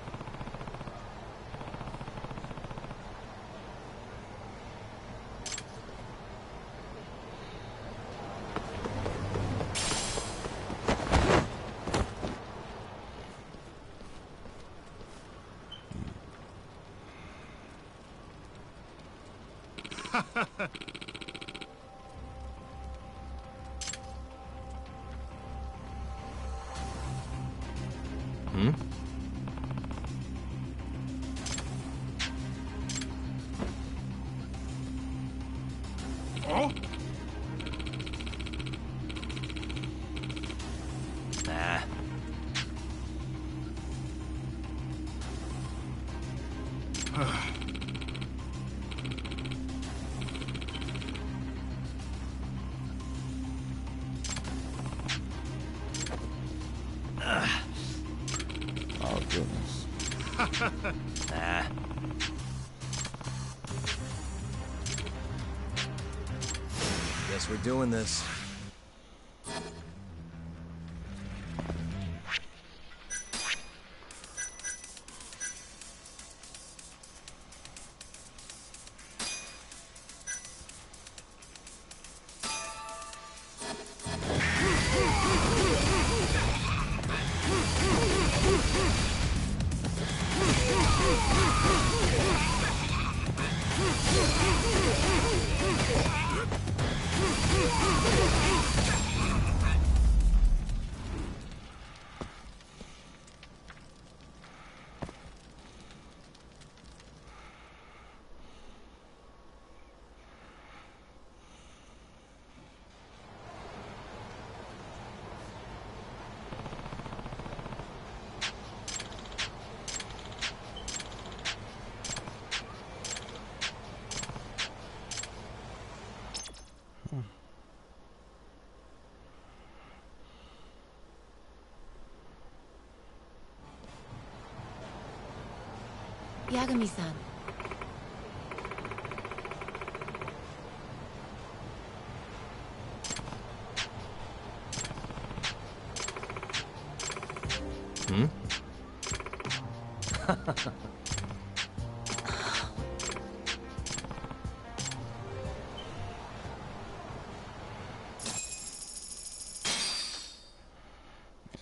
Oh, goodness. Guess we're doing this. Yagami-san. Hmm?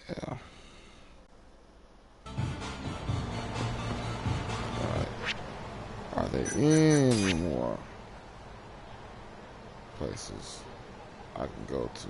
Yeah. Are there any more places I can go to?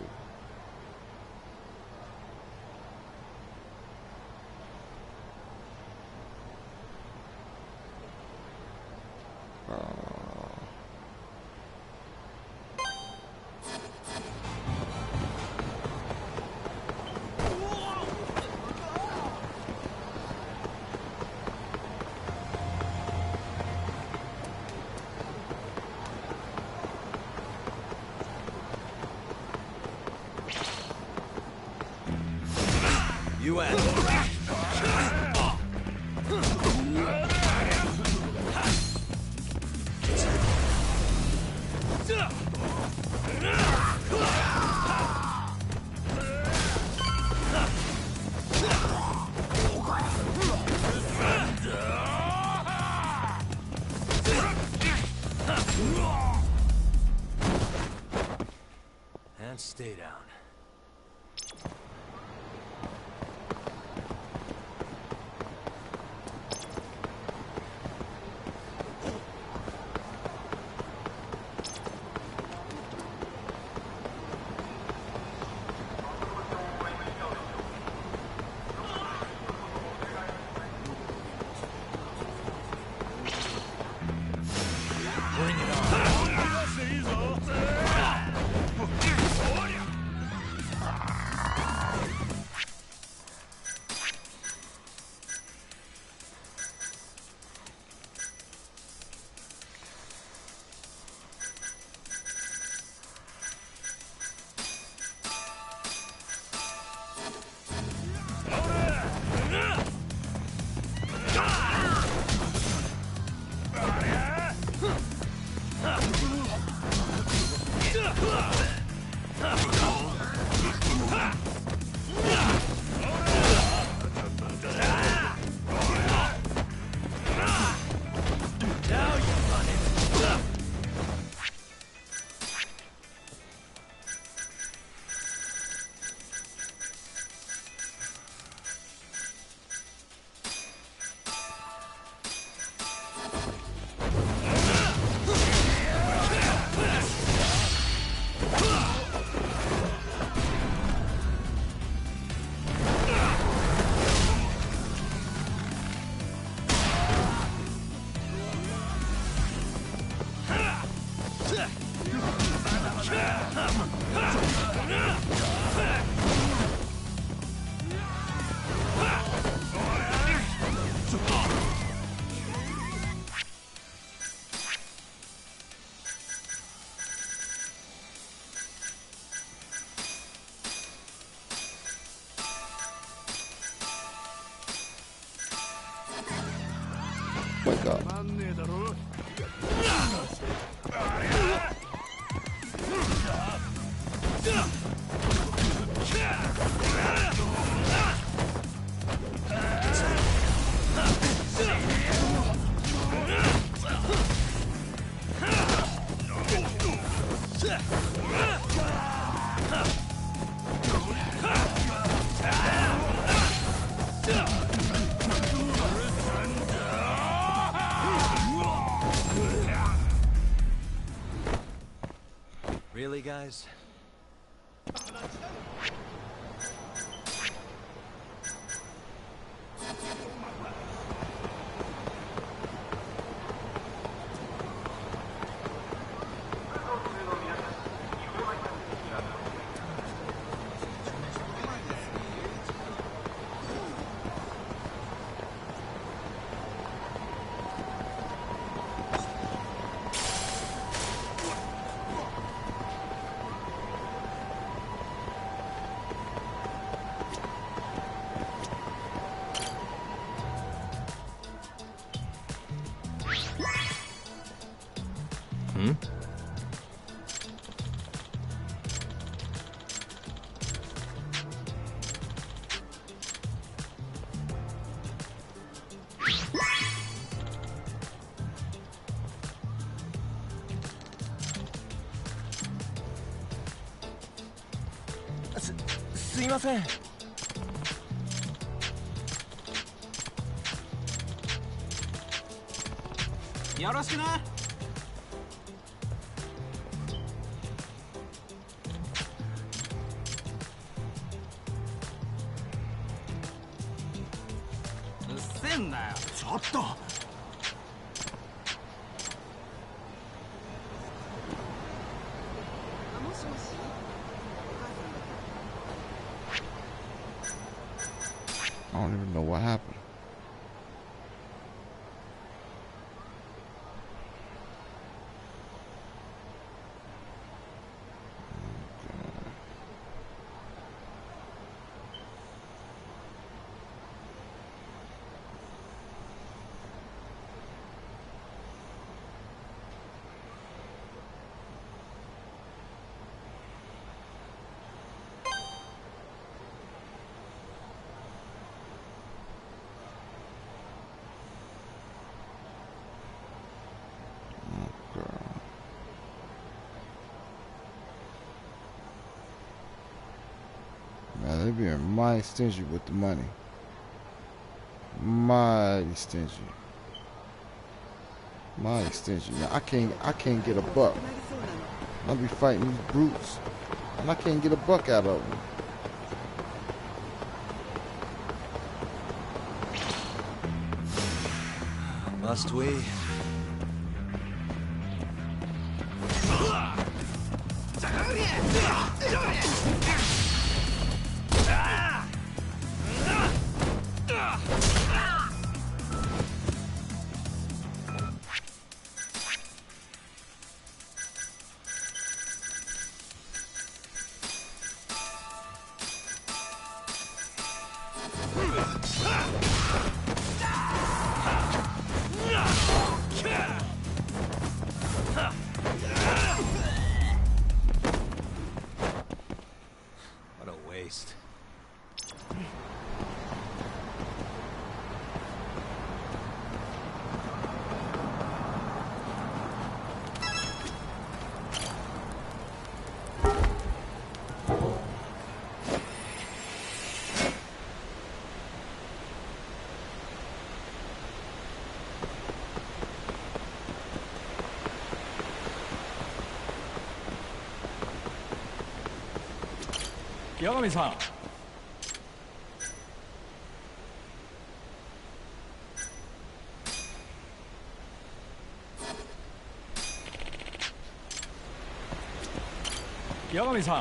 You asked. And stay down. Bring it on. Wake up. Really, guys? Hmm?すいません。よろしくな。うっせんなよ。ちょっと。もしもし。I don't even know what happened. Man, they being mighty stingy with the money. Mighty stingy. Mighty stingy. Man, I can't get a buck. I'll be fighting these brutes, and I can't get a buck out of them. Must we? 여가미-san. 여가미-san.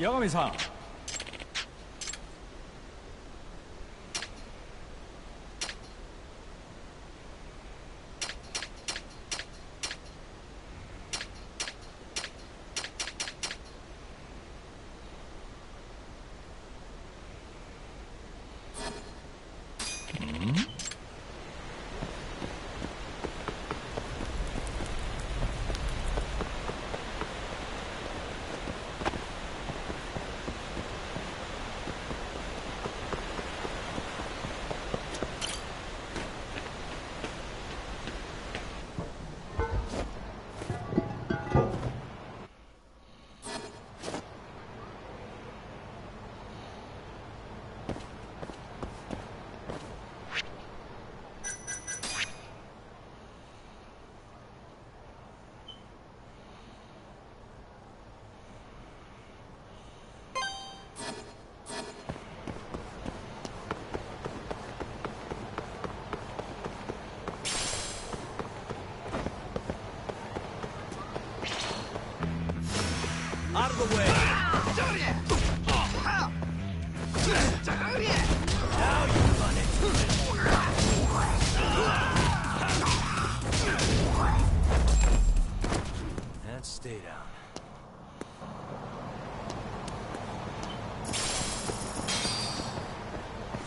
여가미-san. Out of the way! Now you run it! And stay down.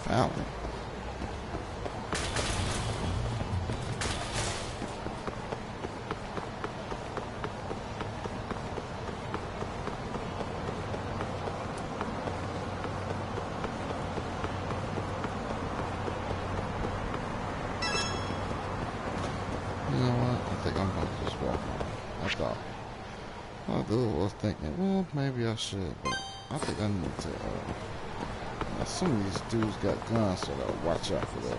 Found him. You know what? I think I'm gonna just walk on. I thought. My dude was thinking, well, maybe I should, but I think I need to. Now some of these dudes got guns, so I gotta watch out for that.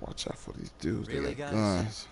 Watch out for these dudes. Really, they got guys? guns.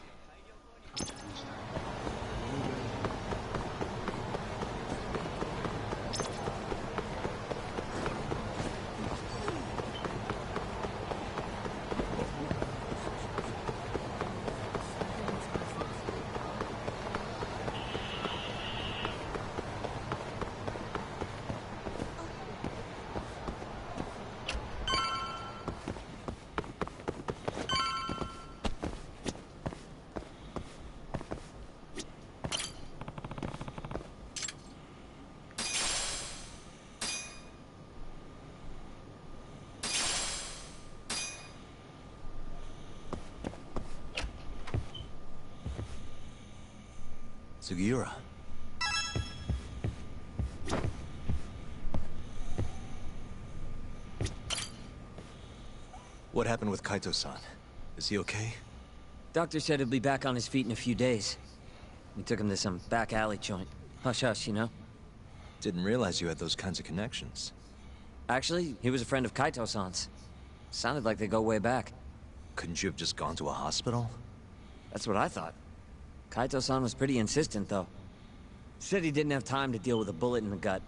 Sugiura. What happened with Kaito-san? Is he okay? Doctor said he'll be back on his feet in a few days. We took him to some back alley joint. Hush-hush, you know? Didn't realize you had those kinds of connections. Actually, he was a friend of Kaito-san's. Sounded like they go way back. Couldn't you have just gone to a hospital? That's what I thought. Kaito-san was pretty insistent, though. Said he didn't have time to deal with a bullet in the gut.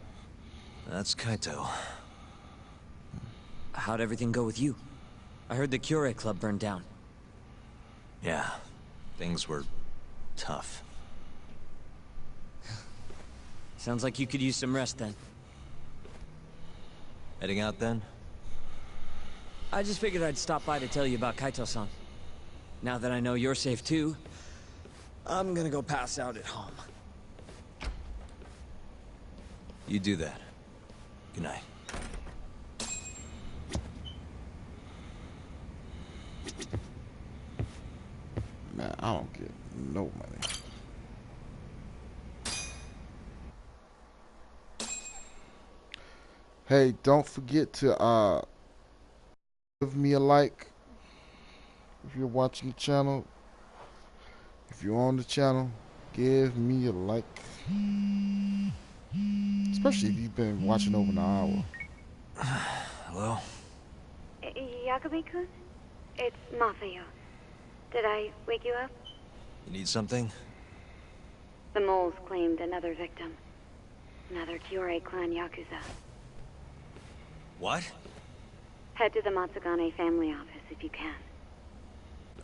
That's Kaito. How'd everything go with you? I heard the Cure Club burned down. Yeah, things were tough. Sounds like you could use some rest then. Heading out then? I just figured I'd stop by to tell you about Kaito-san. Now that I know you're safe too, I'm gonna go pass out at home. You do that. Good night. Man, I don't get no money. Hey, don't forget to give me a like if you're watching the channel. If you're on the channel, give me a like. Especially if you've been watching over an hour. Hello? Yakube-kun? It's Masayo. Did I wake you up? You need something? The moles claimed another victim. Another Kyorei clan Yakuza. What? Head to the Matsugane family office if you can.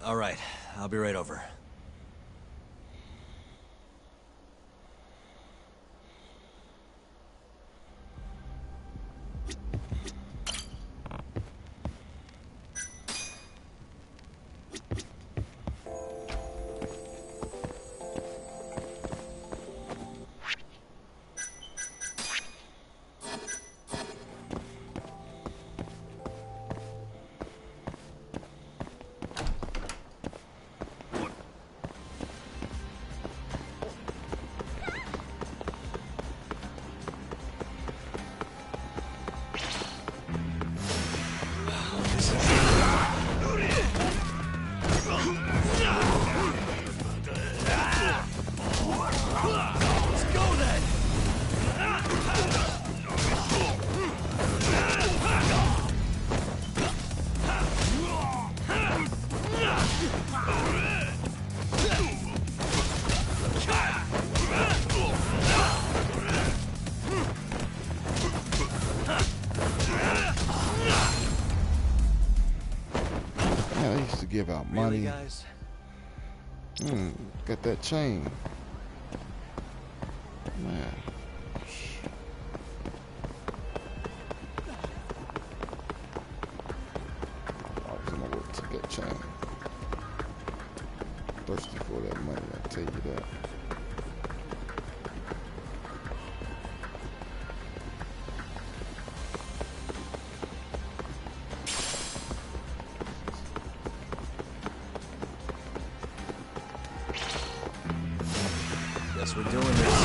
All right, I'll be right over. Give out money. Really, guys? Got that chain. Man. I was gonna work to get chain. Thirsty for that money, I tell you that. Guess we're doing this.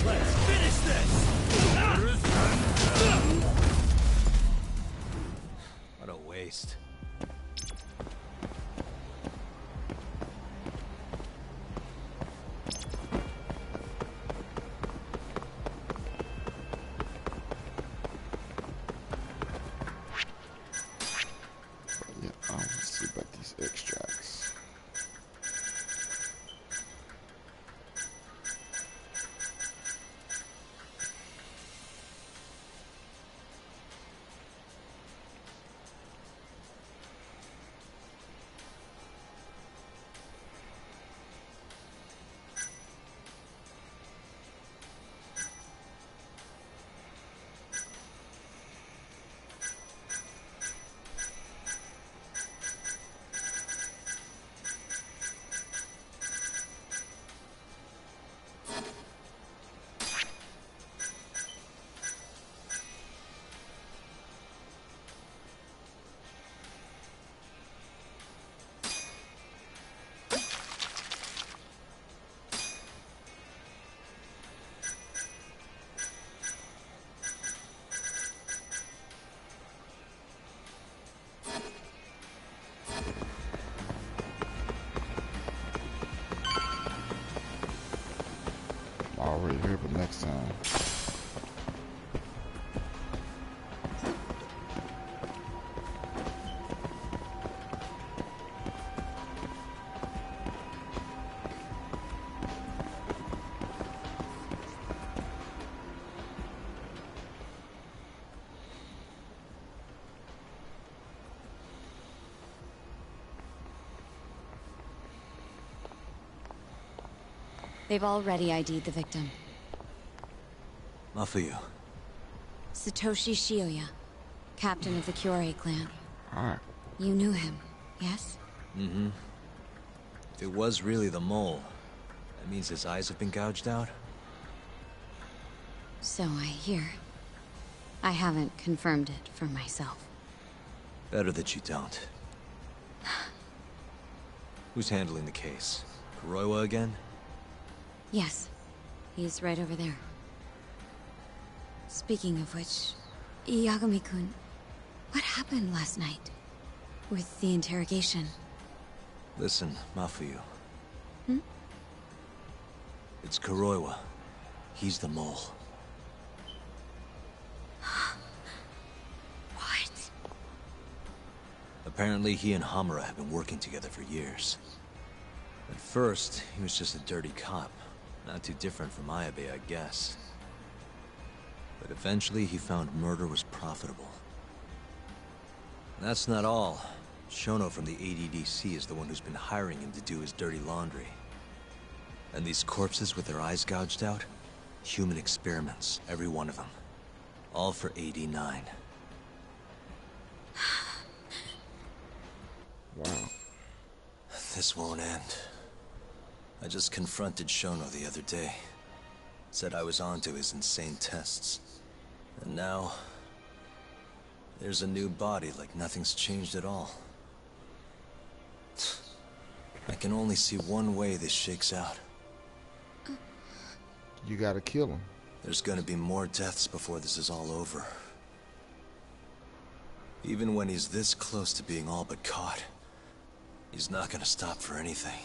Let's finish this! What a waste. They've already ID'd the victim. Mafuyu. Satoshi Shioya, captain of the Kyorei clan. Alright. You knew him, yes? Mm-hmm. If it was really the mole, that means his eyes have been gouged out? So I hear. I haven't confirmed it for myself. Better that you don't. Who's handling the case? Kuroiwa again? Yes. He's right over there. Speaking of which, Yagami-kun, what happened last night? With the interrogation? Listen, Mafuyu. Hmm? It's Kuroiwa. He's the mole. What? Apparently he and Hamura have been working together for years. At first, he was just a dirty cop. Not too different from Ayabe, I guess. But eventually he found murder was profitable. And that's not all. Shono from the ADDC is the one who's been hiring him to do his dirty laundry. And these corpses with their eyes gouged out? Human experiments, every one of them. All for 89. Wow. This won't end. I just confronted Shono the other day. Said I was onto his insane tests. And now... there's a new body like nothing's changed at all. I can only see one way this shakes out. You gotta kill him. There's gonna be more deaths before this is all over. Even when he's this close to being all but caught, he's not gonna stop for anything.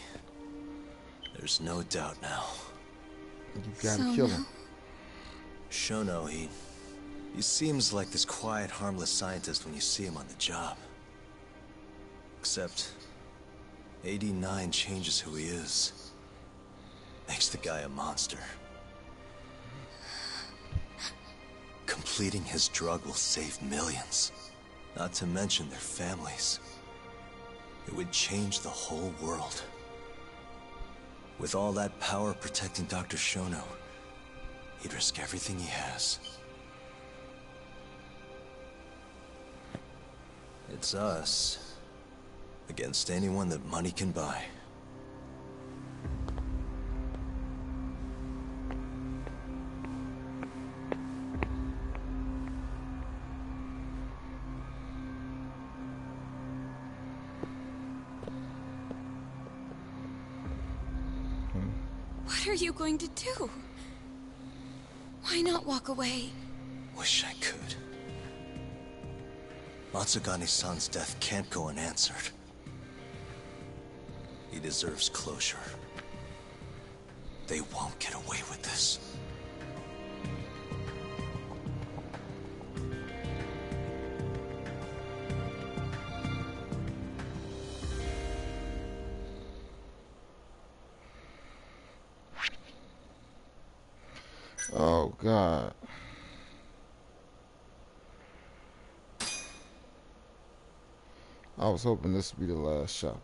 There's no doubt now. You gotta kill him. Shono, he seems like this quiet, harmless scientist when you see him on the job. Except, 89 changes who he is. Makes the guy a monster. Completing his drug will save millions. Not to mention their families. It would change the whole world. With all that power protecting Dr. Shono, he'd risk everything he has. It's us against anyone that money can buy. What are you going to do? Why not walk away? Wish I could. Matsugane-san's death can't go unanswered. He deserves closure. They won't get away with this. Oh, God. I was hoping this would be the last shot.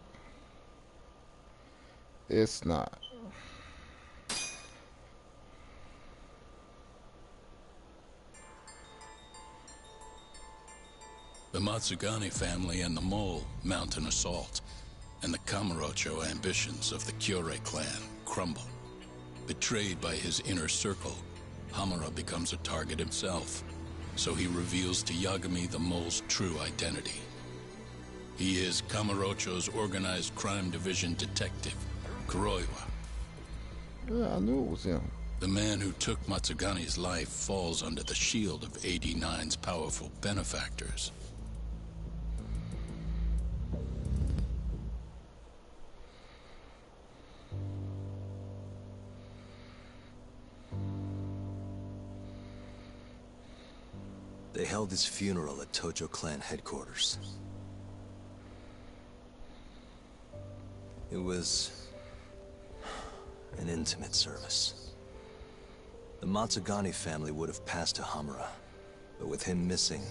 It's not. The Matsugane family and the Mole mount an assault, and the Kamurocho ambitions of the Kyorei clan crumble. Betrayed by his inner circle, Hamura becomes a target himself, so he reveals to Yagami the Mole's true identity. He is Kamurocho's organized crime division detective, Kuroiwa. Yeah, I knew it was him. The man who took Matsugane's life falls under the shield of 89's powerful benefactors. They held his funeral at Tojo clan headquarters. It was an intimate service. The Matsugane family would have passed to Hamura, but with him missing,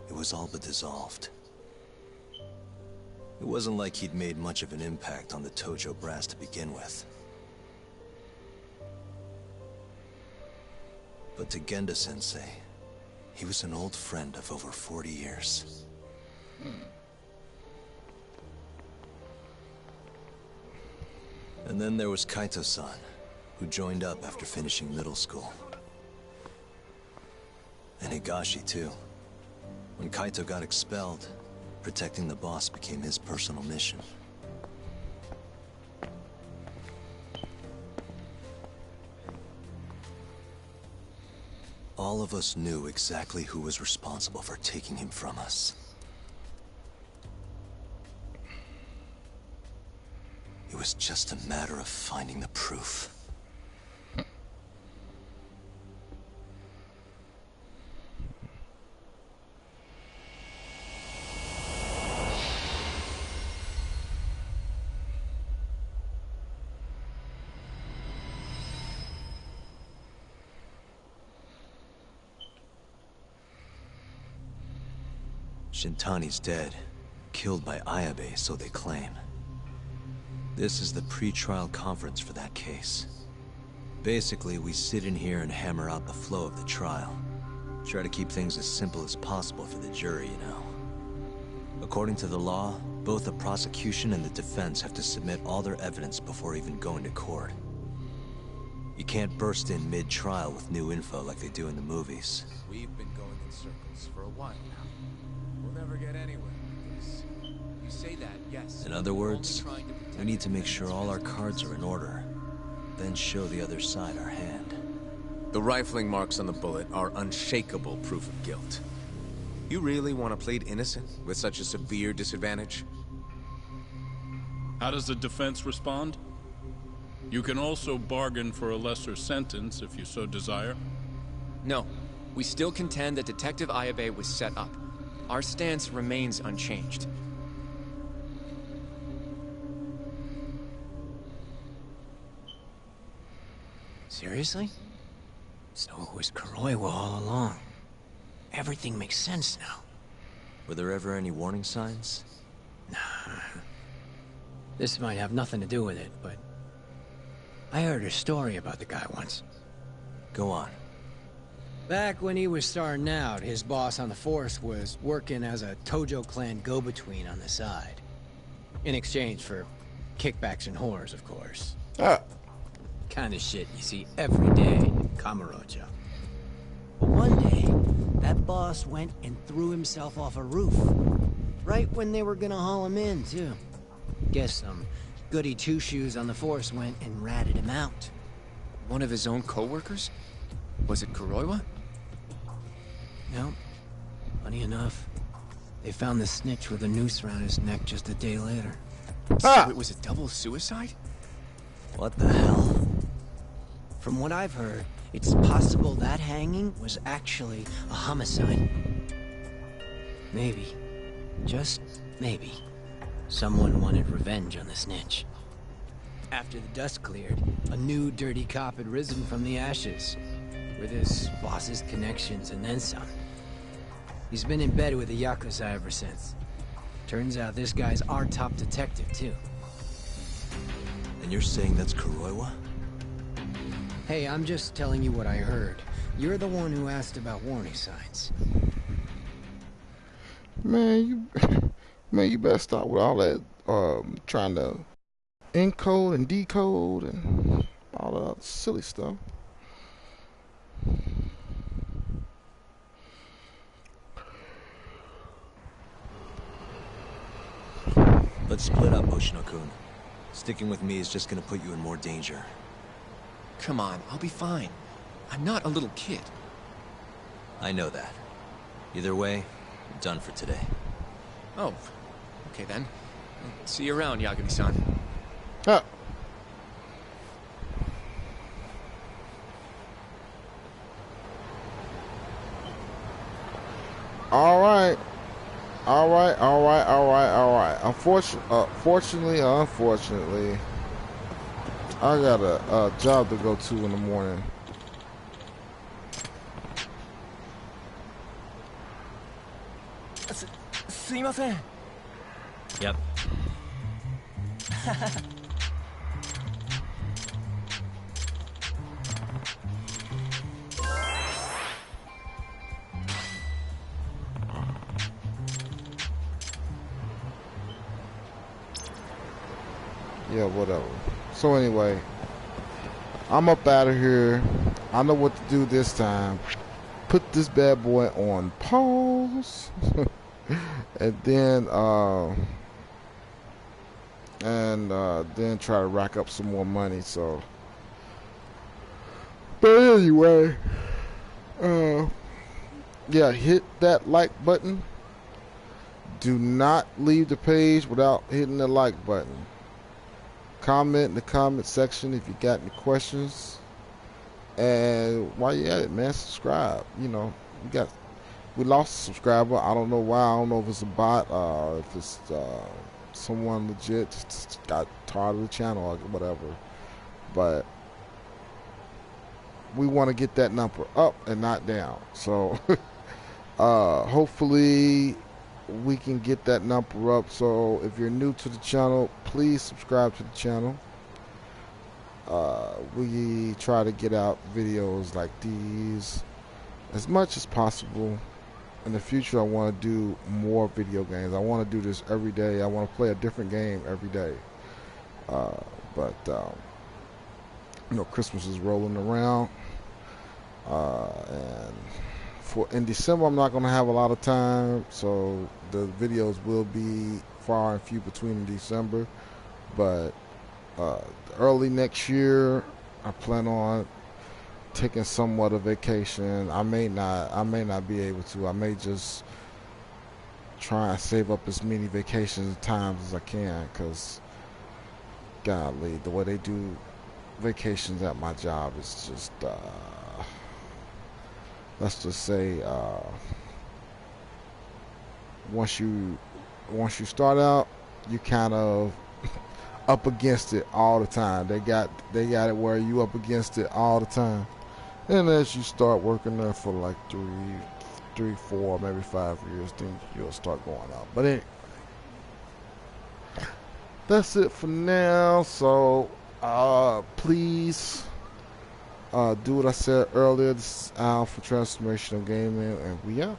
it was all but dissolved. It wasn't like he'd made much of an impact on the Tojo brass to begin with. But to Genda-sensei, he was an old friend of over 40 years. And then there was Kaito-san, who joined up after finishing middle school. And Higashi, too. When Kaito got expelled, protecting the boss became his personal mission. All of us knew exactly who was responsible for taking him from us. It was just a matter of finding the proof. Shintani's dead, killed by Ayabe, so they claim. This is the pre-trial conference for that case. Basically, we sit in here and hammer out the flow of the trial. Try to keep things as simple as possible for the jury, you know. According to the law, both the prosecution and the defense have to submit all their evidence before even going to court. You can't burst in mid-trial with new info like they do in the movies. We've been going in circles for a while now. We'll never get anywhere with this. You say that, yes. In other words, we need to make sure all our cards are in order, then show the other side our hand. The rifling marks on the bullet are unshakable proof of guilt. You really want to plead innocent with such a severe disadvantage? How does the defense respond? You can also bargain for a lesser sentence if you so desire. No, we still contend that Detective Ayabe was set up. Our stance remains unchanged. Seriously? So it was Kuroiwa all along. Everything makes sense now. Were there ever any warning signs? Nah. This might have nothing to do with it, but I heard a story about the guy once. Go on. Back when he was starting out, his boss on the force was working as a Tojo clan go-between on the side. In exchange for kickbacks and whores, of course. Kind of shit you see every day in Kamurocho. But one day, that boss went and threw himself off a roof. Right when they were gonna haul him in, too. Guess some goody two-shoes on the force went and ratted him out. One of his own co-workers? Was it Kuroiwa? No. Funny enough, they found the snitch with a noose around his neck just a day later. So it was a double suicide? What the hell? From what I've heard, it's possible that hanging was actually a homicide. Maybe, just maybe, someone wanted revenge on the snitch. After the dust cleared, a new dirty cop had risen from the ashes, with his boss's connections and then some. He's been in bed with the Yakuza ever since. Turns out this guy's our top detective, too. And you're saying that's Kuroiwa? Hey, I'm just telling you what I heard. You're the one who asked about warning signs. Man, you better stop with all that trying to encode and decode and all that silly stuff. Let's split up, Hoshino-kun. Sticking with me is just gonna put you in more danger. Come on, I'll be fine. I'm not a little kid. I know that. Either way, I'm done for today. Oh, okay then. See you around, Yagami-san. Alright, unfortunately, I got a job to go to in the morning. Yep. yeah, whatever. So anyway, I'm up out of here. I know what to do this time. Put this bad boy on pause. And then then try to rack up some more money. So, but anyway, yeah, hit that like button. Do not leave the page without hitting the like button. Comment in the comment section if you got any questions. And while you're at it, man, subscribe. You know, we lost a subscriber. I don't know why. I don't know if it's a bot or if it's someone legit just got tired of the channel or whatever. But we want to get that number up and not down. So hopefully we can get that number up. So if you're new to the channel, please subscribe to the channel. We try to get out videos like these as much as possible. In the future, I want to do more video games. I want to do this every day. I want to play a different game every day. But you know, Christmas is rolling around, and in December I'm not going to have a lot of time, so the videos will be far and few between in December. But early next year, I plan on taking somewhat of vacation. I may not be able to. I may just try and save up as many vacation times as I can, because golly, the way they do vacations at my job is just let's just say once you start out, you kind of up against it all the time. They got it where you up against it all the time. And as you start working there for like 3, 4, maybe 5 years, then you'll start going out. But anyway, that's it for now. So please do what I said earlier. This is Al for Transformational Gaming, and we out.